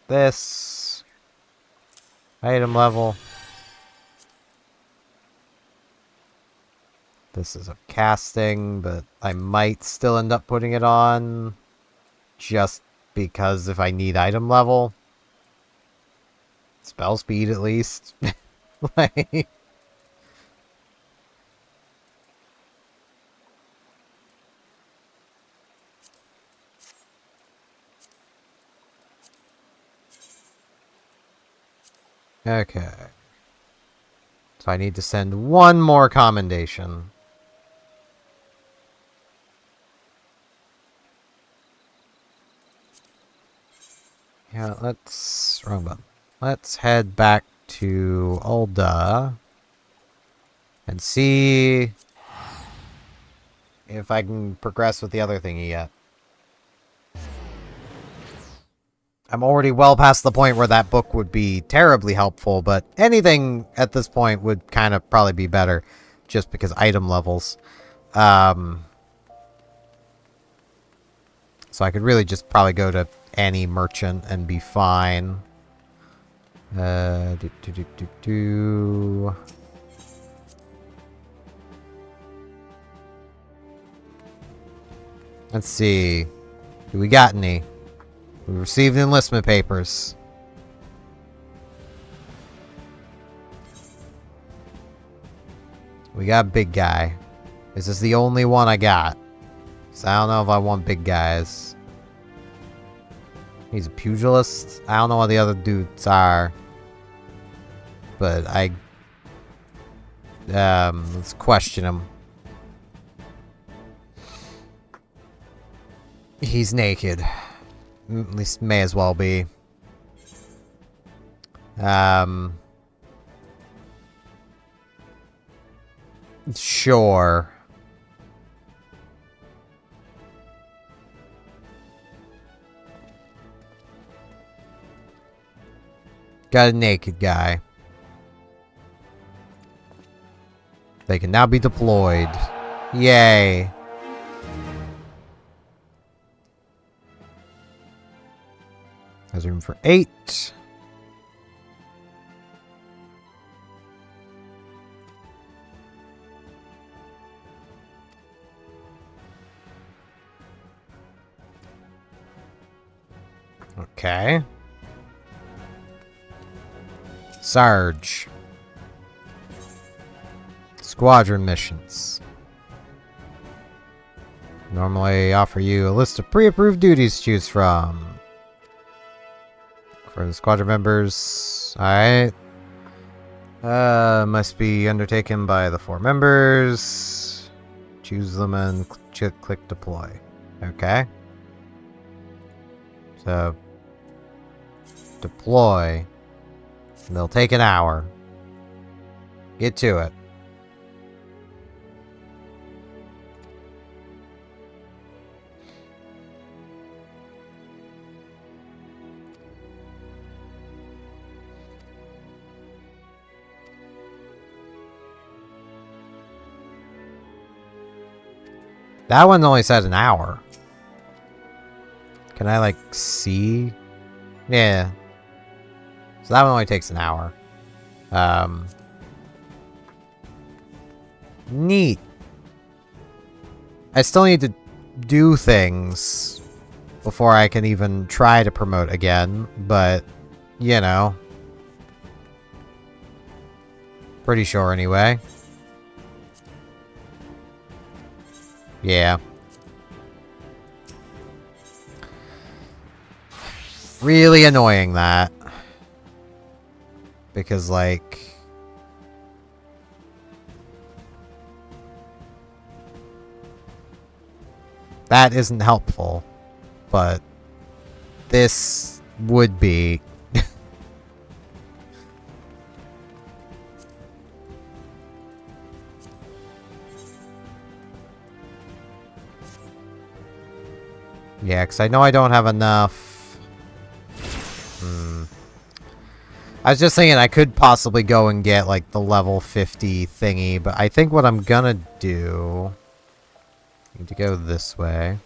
this. Item level. This is a casting, but I might still end up putting it on. Just because if I need item level. Spell speed at least. Like... Okay. So I need to send one more commendation. Yeah, wrong button. Let's head back to Ulda and see if I can progress with the other thingy yet. I'm already well past the point where that book would be terribly helpful, but anything at this point would kind of probably be better just because item levels. So I could really just probably go to any merchant and be fine. Let's see. Do we got any? We received enlistment papers. We got big guy. Is this the only one I got? So I don't know if I want big guys. He's a pugilist. I don't know what the other dudes are. But let's question him. He's naked. At least may as well be. Sure. Got a naked guy. They can now be deployed. Yay. There's room for 8. Okay. Sarge. Squadron missions. Normally offer you a list of pre-approved duties to choose from. For the squadron members. Alright. Must be undertaken by the 4 members. Choose them and click deploy. Okay. So, deploy. And they'll take an hour. Get to it. That one only said an hour. Can I, like, see? Yeah. So that one only takes an hour. Neat. I still need to do things before I can even try to promote again, but, you know. Pretty sure anyway. Yeah. Really annoying that. Because, like... that isn't helpful. But... this would be. Yeah, because I know I don't have enough. I was just thinking I could possibly go and get, like, the level 50 thingy, but I think what I'm gonna do... I need to go this way.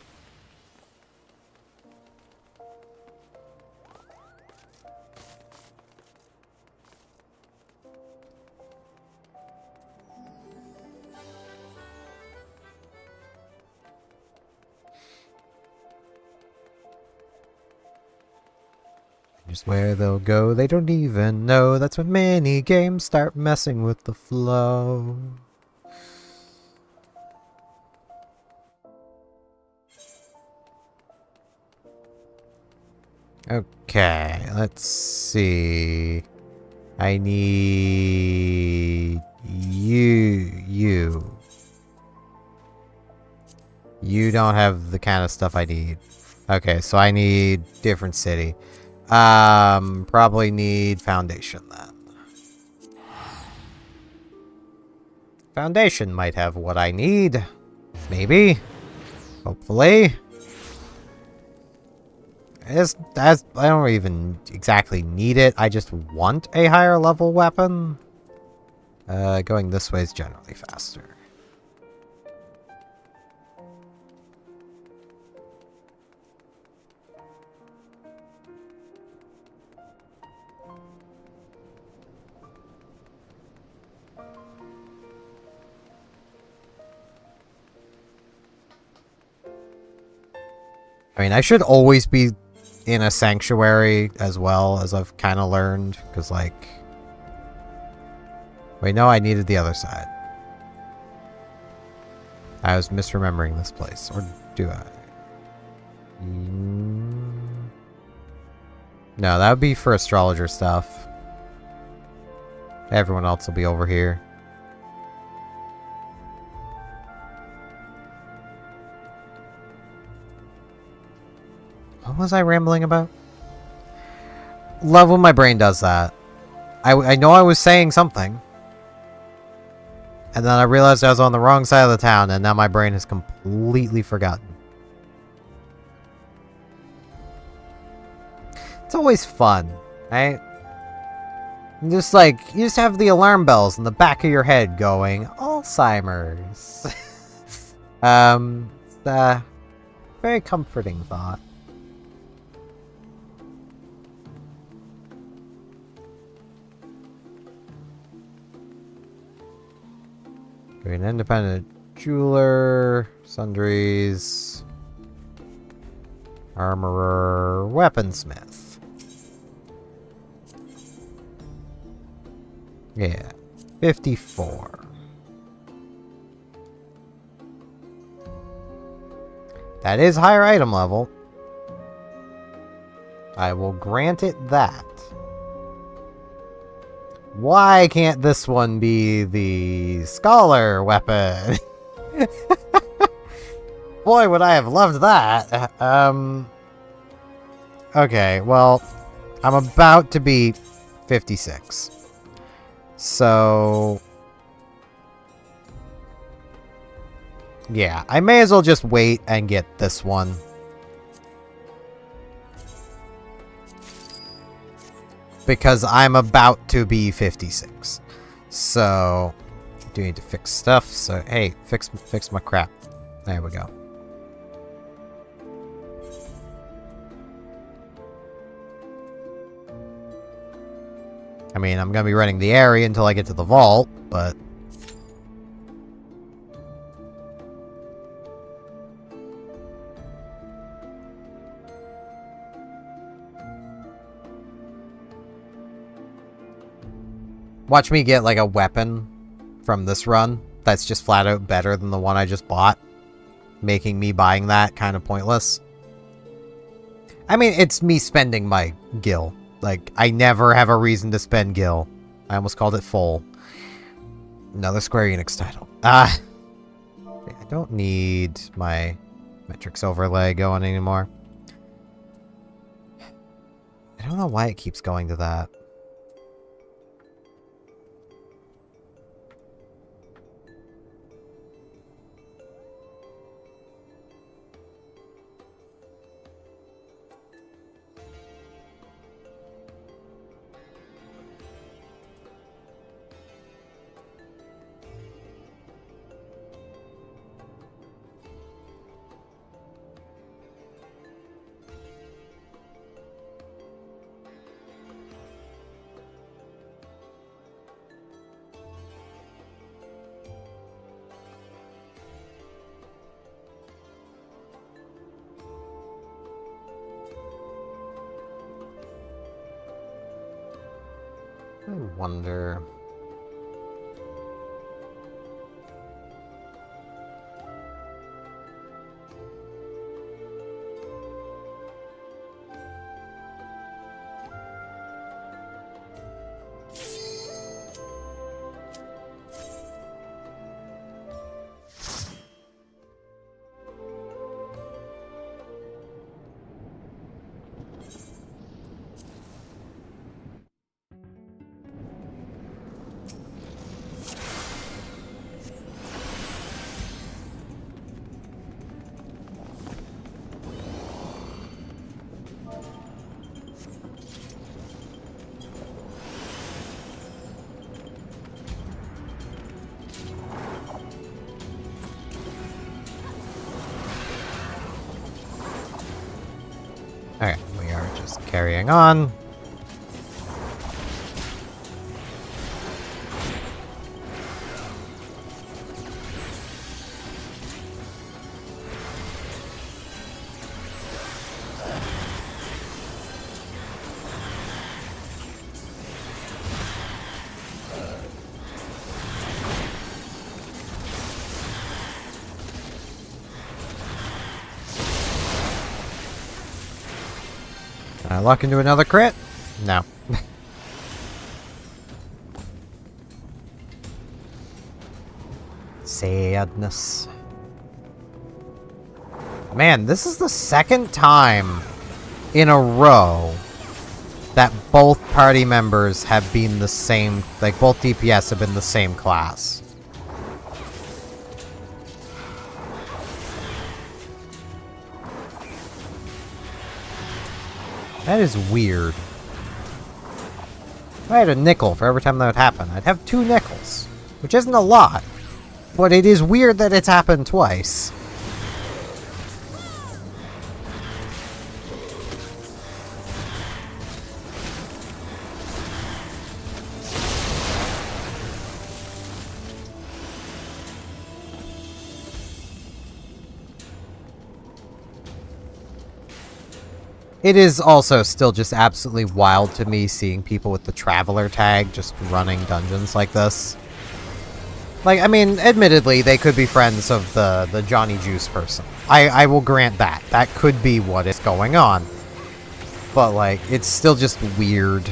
Just where they'll go, they don't even know. That's when many games start messing with the flow. Okay, let's see. I need you. You don't have the kind of stuff I need. Okay, so I need different city. Probably need foundation then. Foundation might have what I need. Maybe. Hopefully. I don't even exactly need it. I just want a higher level weapon. Going this way is generally faster. I mean, I should always be in a sanctuary as well, as I've kind of learned, because, like... Wait, no, I needed the other side. I was misremembering this place, or do I? No, that would be for astrologer stuff. Everyone else will be over here. What was I rambling about? Love when my brain does that. I know I was saying something. And then I realized I was on the wrong side of the town, and now my brain has completely forgotten. It's always fun, right? Just like, you just have the alarm bells in the back of your head going, Alzheimer's. It's a very comforting thought. An independent jeweler, sundries, armorer, weaponsmith. Yeah, 54. That is higher item level. I will grant it that. Why can't this one be the scholar weapon? Boy, would I have loved that. Okay, well, I'm about to be 56. So... yeah, I may as well just wait and get this one. Because I'm about to be 56. So, I do need to fix stuff. So, hey, fix my crap. There we go. I mean, I'm going to be running the area until I get to the vault, but... watch me get, like, a weapon from this run that's just flat out better than the one I just bought. Making me buying that kind of pointless. I mean, it's me spending my gil. Like, I never have a reason to spend gil. I almost called it full. Another Square Enix title. I don't need my metrics overlay going anymore. I don't know why it keeps going to that. I wonder... Just carrying on. Can I luck into another crit? No. Sadness. Man, this is the second time in a row that both party members have been the same, like both DPS have been the same class. That is weird. If I had a nickel for every time that would happen, I'd have 2 nickels. Which isn't a lot. But it is weird that it's happened twice. It is also still just absolutely wild to me seeing people with the Traveler tag just running dungeons like this. Like, I mean, admittedly, they could be friends of the Johnny Juice person. I will grant that. That could be what is going on. But, like, it's still just weird.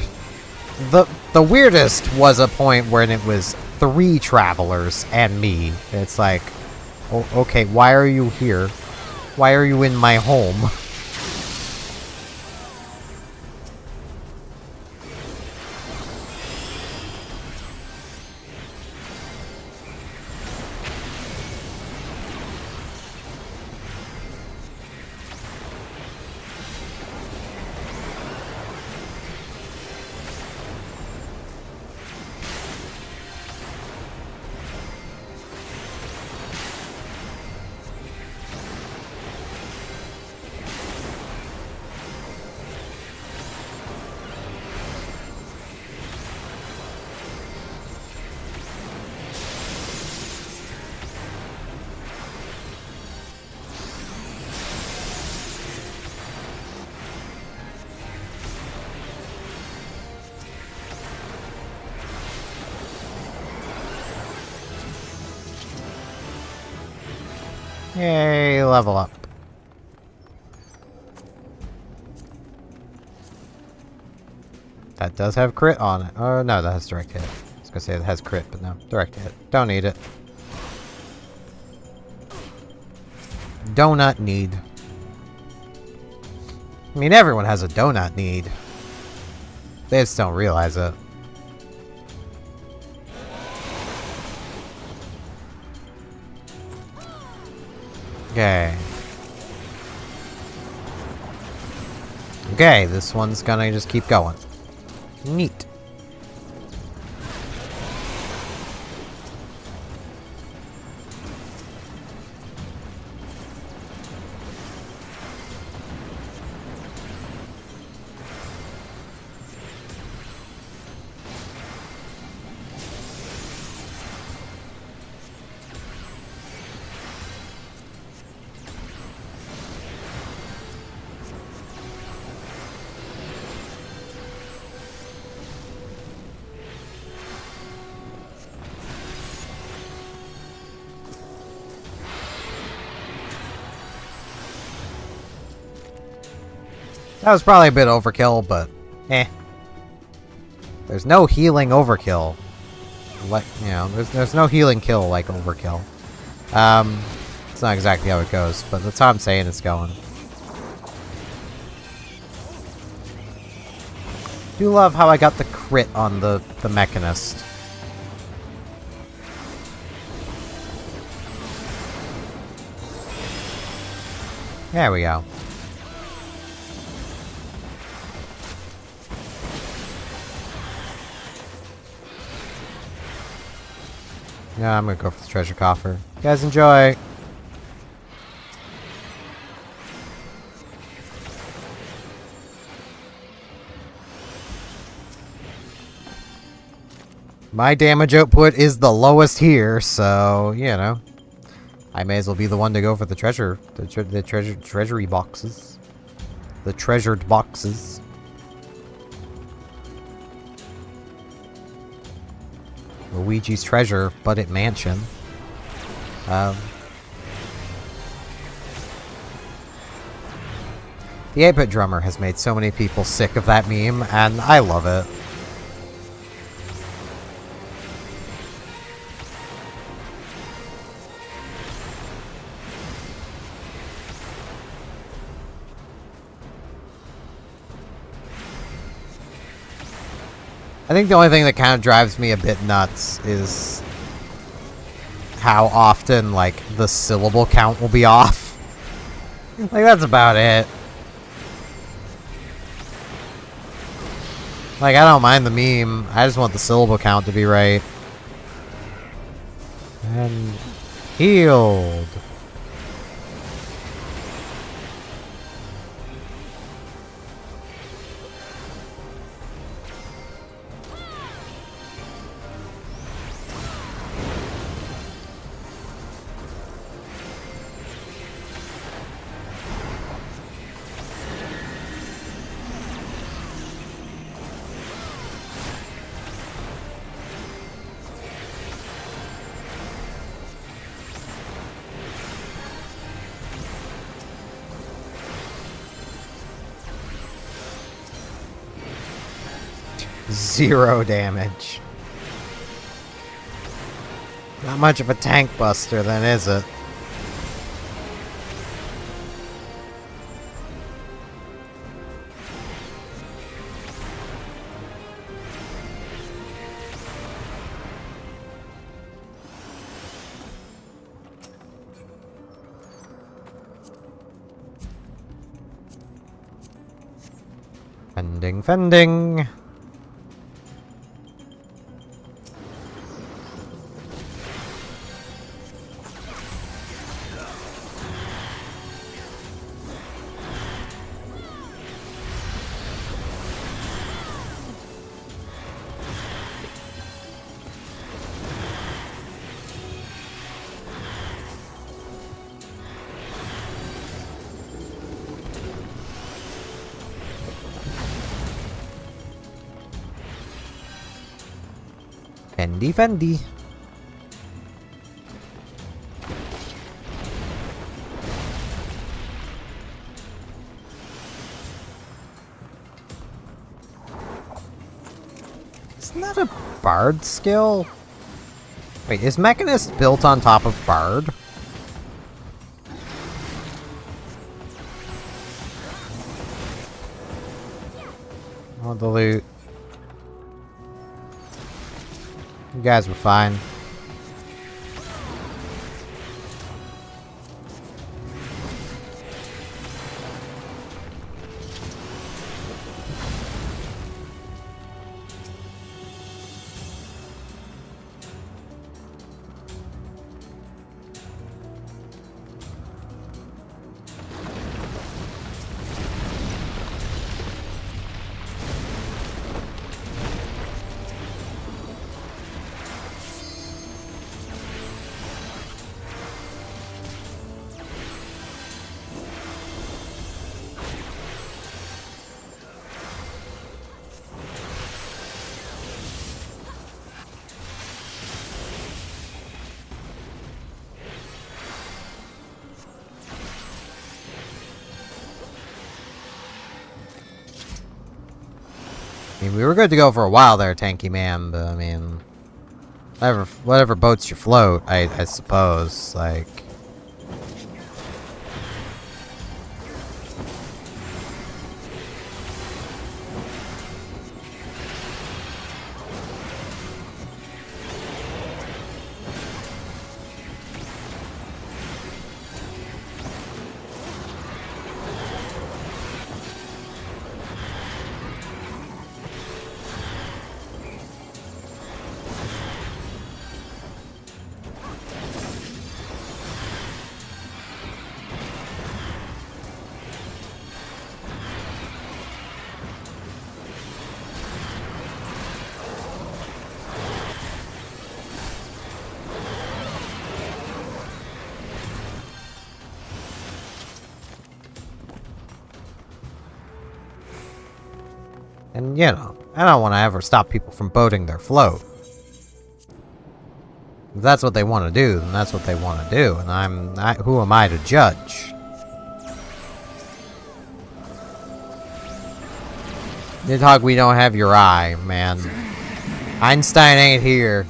The weirdest was a point when it was 3 Travelers and me. It's like, oh, okay, why are you here? Why are you in my home? Yay, level up. That does have crit on it. Oh, no, that has direct hit. I was gonna say it has crit, but no. Direct hit. Don't need it. Donut need. I mean, everyone has a donut need. They just don't realize it. Okay. Okay, this one's gonna just keep going. Neat. That was probably a bit overkill, but eh. There's no healing overkill. Like, you know, there's no healing kill like overkill. It's not exactly how it goes, but that's how I'm saying it's going. Do love how I got the crit on the Mechanist. There we go. Yeah, I'm gonna go for the treasure coffer. You guys enjoy! My damage output is the lowest here, so, you know. I may as well be the one to go for the treasure. The treasury boxes. The treasured boxes. Luigi's Treasure, but at Mansion. The 8-Bit Drummer has made so many people sick of that meme, and I love it. I think the only thing that kind of drives me a bit nuts is how often, like, the syllable count will be off. Like, that's about it. Like, I don't mind the meme. I just want the syllable count to be right. And healed. Zero damage. Not much of a tank buster then, is it? Fending. Fendi. Isn't that a Bard skill? Wait, is Mechanist built on top of Bard? I want the loot. You guys were fine. I mean, we were good to go for a while there, Tanky Man, but I mean, whatever boats your float, I suppose, like. And, you know, I don't want to ever stop people from boating their float. If that's what they want to do, then that's what they want to do, and who am I to judge? Nidhogg, we don't have your eye, man. Einstein ain't here.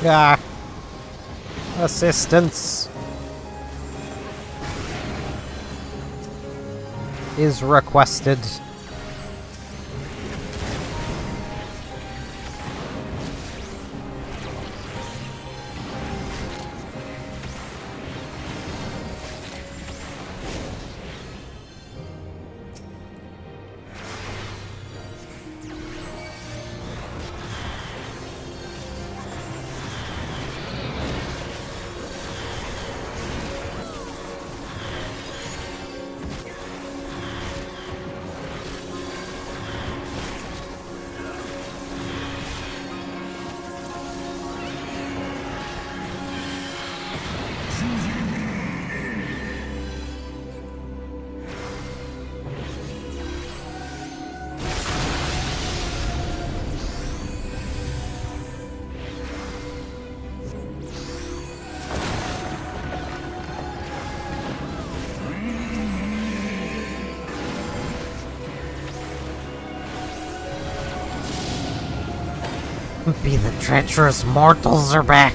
Ah. Assistance is requested. Be the treacherous mortals are back.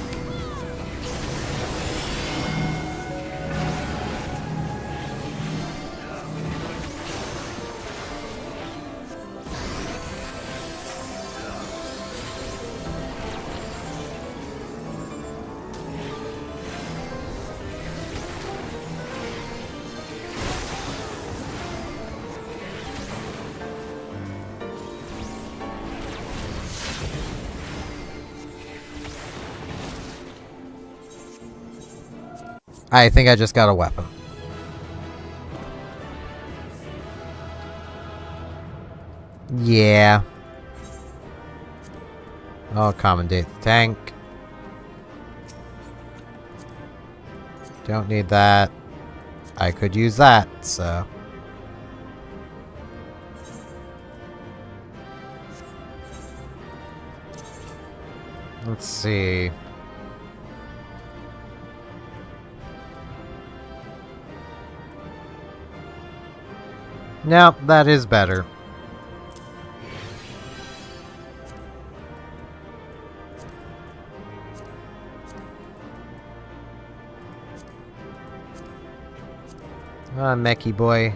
I think I just got a weapon. Yeah. I'll accommodate the tank. Don't need that. I could use that, so... Let's see... Nope, that is better. Ah, mechie boy.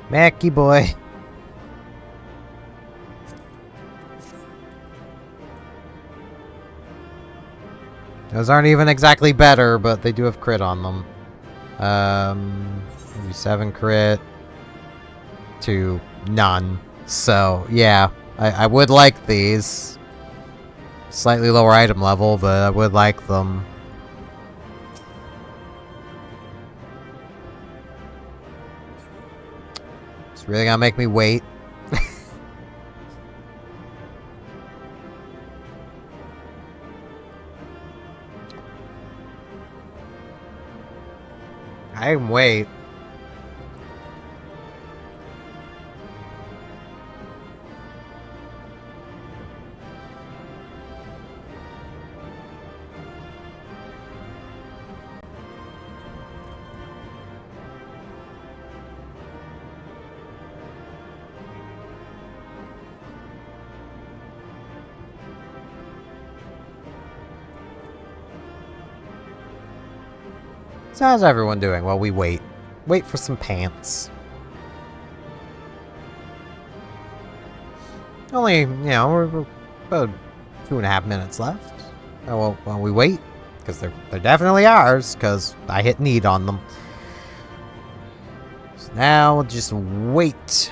Mackie boy. Those aren't even exactly better, but they do have crit on them. Maybe 7 crit to none. So, yeah. I would like these. Slightly lower item level, but I would like them. Really gonna make me wait. I can wait. So how's everyone doing while we wait? Wait for some pants. Only, we're about 2.5 minutes left. Well, while we wait, because they're definitely ours, because I hit need on them. So now we'll just wait.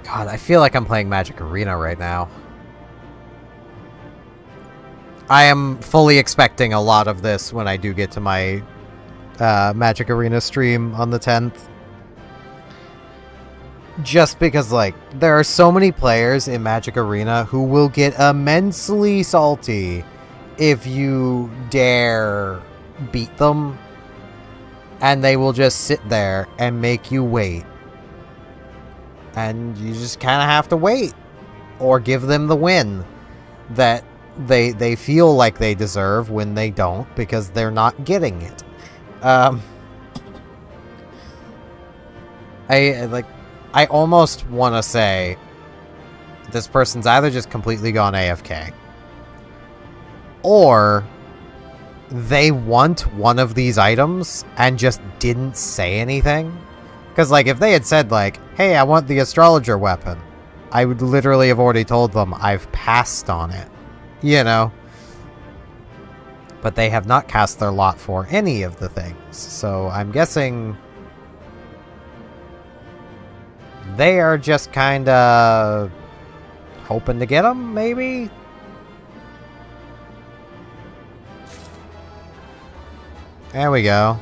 God, I feel like I'm playing Magic Arena right now. I am fully expecting a lot of this when I do get to my Magic Arena stream on the 10th. Just because, like, there are so many players in Magic Arena who will get immensely salty if you dare beat them. And they will just sit there and make you wait. And you just kind of have to wait. Or give them the win that they feel like they deserve when they don't, because they're not getting it. I almost want to say this person's either just completely gone AFK, or they want one of these items and just didn't say anything. Because, like, if they had said, like, hey, I want the astrologer weapon, I would literally have already told them I've passed on it. You know? But they have not cast their lot for any of the things. So I'm guessing they are just kind of hoping to get them, maybe? There we go.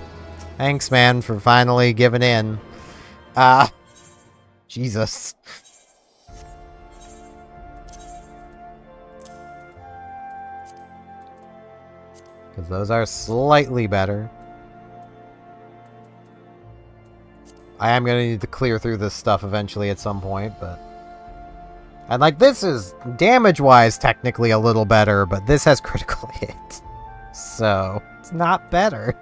Thanks, man, for finally giving in. Jesus. Because those are slightly better. I am going to need to clear through this stuff eventually at some point, but... And, like, this is, damage-wise, technically a little better, but this has critical hit. So, it's not better.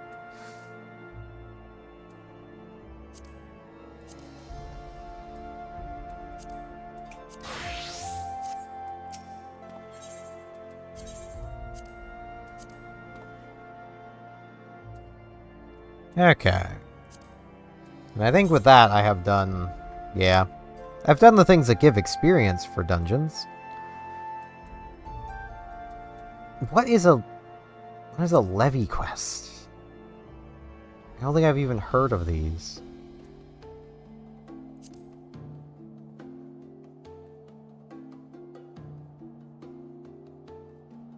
Okay. And I think with that I have done... Yeah. I've done the things that give experience for dungeons. What is a levy quest? I don't think I've even heard of these.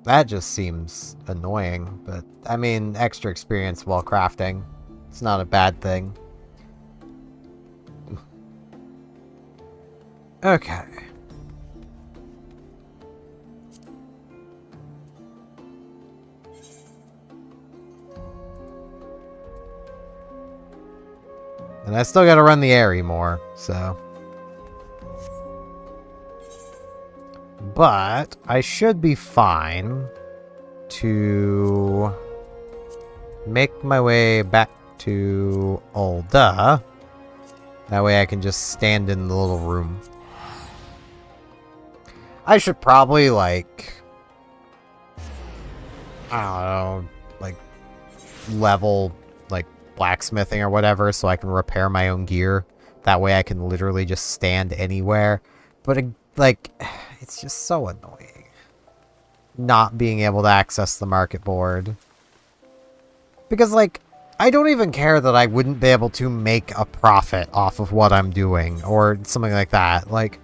That just seems annoying, but I mean, extra experience while crafting. It's not a bad thing. Okay. And I still gotta run the Airy more, so... But I should be fine to make my way back to Ulda. That way I can just stand in the little room. I should probably, like... I don't know, like, level, like, blacksmithing or whatever so I can repair my own gear. That way I can literally just stand anywhere. But, like, it's just so annoying not being able to access the market board. Because, like, I don't even care that I wouldn't be able to make a profit off of what I'm doing or something like that. Like,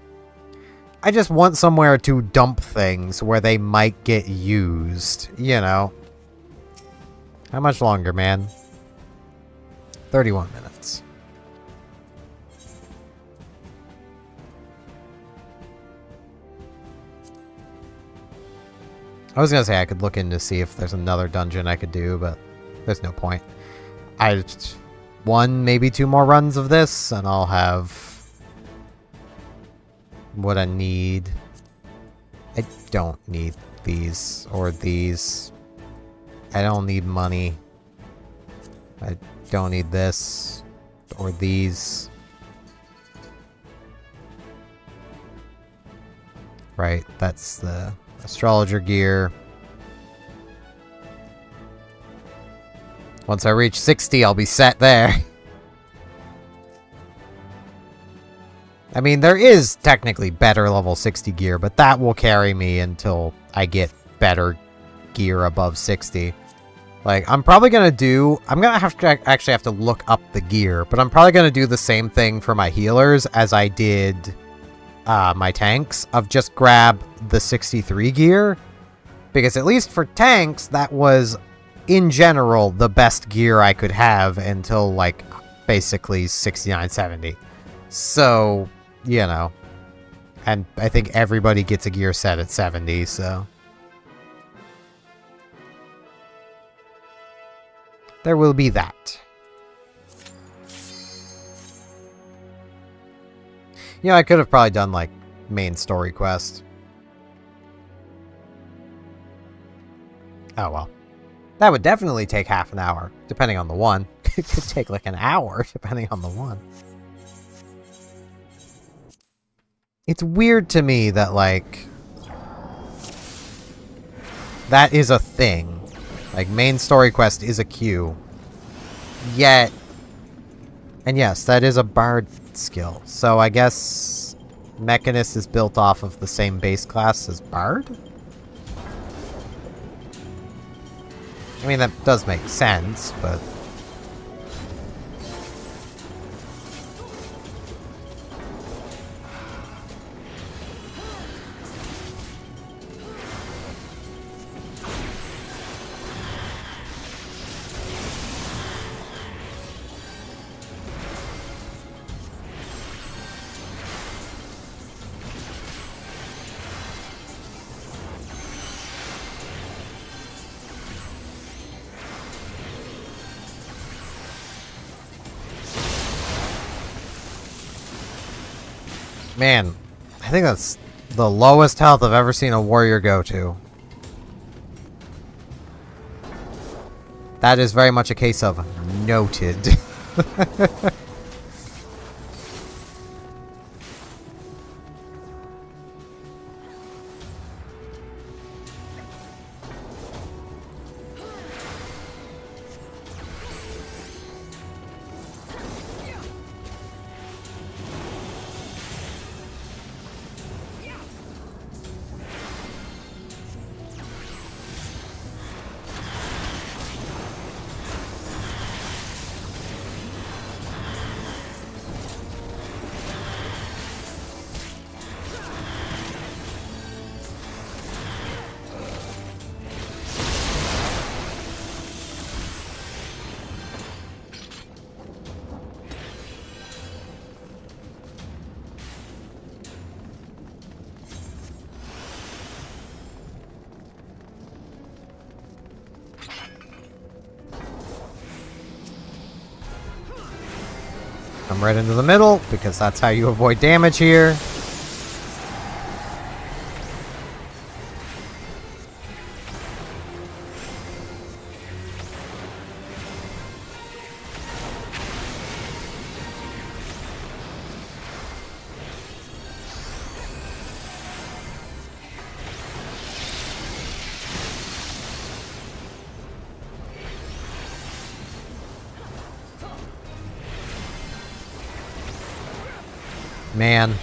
I just want somewhere to dump things where they might get used, you know. How much longer, man? 31 minutes. I was gonna say I could look in to see if there's another dungeon I could do, but there's no point. one, maybe 2 more runs of this, and I'll have what I need. I don't need these or these. I don't need money. I don't need this or these. Right, that's the astrologer gear. Once I reach 60, I'll be set there. I mean, there is technically better level 60 gear, but that will carry me until I get better gear above 60. Like, I'm probably gonna do... I'm gonna have to actually have to look up the gear, but I'm probably gonna do the same thing for my healers as I did my tanks, of just grab the 63 gear. Because at least for tanks, that was, in general, the best gear I could have until, like, basically 69, 70. So, you know. And I think everybody gets a gear set at 70, so... there will be that. You know, I could have probably done, like, main story quest. Oh, well. That would definitely take half an hour, depending on the one. It could take, like, an hour, depending on the one. It's weird to me that, like... that is a thing. Like, main story quest is a queue. Yet... and yes, that is a bard skill. So I guess... Mechanist is built off of the same base class as bard? I mean, that does make sense, but... man, I think that's the lowest health I've ever seen a warrior go to. That is very much a case of noted. Come right into the middle, because that's how you avoid damage here. Man.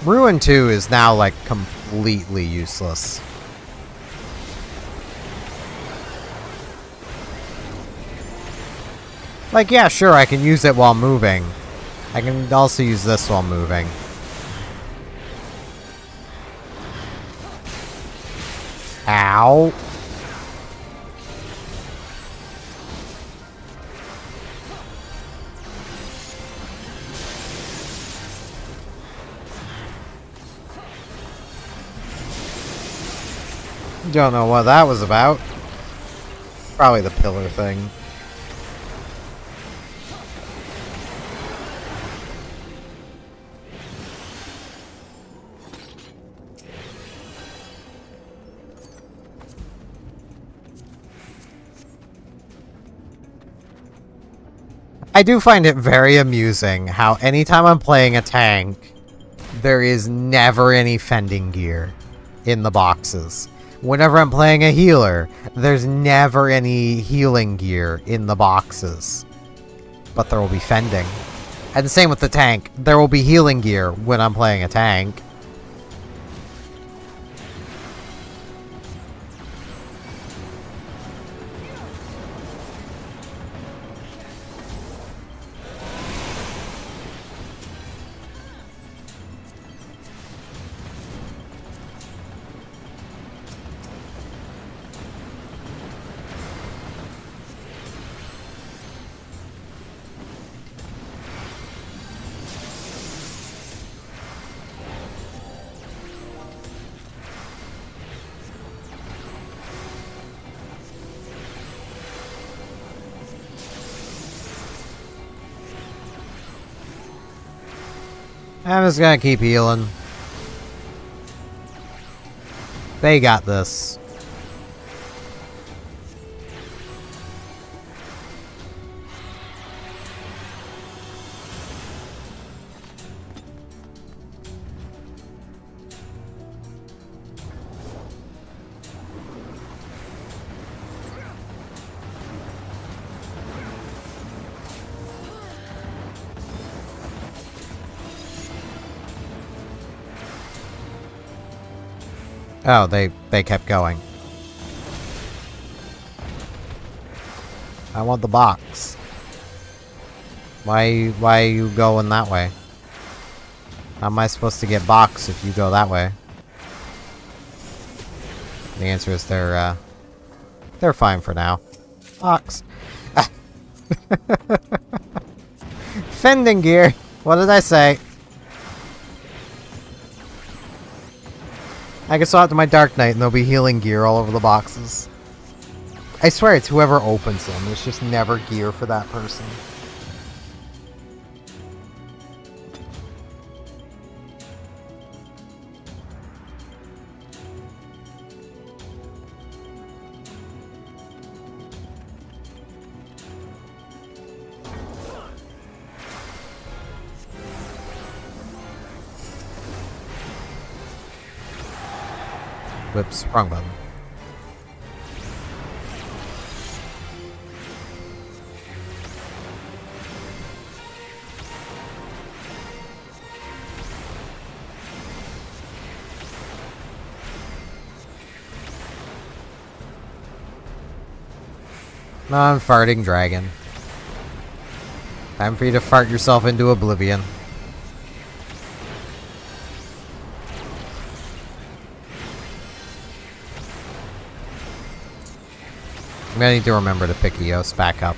Ruin 2 is now, like, completely useless. Like, yeah, sure, I can use it while moving. I can also use this while moving. Ow. Don't know what that was about. Probably the pillar thing. I do find it very amusing how anytime I'm playing a tank, there is never any fending gear in the boxes. Whenever I'm playing a healer, there's never any healing gear in the boxes. But there will be fending. And the same with the tank. There will be healing gear when I'm playing a tank. I'm just gonna keep healing. They got this. Oh, they kept going. I want the box. Why are you going that way? How am I supposed to get box if you go that way? The answer is they're fine for now. Box. Fending gear. What did I say? I can swap to my Dark Knight and there'll be healing gear all over the boxes. I swear it's whoever opens them. There's just never gear for that person. Whoops, wrong button. Non-farting dragon. Time for you to fart yourself into oblivion. I'm gonna need to remember to pick Eos back up.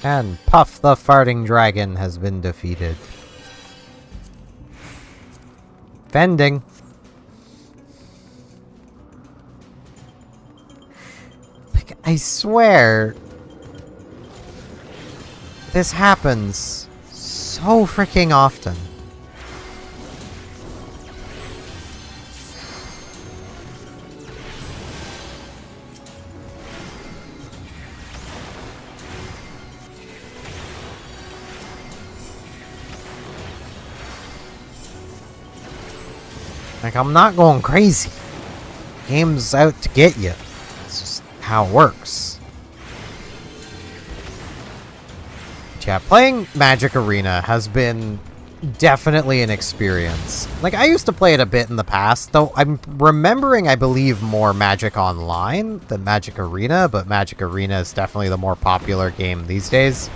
And Puff the Farting Dragon has been defeated. Fending. I swear, this happens so freaking often. Like, I'm not going crazy. Game's out to get you. It's just how it works. But yeah, playing Magic Arena has been definitely an experience. Like, I used to play it a bit in the past, though I'm remembering, I believe, more Magic Online than Magic Arena, but Magic Arena is definitely the more popular game these days.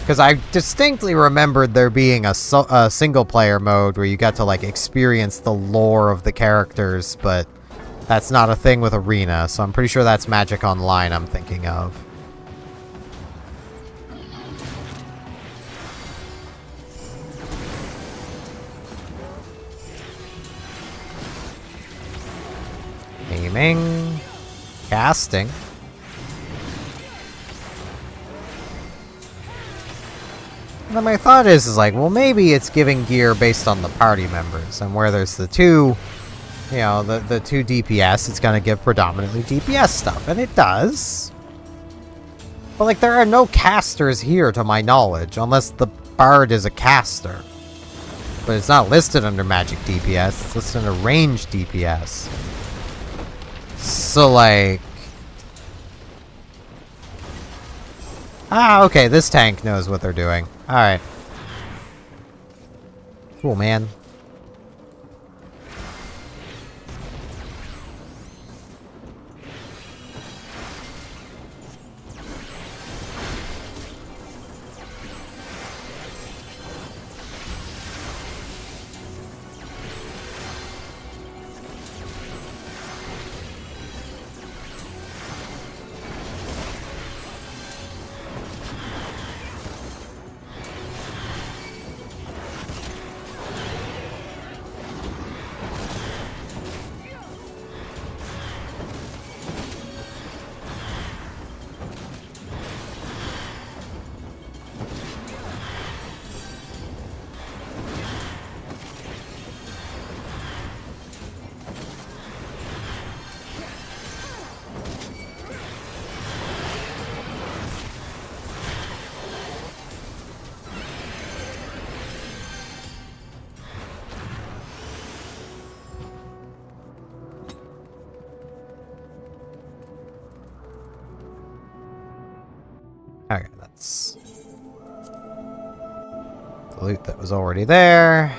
Because I distinctly remembered there being a single-player mode where you got to, like, experience the lore of the characters, but that's not a thing with Arena, so I'm pretty sure that's Magic Online I'm thinking of. Aiming. Casting. And my thought is like, well, maybe it's giving gear based on the party members, and where there's the two, you know, the two DPS, it's gonna give predominantly DPS stuff, and it does. But like, there are no casters here to my knowledge, unless the bard is a caster. But it's not listed under magic DPS, it's listed under range DPS. So like... Ah, okay, this tank knows what they're doing. Alright. Cool, man. Okay, that's the loot that was already there.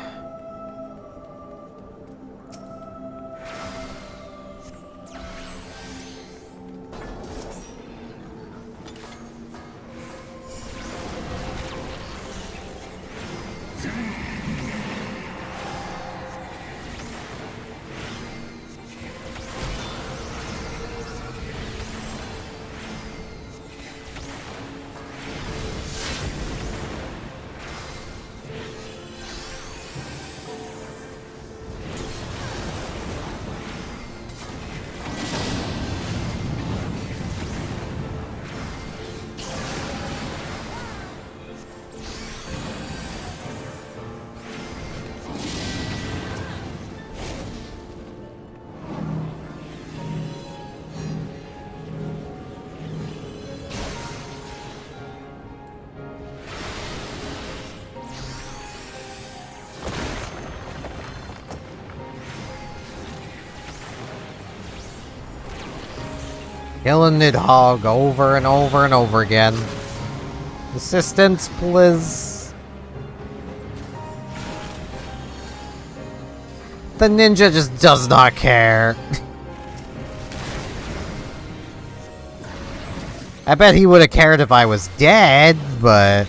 Killing Nidhogg over and over and over again. Assistance, please. The ninja just does not care. I bet he would have cared if I was dead, but...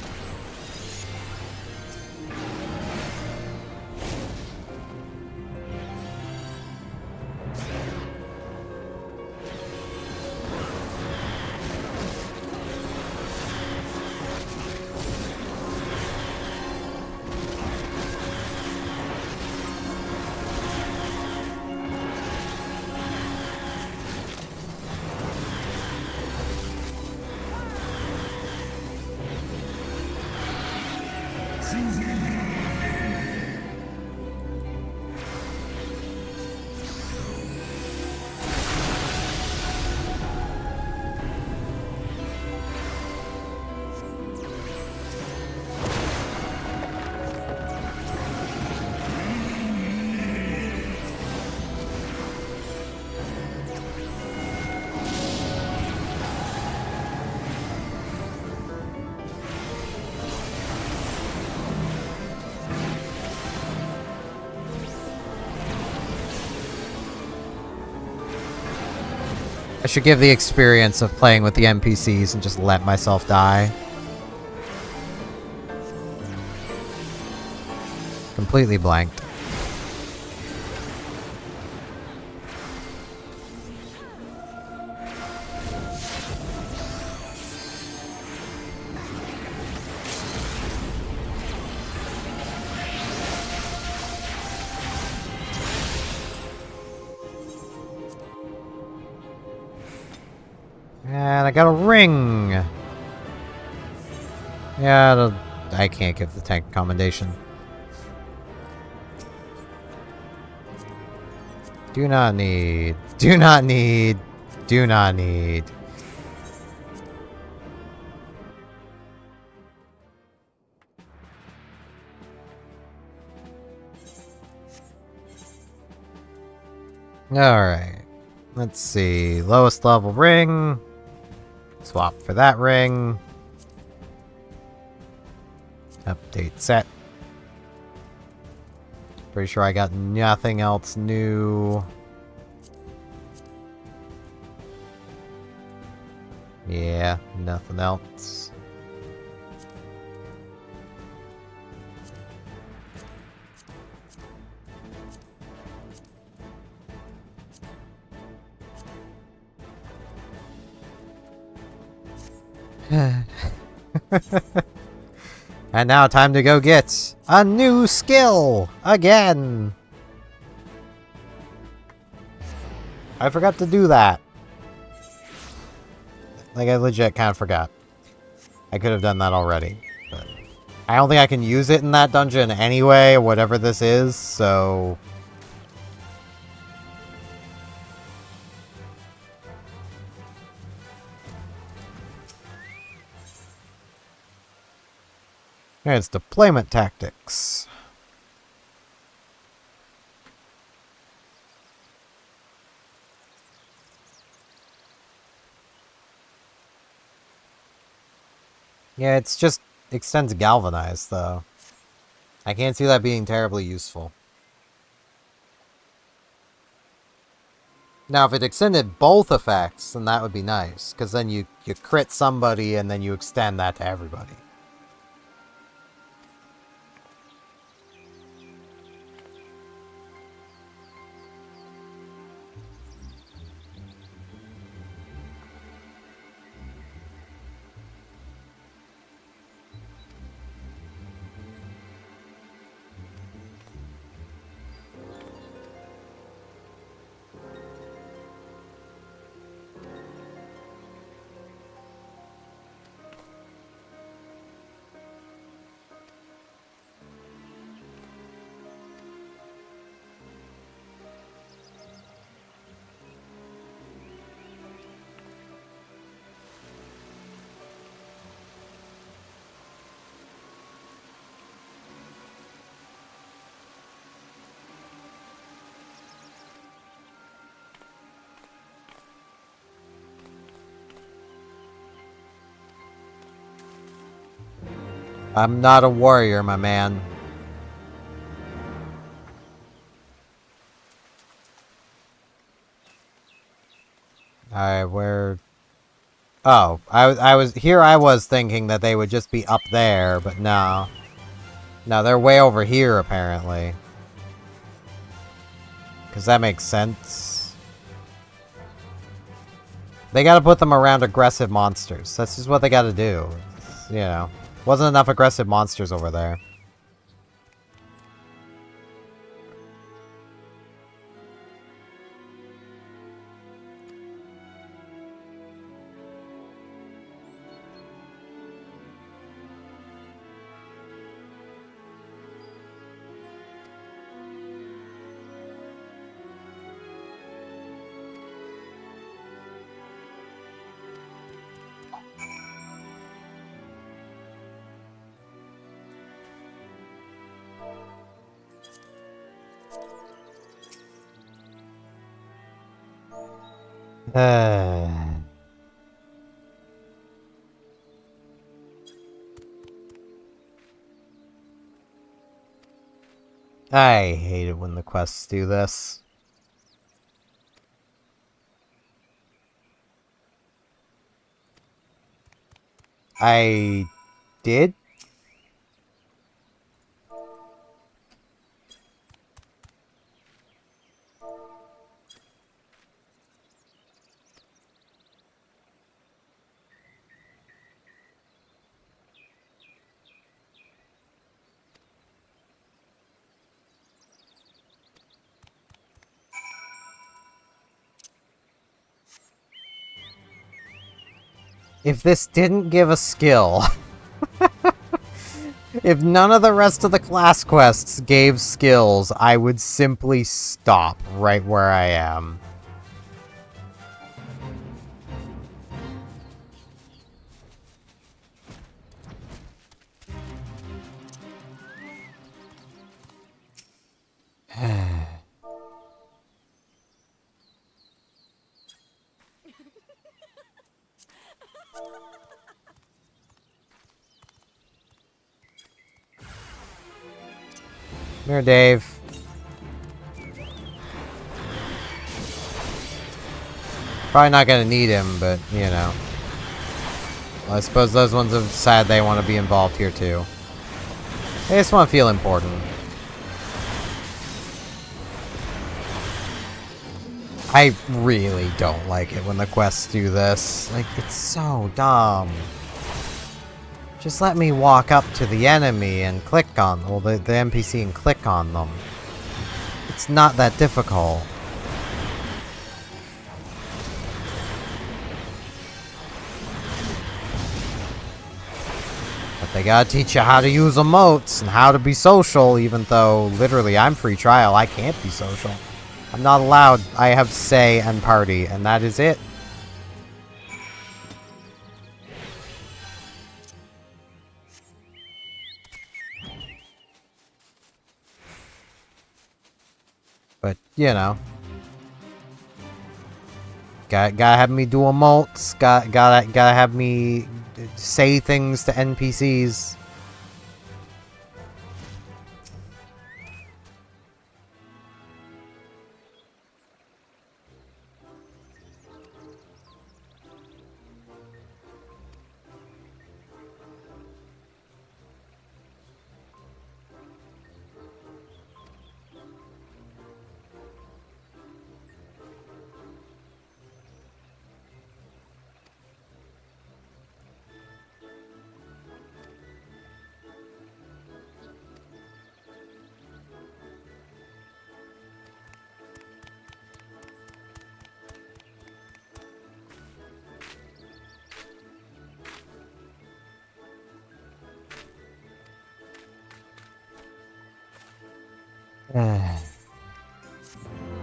I should give the experience of playing with the NPCs and just let myself die. Completely blanked. And I got a ring! Yeah, I can't give the tank a commendation. Do not need. Do not need. Do not need. Alright. Let's see. Lowest level ring. Swap for that ring. Update set. Pretty sure I got nothing else new. Yeah, nothing else. And now time to go get a new skill again. I forgot to do that. Like, I legit kind of forgot. I could have done that already. But I don't think I can use it in that dungeon anyway, whatever this is, so... Here, it's deployment tactics. Yeah, it's just extends galvanize, though. I can't see that being terribly useful. Now, if it extended both effects, then that would be nice, because then you crit somebody and then you extend that to everybody. I'm not a warrior, my man. Alright, where... Oh, I was thinking that they would just be up there, but no. No, they're way over here, apparently. Because that makes sense. They gotta put them around aggressive monsters. That's just what they gotta do. It's, you know. Wasn't enough aggressive monsters over there. I hate it when the quests do this. I did? If this didn't give a skill... If none of the rest of the class quests gave skills, I would simply stop right where I am. Here, Dave. Probably not gonna need him, but, you know. Well, I suppose those ones have decided they want to be involved here, too. They just want to feel important. I really don't like it when the quests do this. Like, it's so dumb. Just let me walk up to the enemy and click on, well, the NPC and click on them. It's not that difficult. But they gotta teach you how to use emotes and how to be social, even though, literally, I'm free trial. I can't be social. I'm not allowed. I have say and party, and that is it. But, you know. Gotta have me do emotes. Gotta have me say things to NPCs.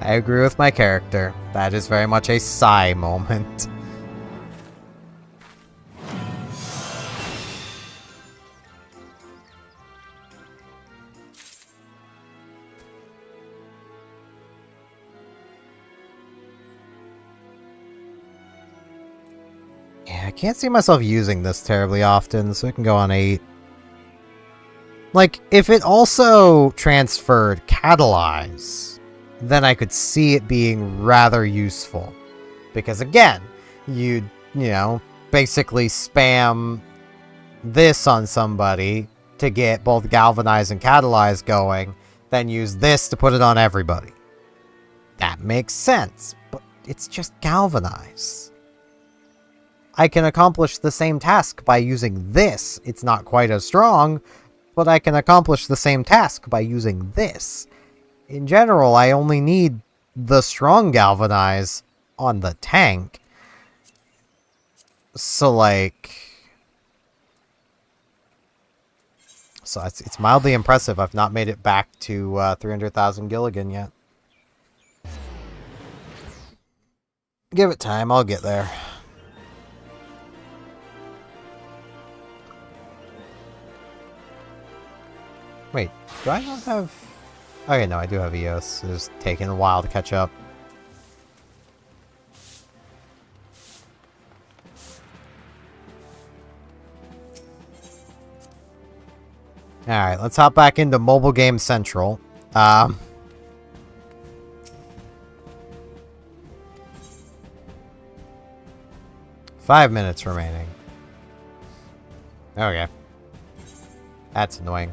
I agree with my character. That is very much a sigh moment. Yeah, I can't see myself using this terribly often, so it can go on 8. Like, if it also transferred Catalyze, then I could see it being rather useful. Because again, you know, basically spam this on somebody to get both Galvanize and Catalyze going, then use this to put it on everybody. That makes sense, but it's just Galvanize. I can accomplish the same task by using this. It's not quite as strong, but I can accomplish the same task by using this. In general, I only need the strong Galvanize on the tank. So, like... So, it's mildly impressive. I've not made it back to 300,000 Gilligan yet. Give it time, I'll get there. Wait, do I not have... Okay, no, I do have EOS. It's just taking a while to catch up. Alright, let's hop back into Mobile Game Central. 5 minutes remaining. Okay. That's annoying.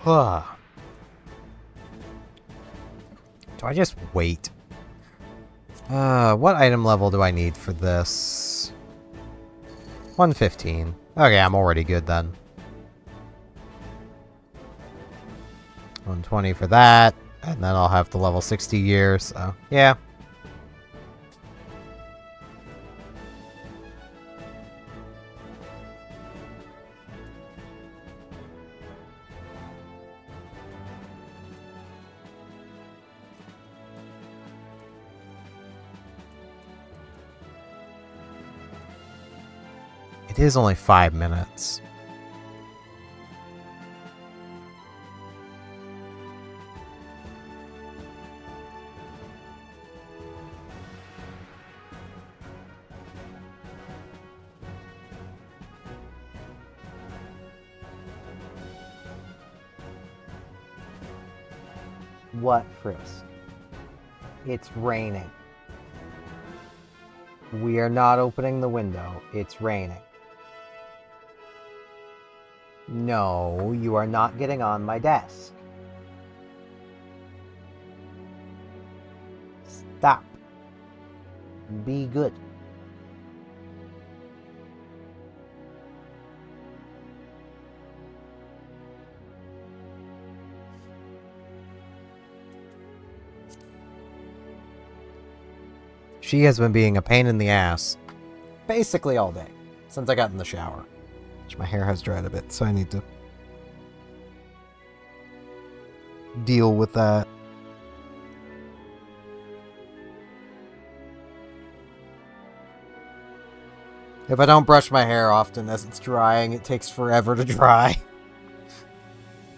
Do I just wait? What item level do I need for this? 115. Okay, I'm already good then. 120 for that, and then I'll have the level 60 gear, so yeah. It is only 5 minutes. What, Frisk? It's raining. We are not opening the window. It's raining. No, you are not getting on my desk. Stop. Be good. She has been being a pain in the ass basically all day since I got in the shower. Which my hair has dried a bit, so I need to deal with that. If I don't brush my hair often as it's drying, it takes forever to dry.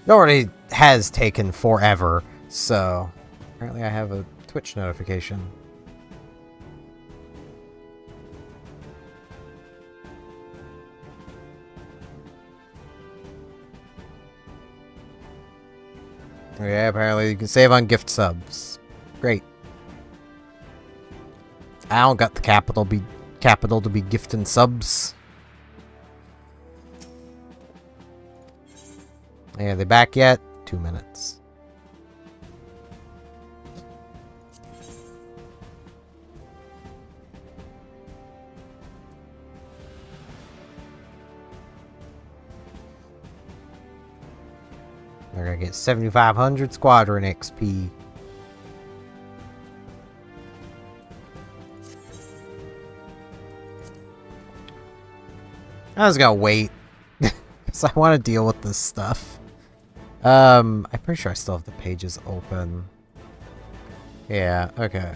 It already has taken forever, so apparently I have a Twitch notification. Yeah, apparently you can save on gift subs. Great. I don't got the capital to be gifting subs. Hey, are they back yet? 2 minutes. They're gonna get 7,500 squadron XP. I was gonna wait. Because I want to deal with this stuff. I'm pretty sure I still have the pages open. Yeah, okay.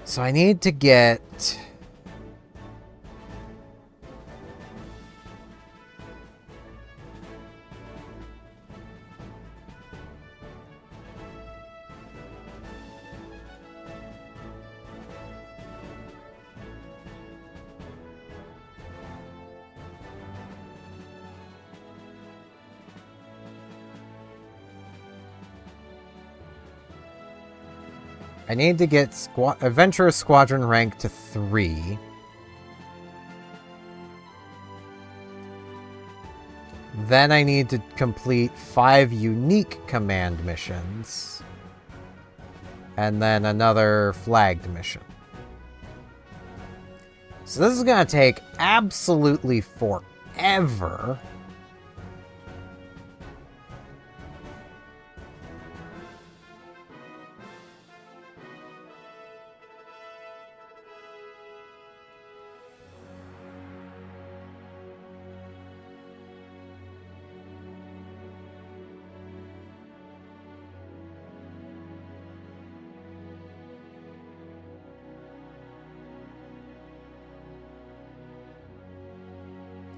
So I need to get... I need to get Adventurous Squadron rank to 3. Then I need to complete 5 unique command missions. And then another flagged mission. So this is going to take absolutely forever.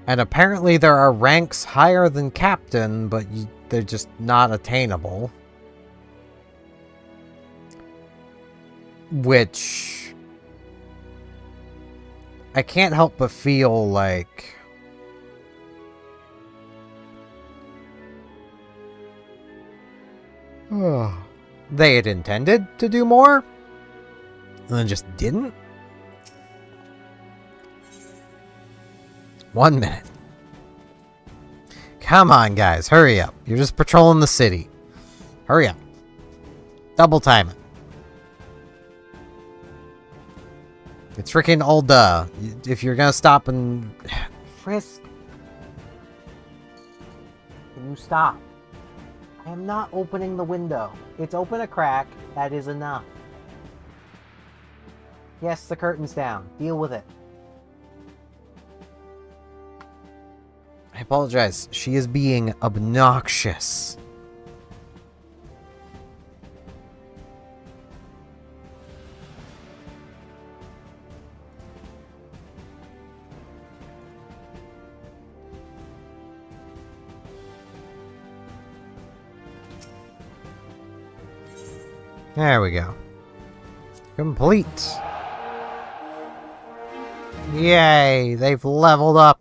And apparently there are ranks higher than captain, but they're just not attainable. Which... I can't help but feel like... They had intended to do more, and then just didn't? 1 minute. Come on, guys, hurry up. You're just patrolling the city. Hurry up. Double time it. It's freaking old, if you're gonna stop and... Frisk. Can you stop? I am not opening the window. It's open a crack. That is enough. Yes, the curtain's down. Deal with it. I apologize. She is being obnoxious. There we go. Complete. Yay, they've leveled up.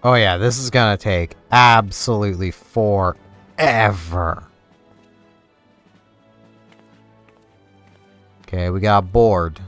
Oh yeah, this is gonna take absolutely forever. Okay, we got board.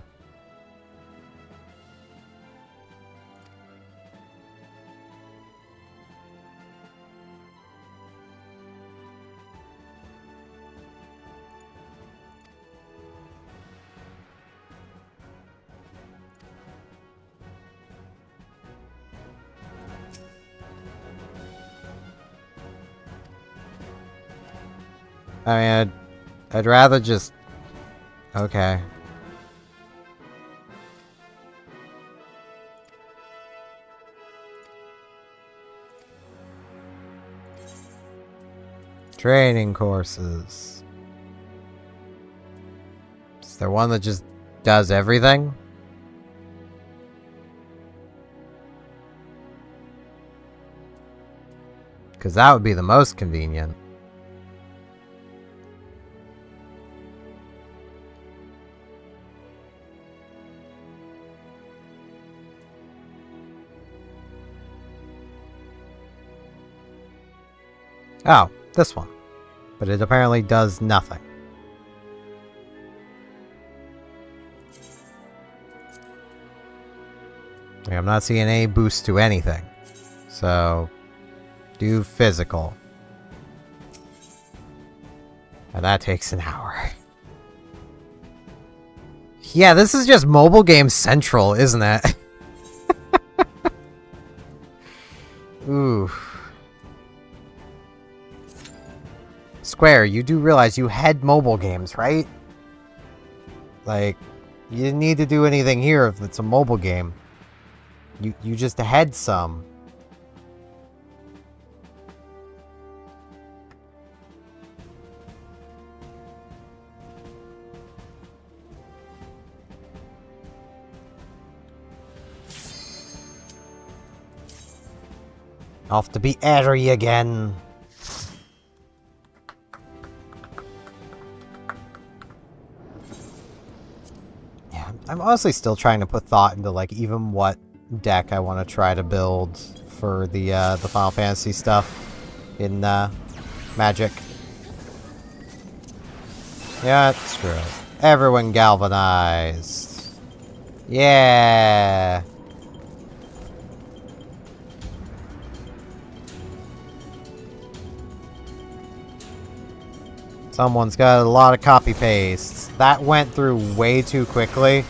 I mean, I'd rather just... Okay. Training courses. Is there one that just does everything? Because that would be the most convenient. Oh, this one. But it apparently does nothing. Like, I'm not seeing any boost to anything. So, do physical. And that takes an hour. Yeah, this is just mobile game central, isn't it? Ooh. Square, you do realize you had mobile games, right? Like, you didn't need to do anything here if it's a mobile game. You just had some. Off to be airy again. Yeah, I'm honestly still trying to put thought into like even what deck I want to try to build for the Final Fantasy stuff in Magic. Yeah, screw it. Everyone galvanized. Yeah. Someone's got a lot of copy pastes. That went through way too quickly.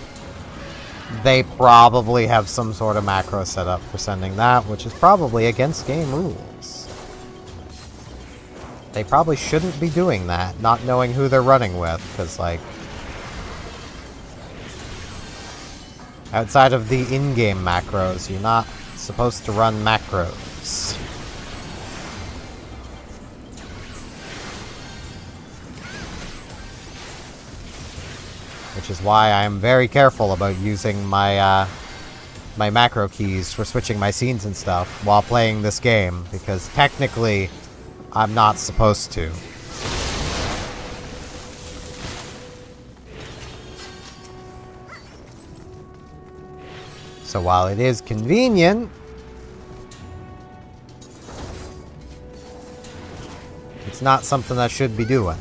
They probably have some sort of macro set up for sending that, which is probably against game rules. They probably shouldn't be doing that, not knowing who they're running with, because, like... outside of the in-game macros, you're not supposed to run macros. Which is why I am very careful about using my my macro keys for switching my scenes and stuff while playing this game, because technically I'm not supposed to. So while it is convenient, it's not something I should be doing.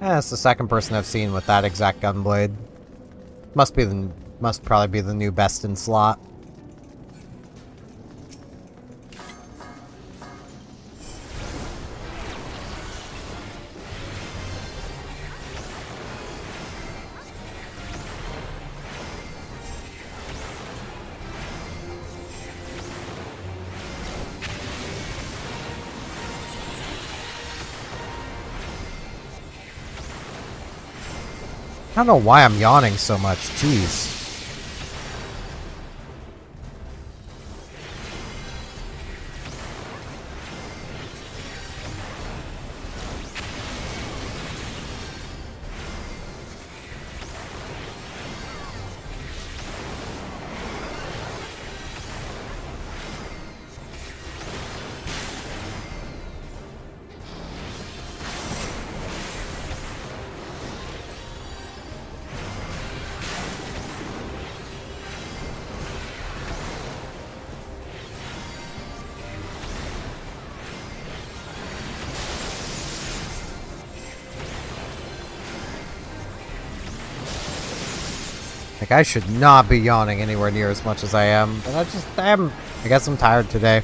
It's the second person I've seen with that exact gunblade. Must probably be the new best in slot. I don't know why I'm yawning so much, jeez. Like, I should not be yawning anywhere near as much as I am, but I guess I'm tired today.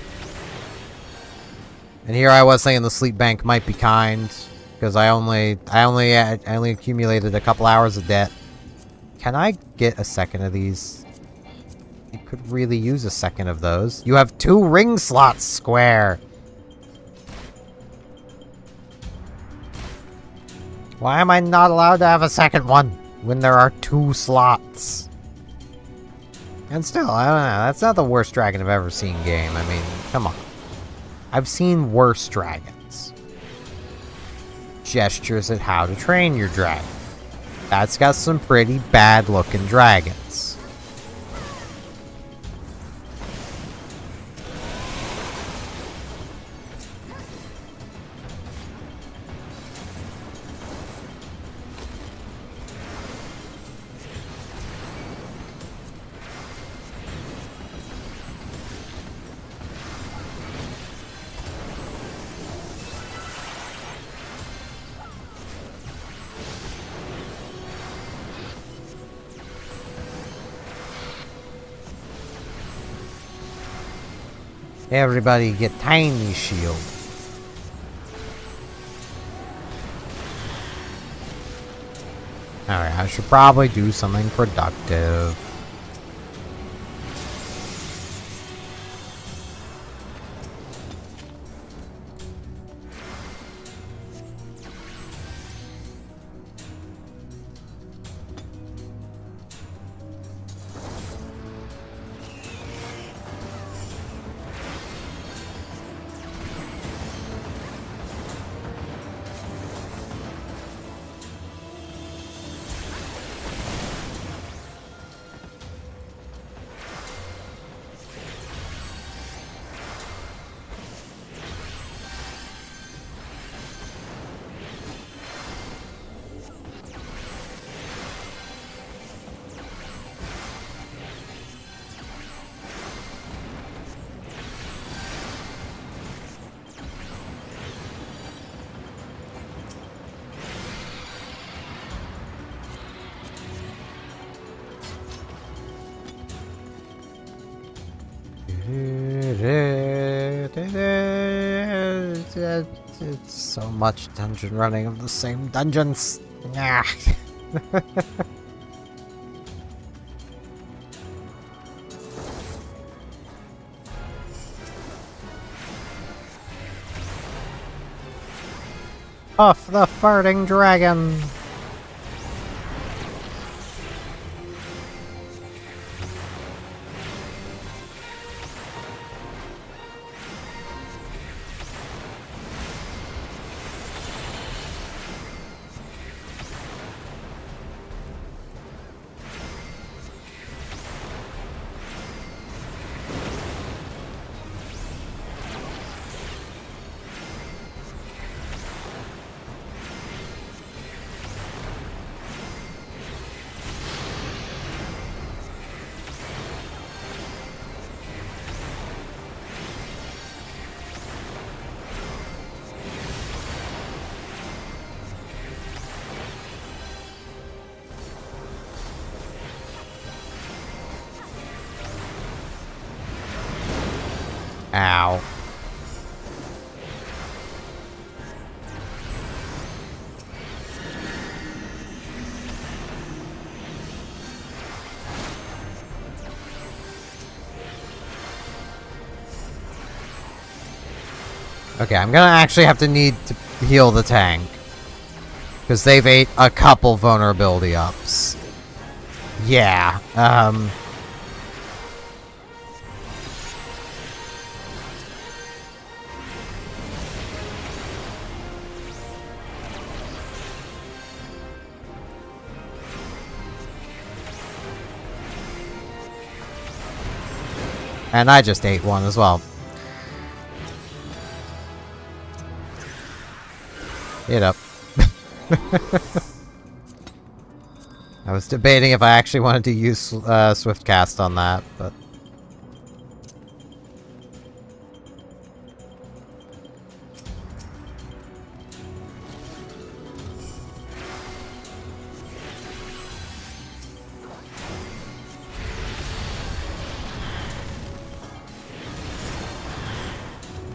And here I was saying the sleep bank might be kind, because I only accumulated a couple hours of debt. Can I get a second of these? I could really use a second of those. You have 2 ring slots, Square! Why am I not allowed to have a second one when there are 2 slots? And still, I don't know, that's not the worst dragon I've ever seen game. I mean, come on. I've seen worse dragons. Gestures at how to train your dragon. That's got some pretty bad looking dragons. Everybody get tiny shield. Alright, I should probably do something productive. So much dungeon running of the same dungeons. Yeah. Off the farting dragon! Ow. Okay, I'm gonna actually have to need to heal the tank. Because they've ate a couple vulnerability ups. Yeah, and I just ate one as well. Get up. I was debating if I actually wanted to use Swift Cast on that, but...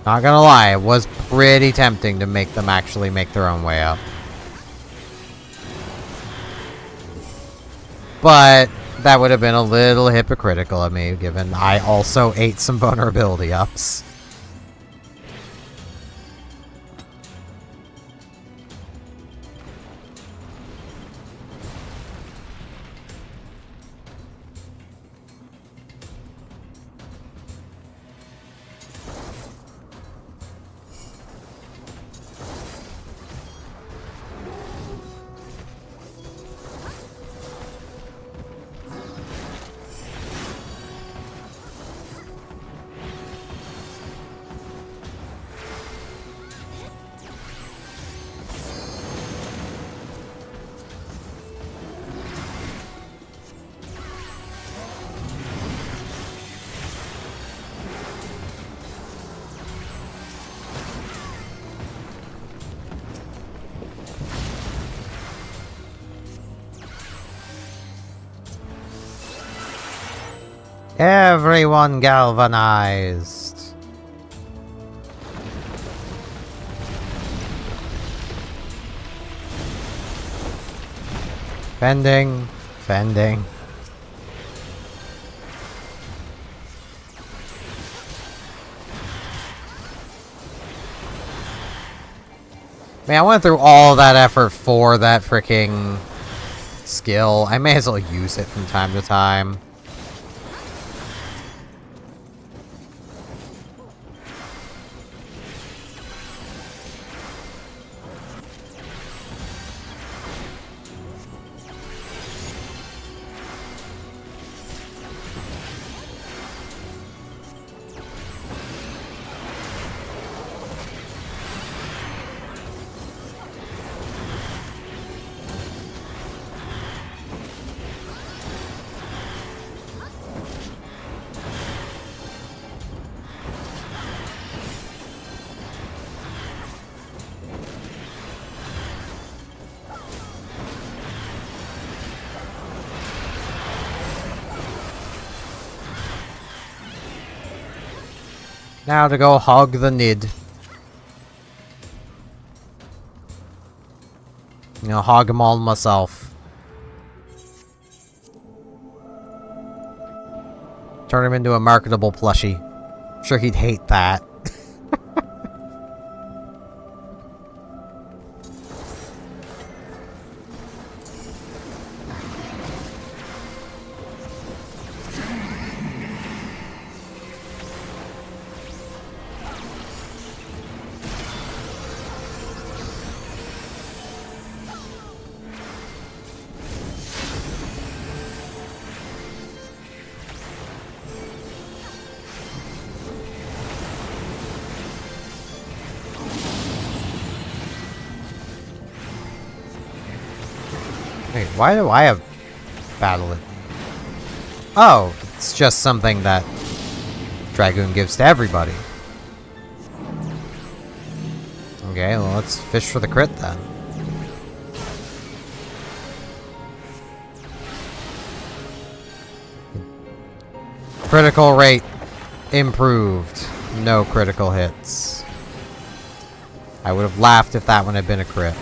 Not gonna lie, it was pretty tempting to make them actually make their own way up. But that would have been a little hypocritical of me, given I also ate some vulnerability ups. Everyone galvanized. Fending. Fending. Man, I went through all that effort for that freaking skill. I may as well use it from time to time. Now to go hog the Nid. You know, hog them all myself. Turn him into a marketable plushie. I'm sure he'd hate that. Wait, why do I have battle it? Oh, it's just something that Dragoon gives to everybody. Okay, well, let's fish for the crit then. Critical rate improved. No critical hits. I would have laughed if that one had been a crit.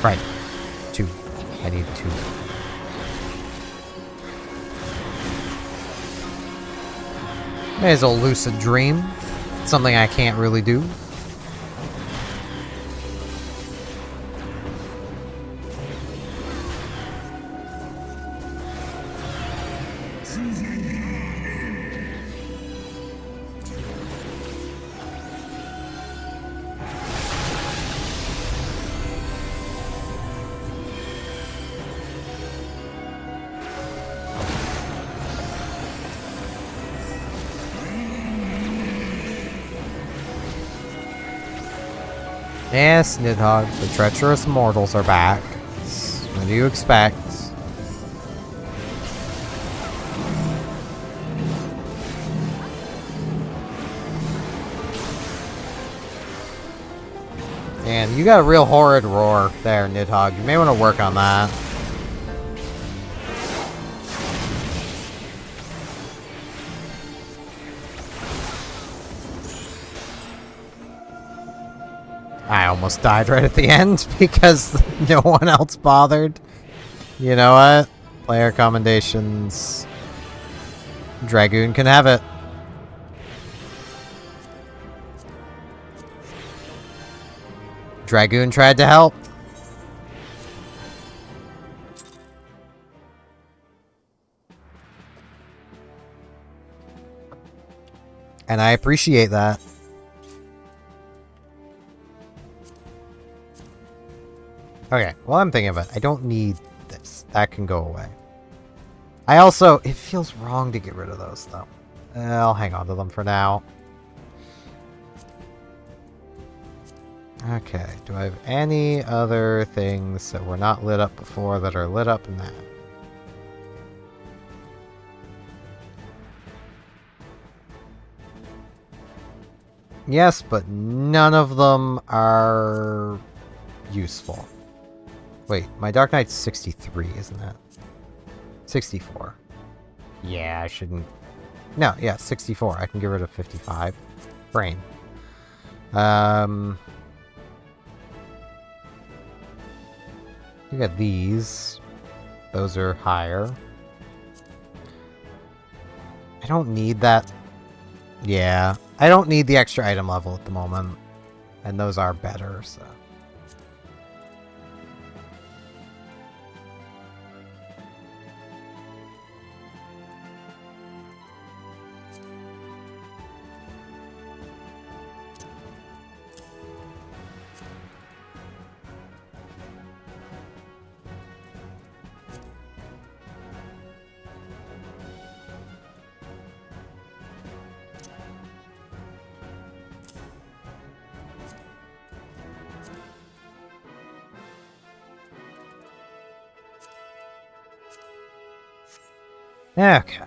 Right. 2. I need 2. May as well lucid dream. Something I can't really do. Yes, Nidhogg, the treacherous mortals are back. What do you expect? And you got a real horrid roar there, Nidhogg. You may want to work on that. I almost died right at the end because no one else bothered. You know what? Player commendations. Dragoon can have it. Dragoon tried to help. And I appreciate that. Okay, well, I'm thinking of it. I don't need this. That can go away. I also... It feels wrong to get rid of those, though. I'll hang on to them for now. Okay, do I have any other things that were not lit up before that are lit up now? Yes, but none of them are useful. Wait, my Dark Knight's 63, isn't it? 64. Yeah, I shouldn't... No, yeah, 64. I can get rid of 55. Brain. You got these. Those are higher. I don't need that. Yeah, I don't need the extra item level at the moment. And those are better, so... Okay.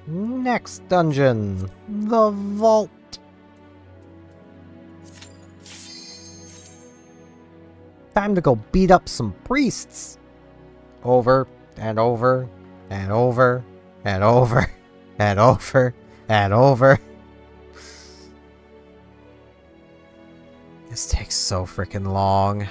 Next dungeon. The Vault. Time to go beat up some priests. Over and over and over and over and over and over. This takes so freaking long.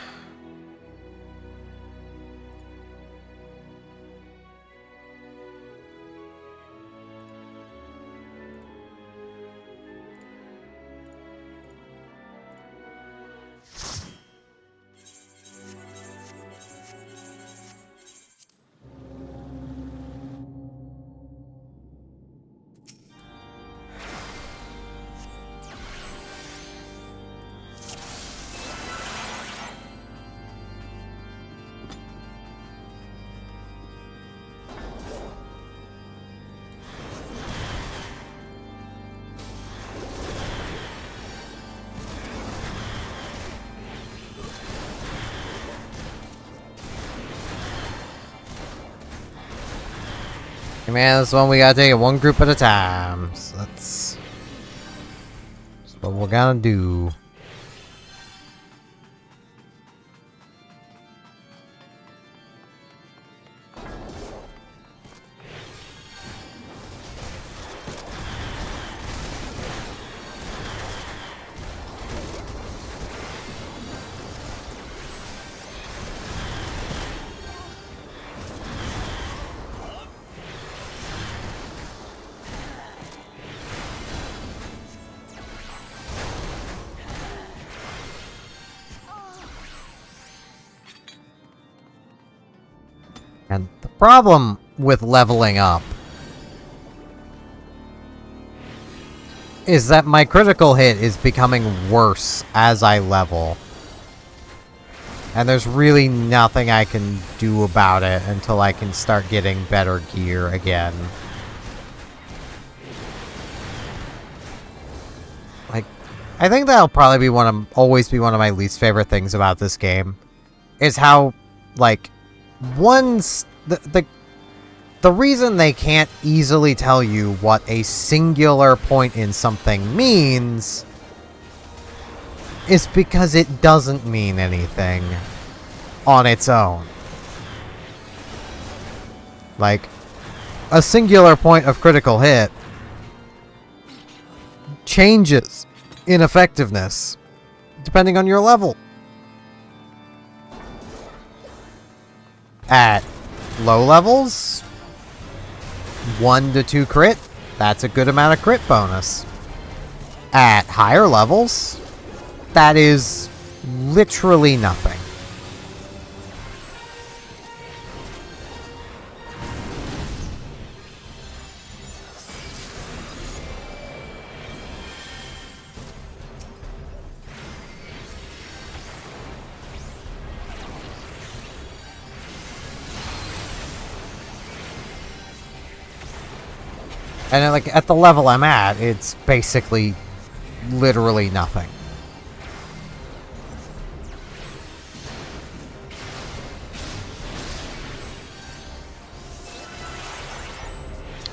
Man, this one we gotta take it one group at a time. So that's what we're gonna do. And the problem with leveling up is that my critical hit is becoming worse as I level. And there's really nothing I can do about it until I can start getting better gear again. Like, I think that'll probably be always be one of my least favorite things about this game. Is how, like, the reason they can't easily tell you what a singular point in something means is because it doesn't mean anything on its own. Like, a singular point of critical hit changes in effectiveness depending on your level. At low levels, 1 to 2 crit, that's a good amount of crit bonus. At higher levels, that is literally nothing. And like at the level I'm at, it's basically literally nothing.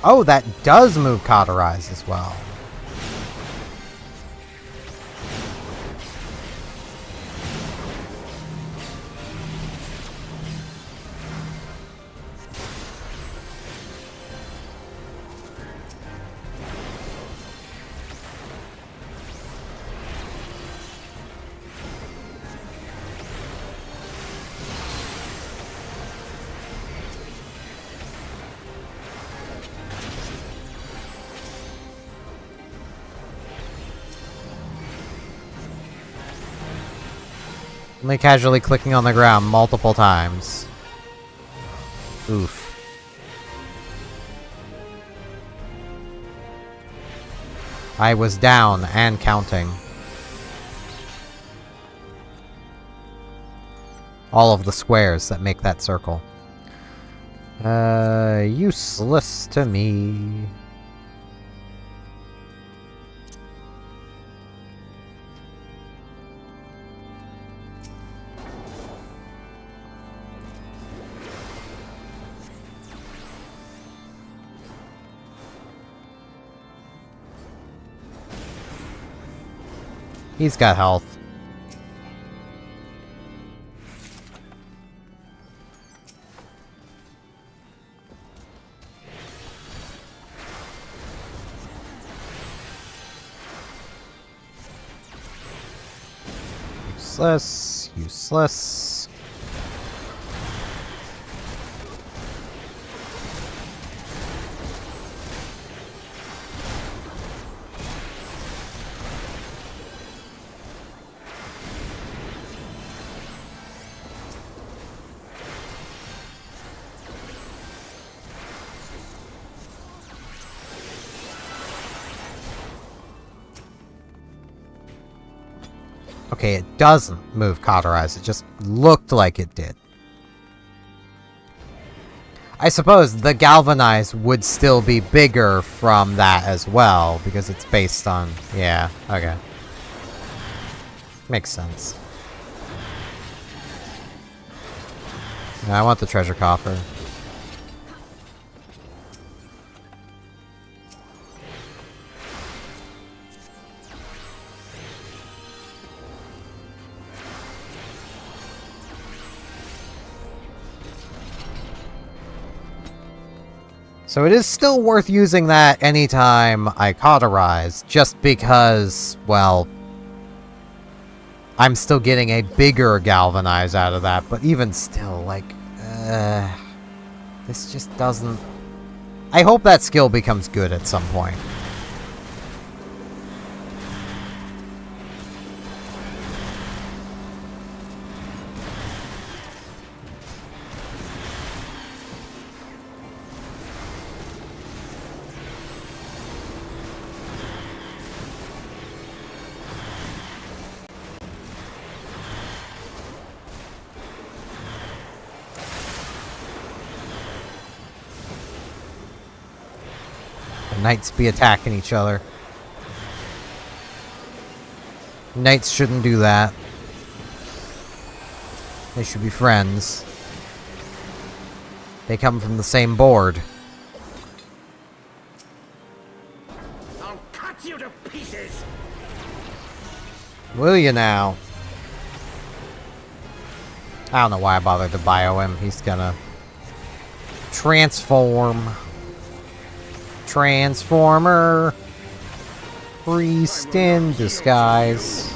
Oh, that does move Cauterize as well. Only casually clicking on the ground multiple times. Oof. I was down and counting. All of the squares that make that circle. Useless to me. He's got health. Useless. Useless. Okay, it doesn't move cauterize. It just looked like it did. I suppose the galvanize would still be bigger from that as well, because it's based on... Yeah, okay. Makes sense. I want the treasure coffer. So it is still worth using that anytime I cauterize, just because, well, I'm still getting a bigger galvanize out of that, but even still, like, this just doesn't... I hope that skill becomes good at some point. Knights be attacking each other. Knights shouldn't do that. They should be friends. They come from the same board. I'll cut you to pieces. Will you now? I don't know why I bothered to bio him. He's gonna transform. Transformer. Priest in disguise.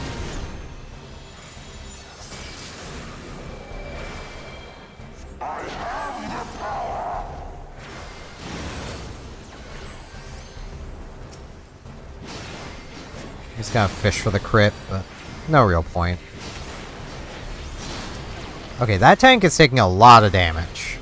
He's gonna fish for the crit, but no real point. Okay, that tank is taking a lot of damage.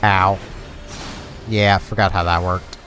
Ow. Yeah, I forgot how that worked.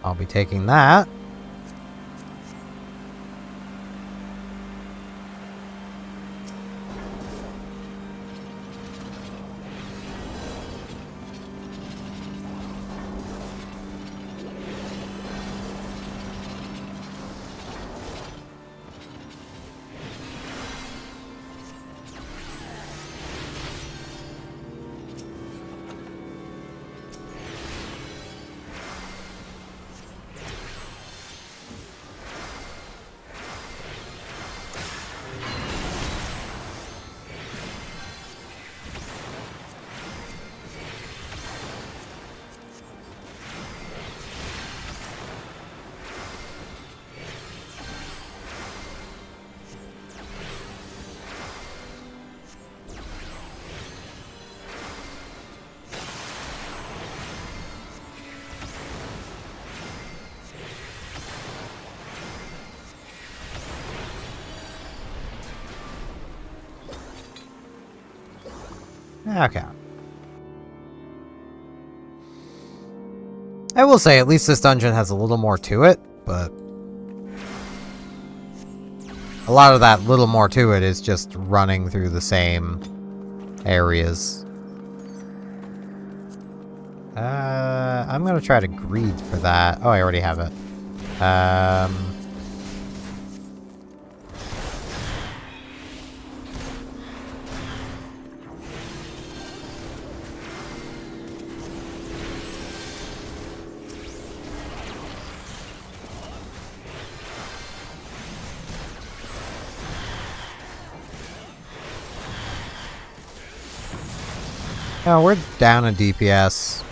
I'll be taking that. Okay. I will say, at least this dungeon has a little more to it, but a lot of that little more to it is just running through the same areas. I'm gonna try to greed for that. Oh, I already have it. Oh, we're down in DPS.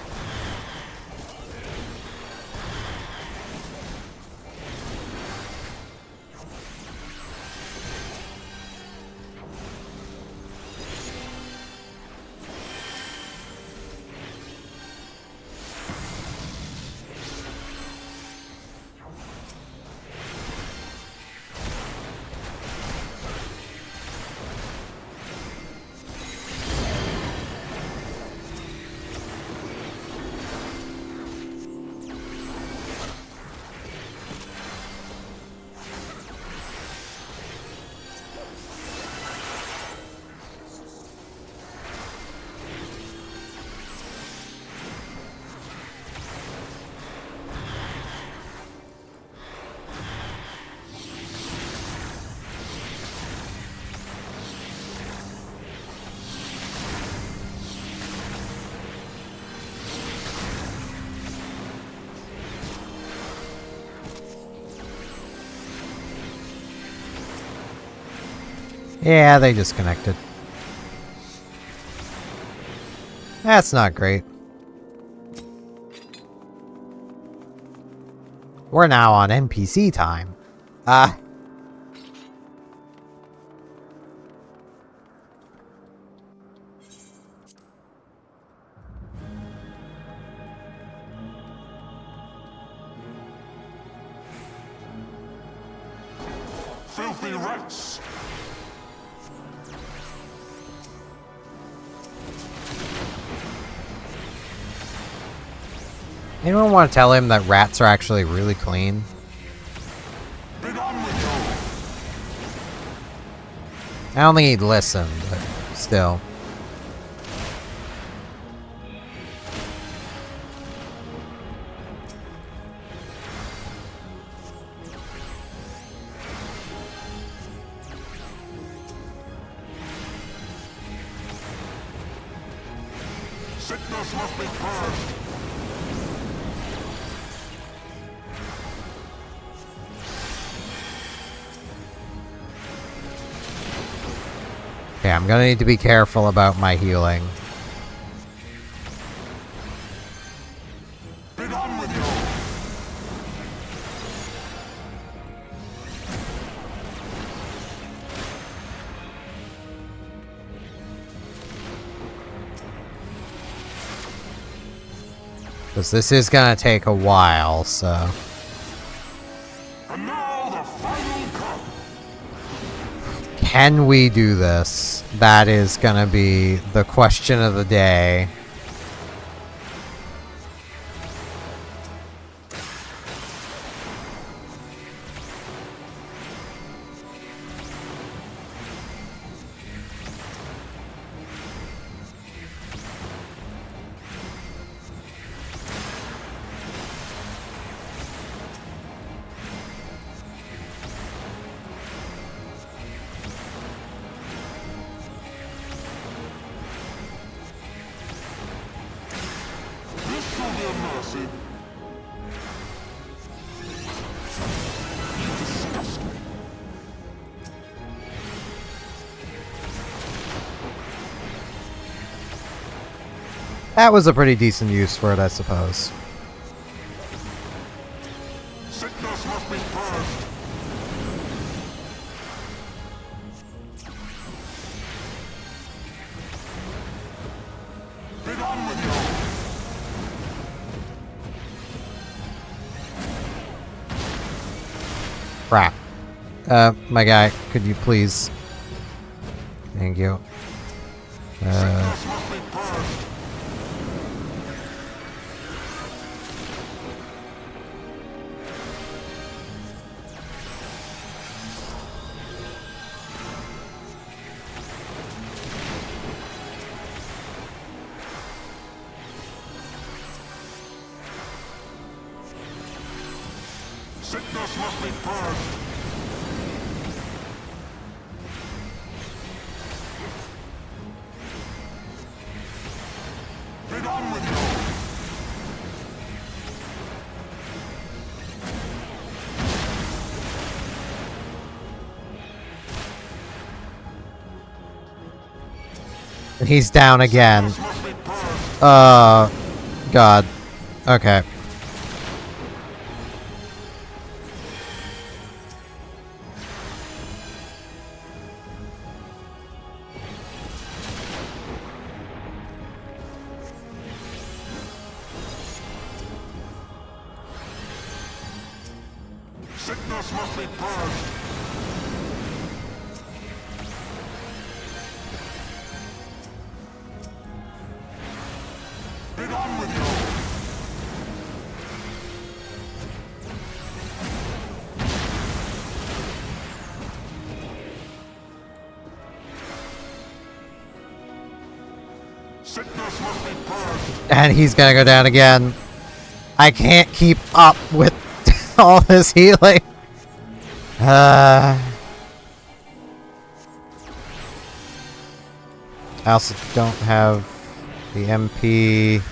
Yeah, they disconnected. That's not great. We're now on NPC time. Filthy rats! Anyone want to tell him that rats are actually really clean? Be gone with you! I don't think he'd listen, but still. Sickness must be purged! Okay, I'm gonna need to be careful about my healing. Be gone with you! Because this is gonna take a while, so... And now the final cup! Can we do this? That is gonna be the question of the day. This shall be a mercy. You disgust me. That was a pretty decent use for it, I suppose. Sickness must be purged. Be gone with you! Crap. My guy, could you please... Thank you. Sickness must be purged. Sickness must be purged. Be done with you. He's down again. Sickness must be purged. God. Okay. Sickness must be purged. Be done with you. Sickness must be purged. And he's gonna go down again. I can't keep up with all this healing. I also don't have the MP.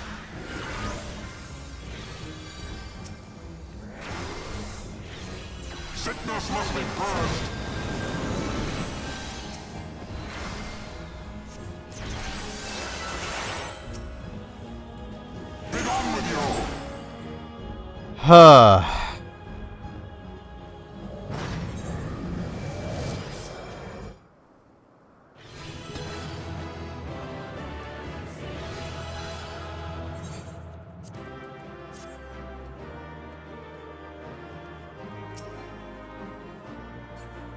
Sickness must be purged. Be done with you. Huh.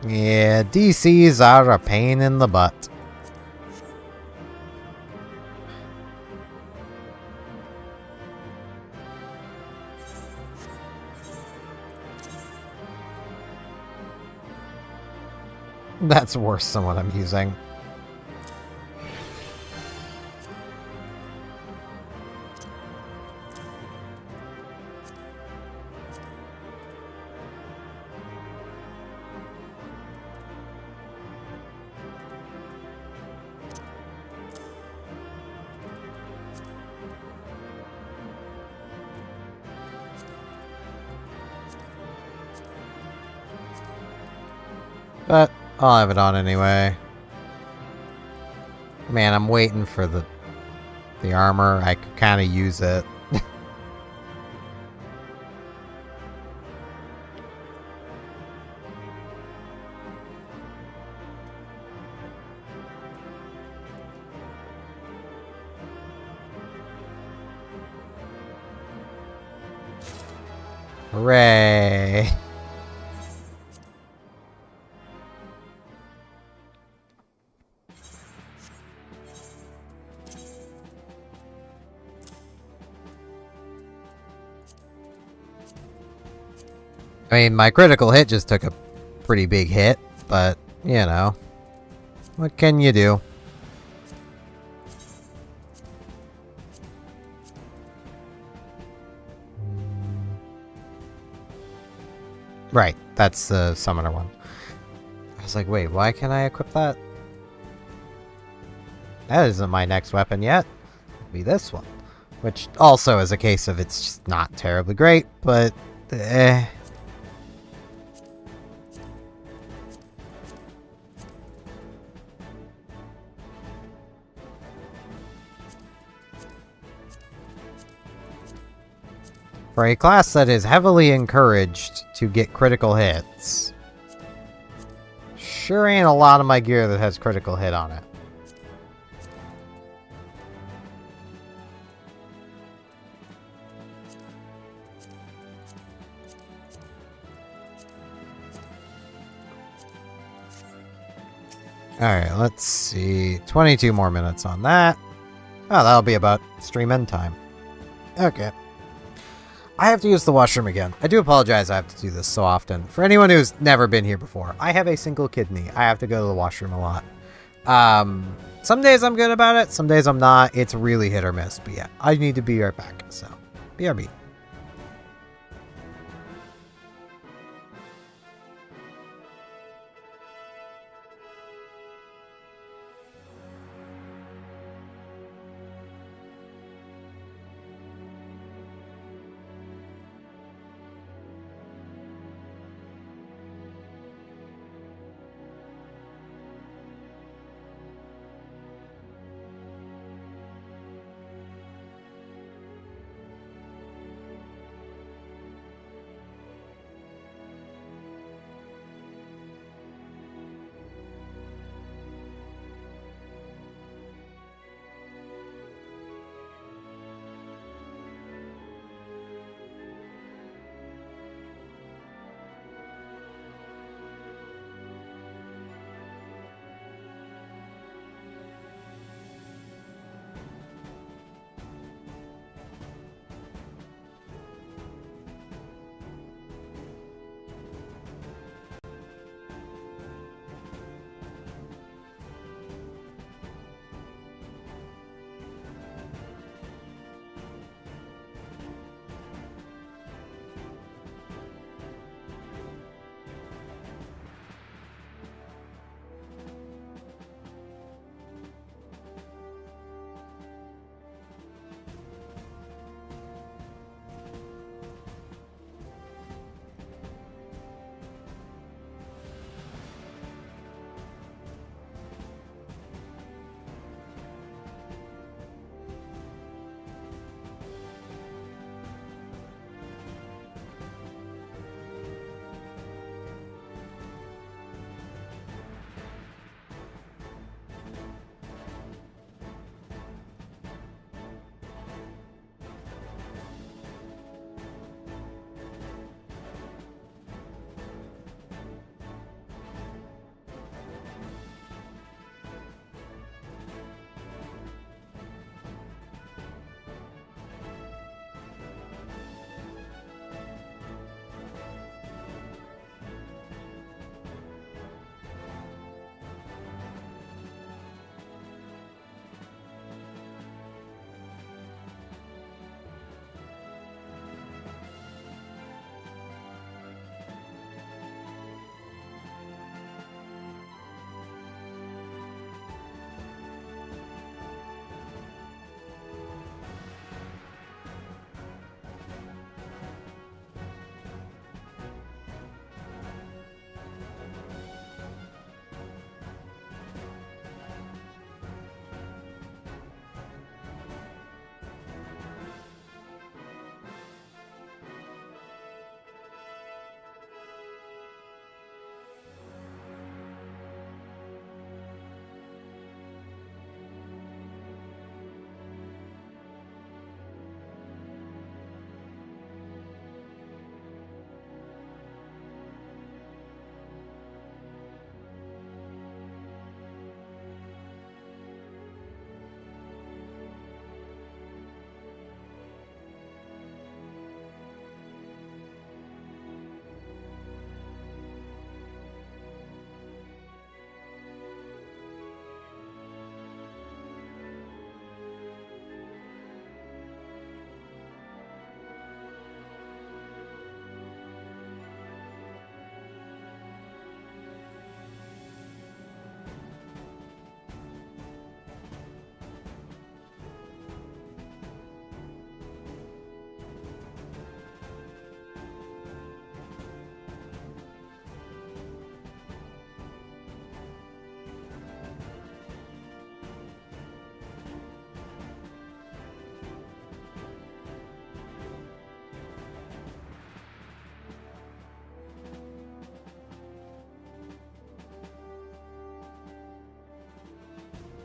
Yeah, DCs are a pain in the butt. That's worse than what I'm using. But I'll have it on anyway. Man, I'm waiting for the armor. I could kind of use it. Hooray! I mean, my critical hit just took a pretty big hit, but, you know, what can you do? Right, that's the summoner one. I was like, wait, why can't I equip that? That isn't my next weapon yet. It'll be this one. Which also is a case of it's just not terribly great, but eh. For a class that is heavily encouraged to get critical hits, sure ain't a lot of my gear that has critical hit on it. Alright, let's see. 22 more minutes on that. Oh, that'll be about stream end time. Okay. I have to use the washroom again. I do apologize I have to do this so often. For anyone who's never been here before, I have a single kidney. I have to go to the washroom a lot. Some days I'm good about it, some days I'm not. It's really hit or miss. But yeah, I need to be right back. So, BRB.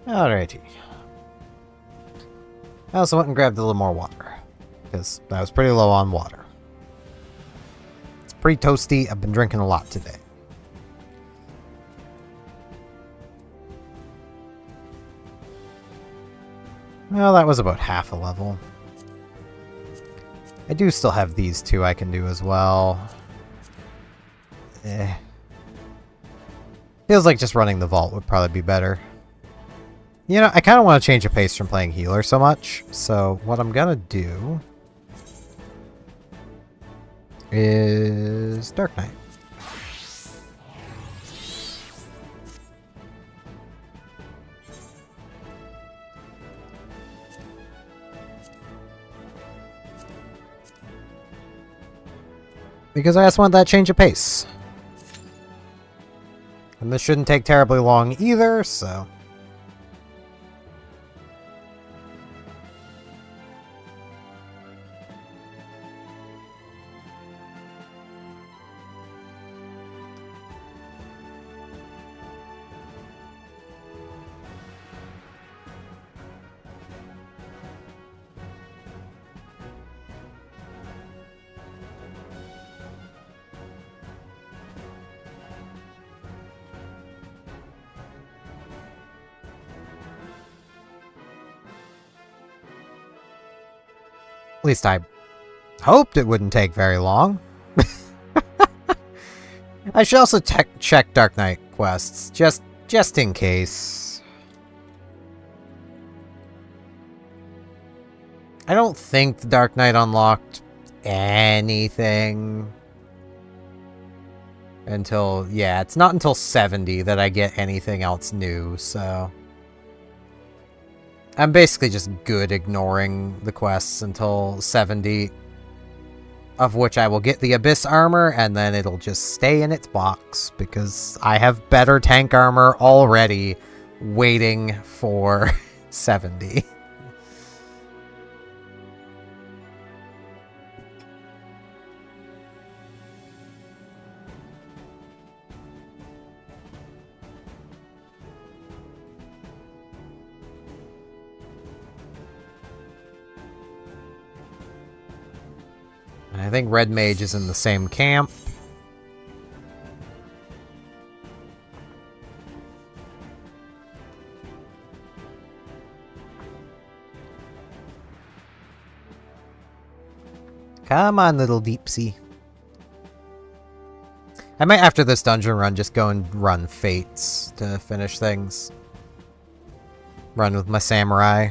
Alrighty. I also went and grabbed a little more water, because I was pretty low on water. It's pretty toasty. I've been drinking a lot today. Well, that was about half a level. I do still have these two I can do as well. Feels like just running the vault would probably be better. You know, I kind of want to change the pace from playing healer so much, so what I'm gonna do is Dark Knight. Because I just want that change of pace. And this shouldn't take terribly long either, so... At least I hoped it wouldn't take very long. I should also check Dark Knight quests, just in case. I don't think the Dark Knight unlocked anything until, yeah, it's not until 70 that I get anything else new, so... I'm basically just good ignoring the quests until 70, of which I will get the Abyss armor, and then it'll just stay in its box, because I have better tank armor already waiting for 70. I think Red Mage is in the same camp. Come on, little Deepsy. I might, after this dungeon run, just go and run Fates to finish things. Run with my Samurai.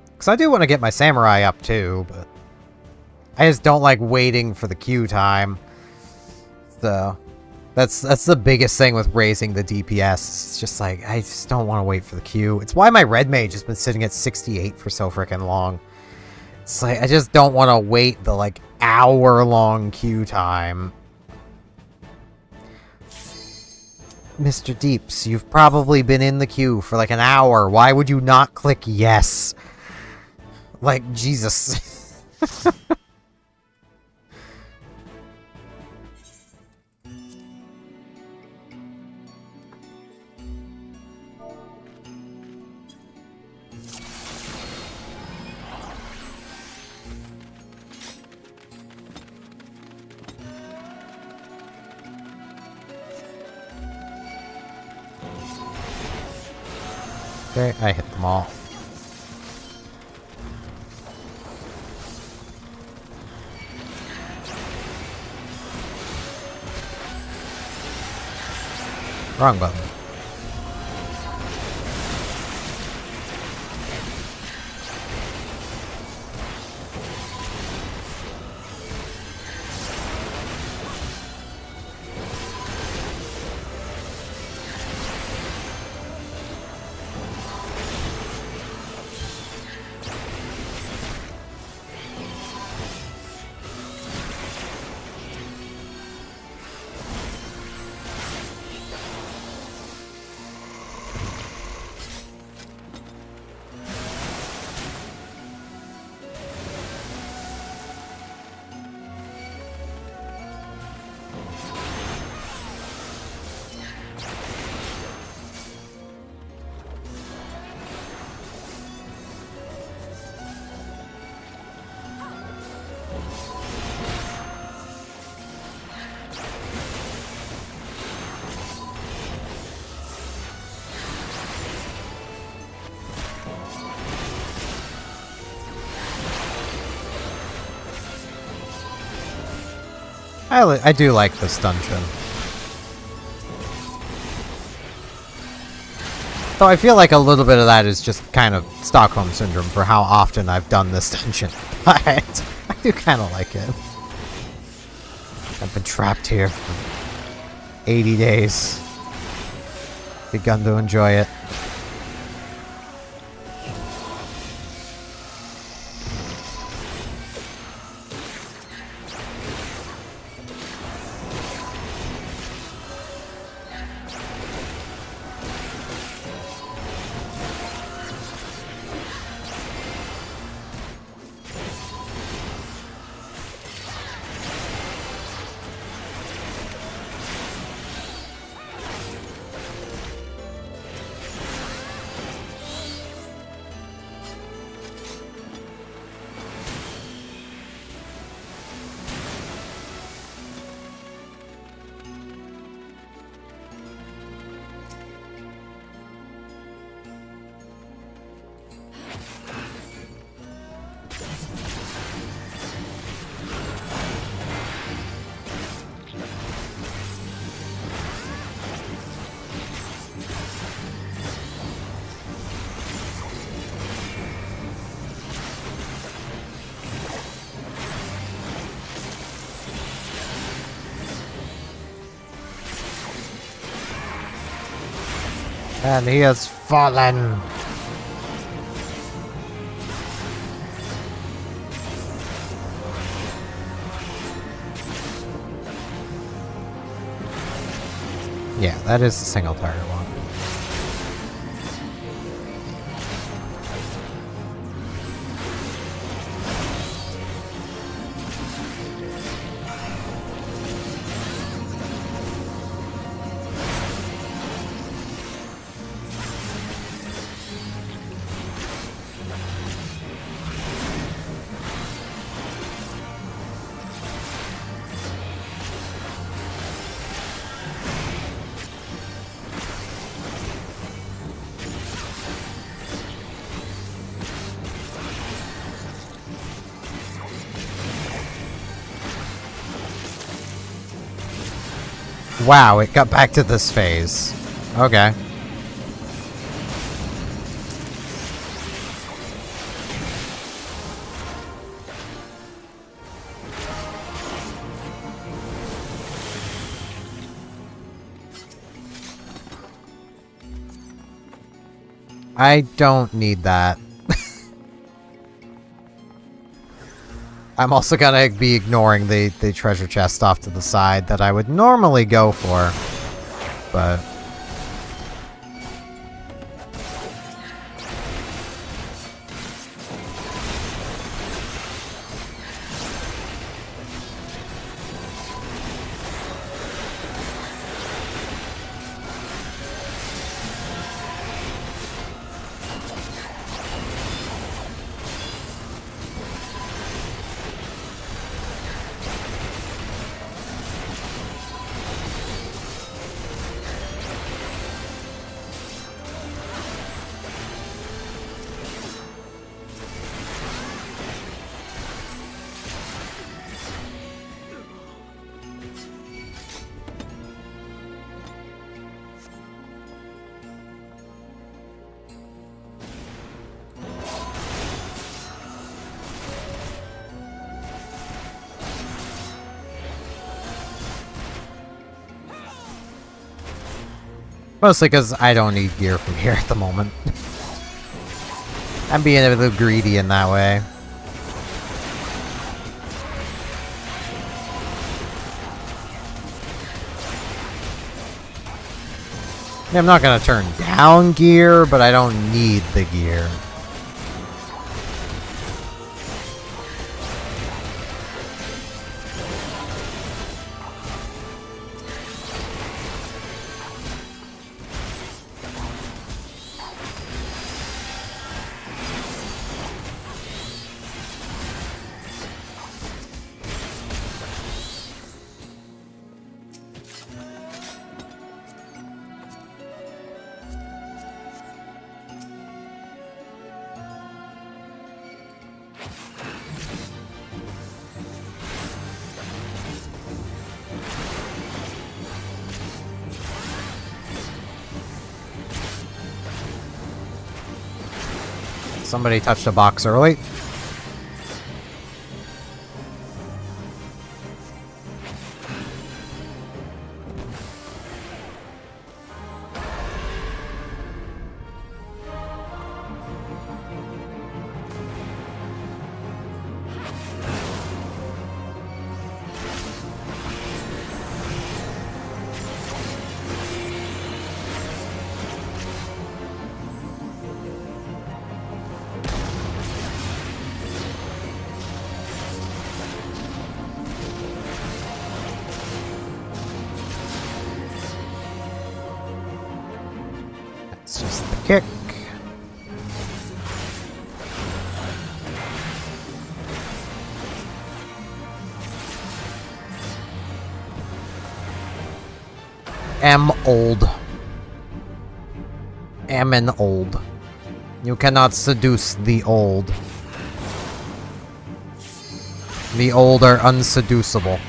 Because I do want to get my Samurai up too, but... I just don't like waiting for the queue time. So, that's the biggest thing with raising the DPS. It's just like, I just don't want to wait for the queue. It's why my Red Mage has been sitting at 68 for so freaking long. It's like, I just don't want to wait the, like, hour-long queue time. Mr. Deeps, you've probably been in the queue for like an hour. Why would you not click yes? Like, Jesus. Okay, I hit them all. Wrong button. I do like this dungeon. Though I feel like a little bit of that is just kind of Stockholm Syndrome for how often I've done this dungeon. But I do kind of like it. I've been trapped here for 80 days. Begun to enjoy it. And he has fallen. Yeah, that is a single target one. Wow, it got back to this phase. Okay. I don't need that. I'm also gonna be ignoring the treasure chest off to the side that I would normally go for, but... Mostly because I don't need gear from here at the moment. I'm being a little greedy in that way. I'm not gonna turn down gear, but I don't need the gear. Somebody touched a box early. It's just the kick. Am old. Am an old. You cannot seduce the old. The old are unseducible.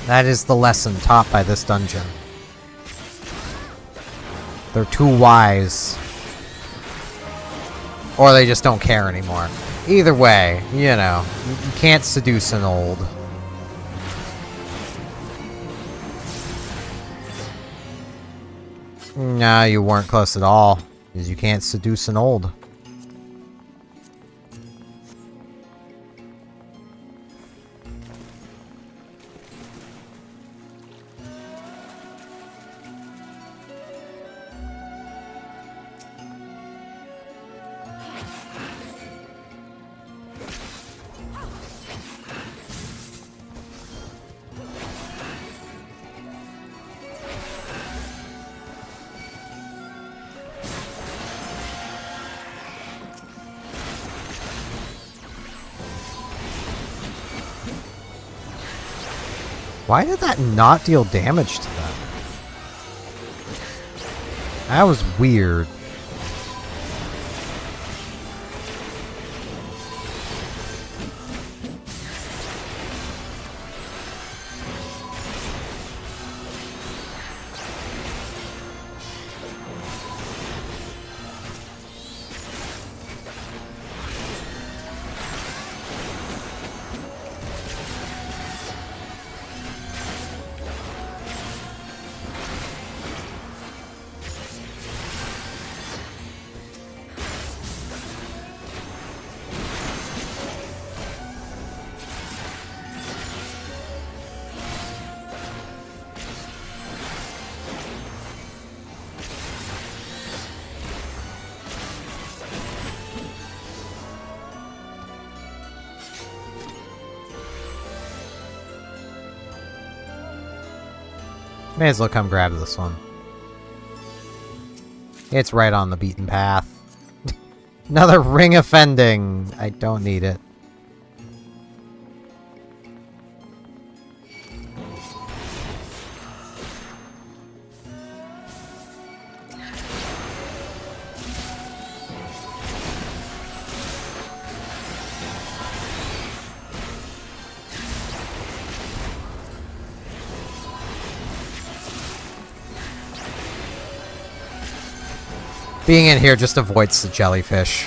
That is the lesson taught by this dungeon. They're too wise. Or they just don't care anymore. Either way, you know, you can't seduce an old. Nah, you weren't close at all, because you can't seduce an old. Why did that not deal damage to them? That was weird. May as well come grab this one. It's right on the beaten path. Another ring offending. I don't need it. Being in here just avoids the jellyfish,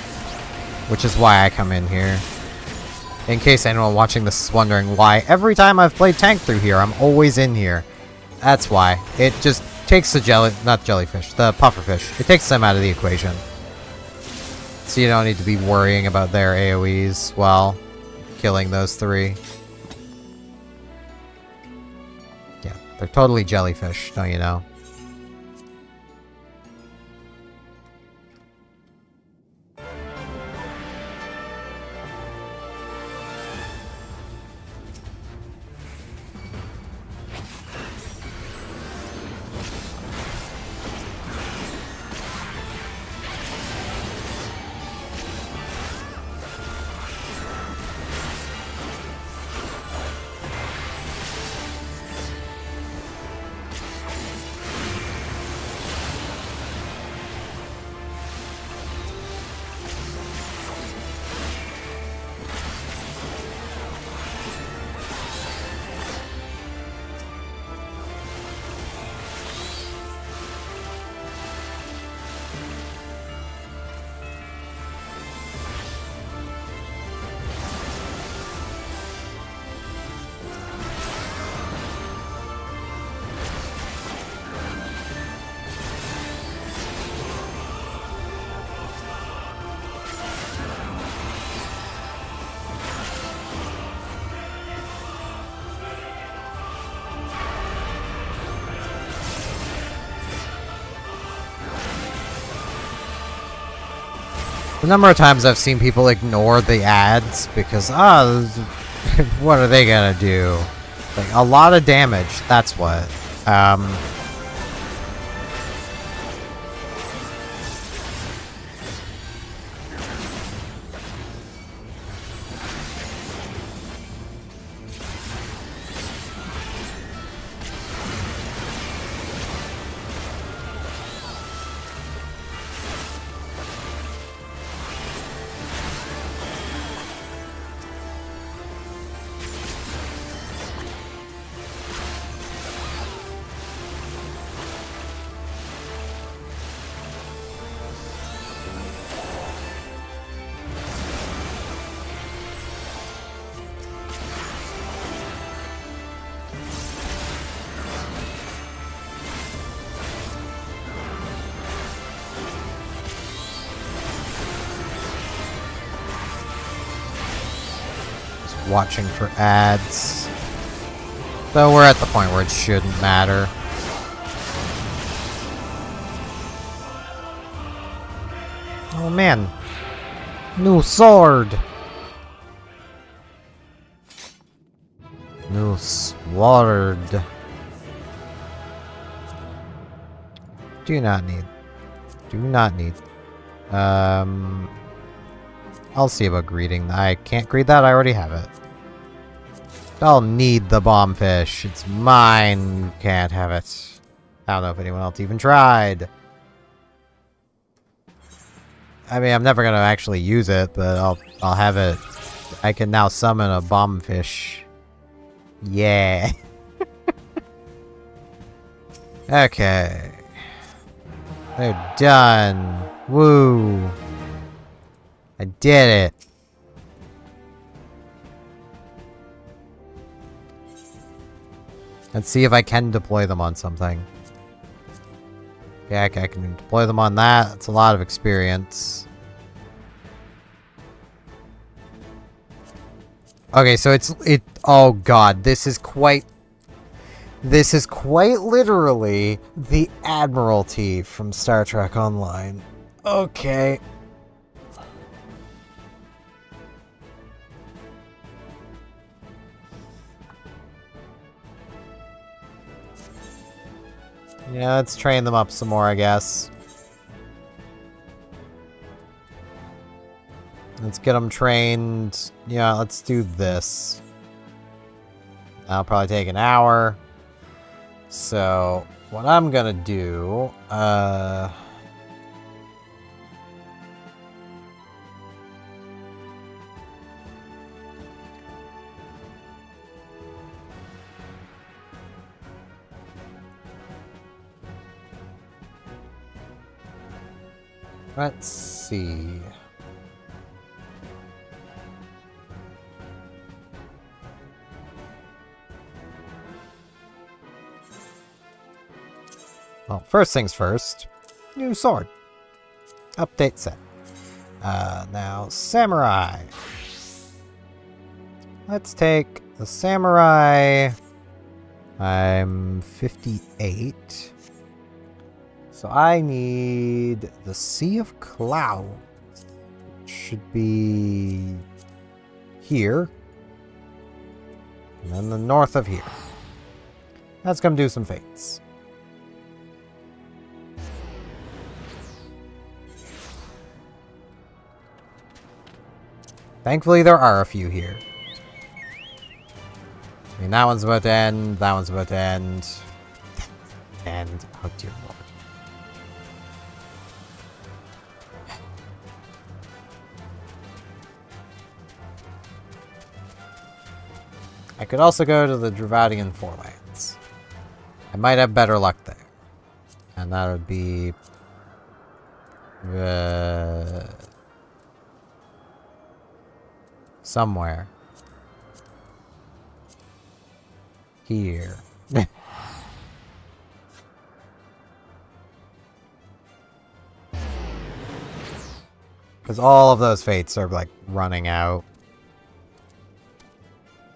which is why I come in here. In case anyone watching this is wondering why every time I've played tank through here, I'm always in here. That's why. It just takes the not jellyfish, the pufferfish. It takes them out of the equation. So you don't need to be worrying about their AoEs while killing those three. Yeah, they're totally jellyfish, don't you know? The number of times I've seen people ignore the ads because, what are they gonna do? Like, a lot of damage, that's what. Watching for ads. Though we're at the point where it shouldn't matter. Oh man. New sword. New sword. Do not need. Do not need. I'll see about greeting. I can't greet that, I already have it. I'll need the bomb fish. It's mine. You can't have it. I don't know if anyone else even tried. I mean, I'm never gonna actually use it, but I'll have it. I can now summon a bomb fish. Yeah. Okay. They're done. Woo. I did it. Let's see if I can deploy them on something. Yeah, I can deploy them on that. It's a lot of experience. Okay, so oh god, this is quite literally the Admiralty from Star Trek Online. Okay. Yeah, let's train them up some more, I guess. Let's get them trained. Yeah, let's do this. That'll probably take an hour. So, what I'm gonna do, let's see. Well, first things first. New sword. Update set. Now, samurai. Let's take the samurai. I'm 58. So I need the Sea of Clouds. It should be here. And then the north of here. Let's come do some fates. Thankfully, there are a few here. I mean, that one's about to end, that one's about to end. And, oh dear lord. I could also go to the Dravadian Forelands. I might have better luck there. And that would be... somewhere. Here. Because all of those fates are, like, running out.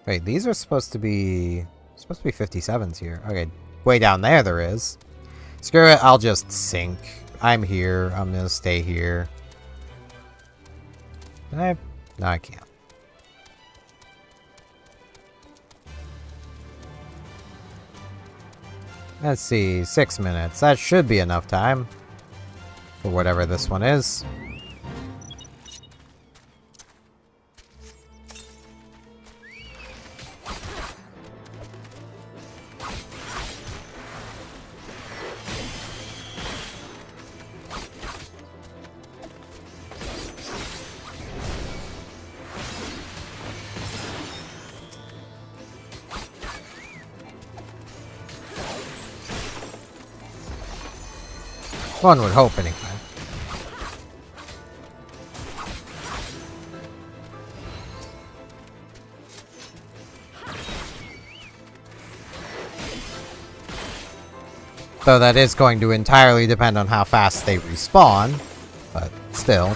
Wait, these are supposed to be 57s here. Okay, way down there is. Screw it, I'll just sink. I'm here. I'm gonna stay here. Can I? No, I can't. Let's see, 6 minutes. That should be enough time for whatever this one is. One would hope, anyway. Though that is going to entirely depend on how fast they respawn, but still.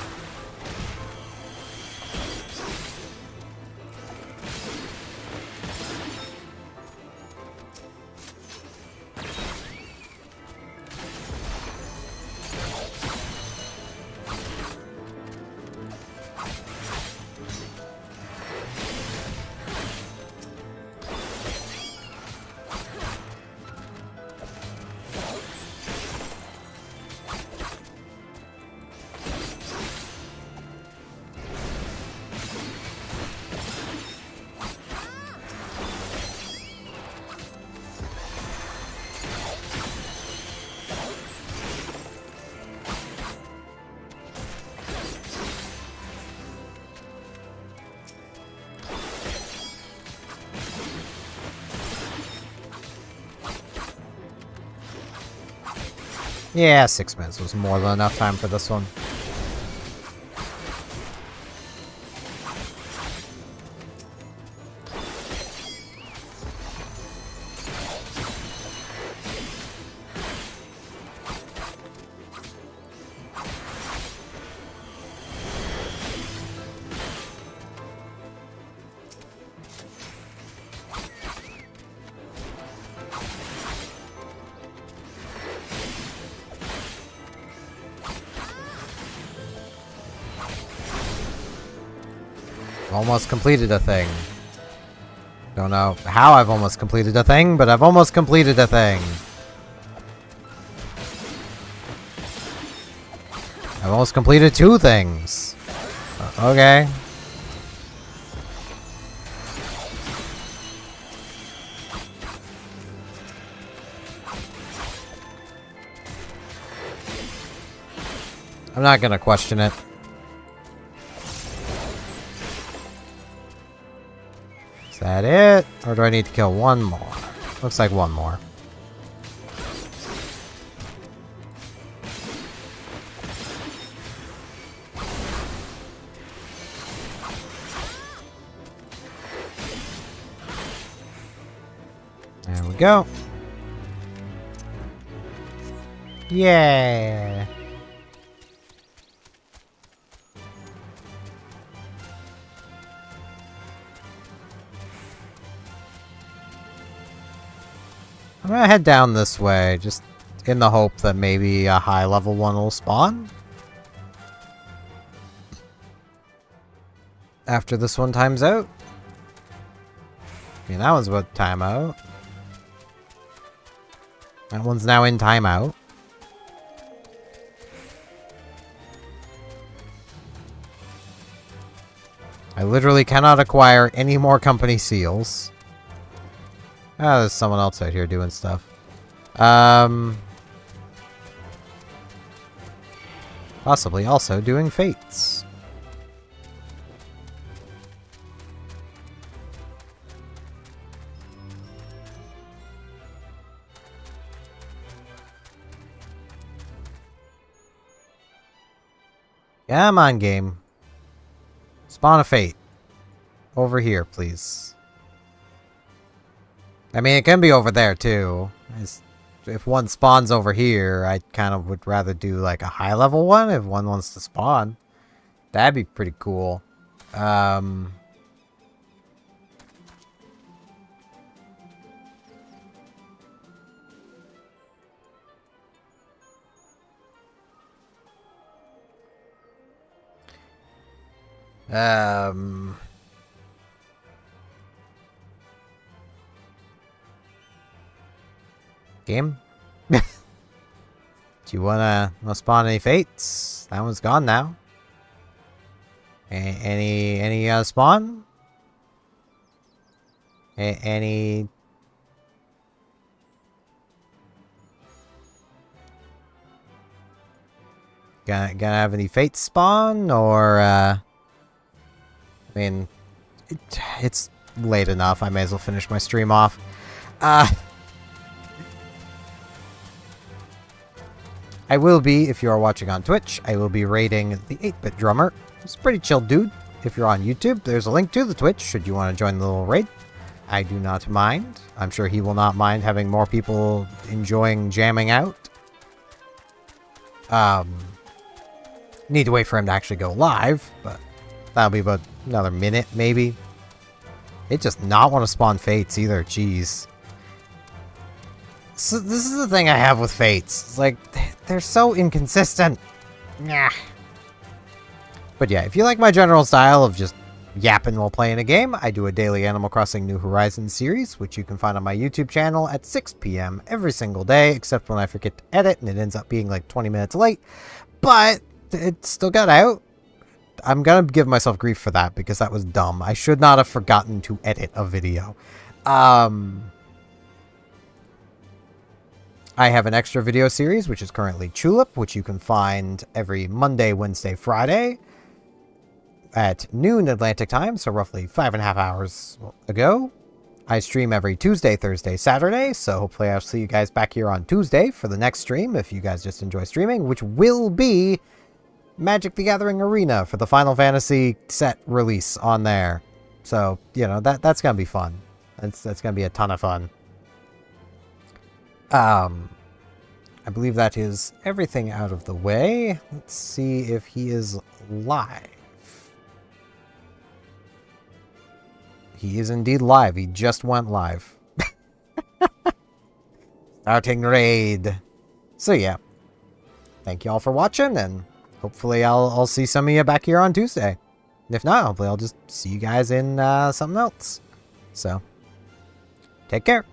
Yeah, 6 minutes was more than enough time for this one. Almost completed a thing. Don't know how I've almost completed a thing, but I've almost completed a thing. I've almost completed 2 things. Okay. I'm not gonna question it. Is that it? Or do I need to kill one more? Looks like one more. There we go. Yeah. I'm gonna head down this way, just in the hope that maybe a high level one will spawn. After this one times out. I mean, that one's about timeout. That one's now in timeout. I literally cannot acquire any more company seals. Ah, there's someone else out here doing stuff. Possibly also doing fates. Come on, game. Spawn a fate. Over here, please. I mean, it can be over there, too. If one spawns over here, I kind of would rather do, like, a high-level one if one wants to spawn. That'd be pretty cool. Game? Do you wanna spawn any fates? That one's gone now. Any spawn? Any? Gonna have any fates spawn, or I mean, it's late enough. I may as well finish my stream off. I will be, if you are watching on Twitch, I will be raiding the 8-Bit Drummer. He's a pretty chill dude. If you're on YouTube, there's a link to the Twitch should you want to join the little raid. I do not mind. I'm sure he will not mind having more people enjoying jamming out. Need to wait for him to actually go live, but that'll be about another minute, maybe. It just not want to spawn fates either, jeez. So this is the thing I have with fates. It's like, they're so inconsistent. Nah. But yeah, if you like my general style of just yapping while playing a game, I do a daily Animal Crossing New Horizons series, which you can find on my YouTube channel at 6 p.m. every single day, except when I forget to edit and it ends up being like 20 minutes late. But it still got out. I'm gonna give myself grief for that because that was dumb. I should not have forgotten to edit a video. I have an extra video series, which is currently Tulip, which you can find every Monday, Wednesday, Friday at noon Atlantic time, so roughly 5.5 hours ago. I stream every Tuesday, Thursday, Saturday, so hopefully I'll see you guys back here on Tuesday for the next stream, if you guys just enjoy streaming, which will be Magic the Gathering Arena for the Final Fantasy set release on there. So, you know, that's gonna be fun. That's gonna be a ton of fun. I believe that is everything out of the way. Let's see if he is live. He is indeed live. He just went live. Starting raid. So yeah. Thank you all for watching, and hopefully I'll see some of you back here on Tuesday. If not, hopefully I'll just see you guys in something else. So, take care.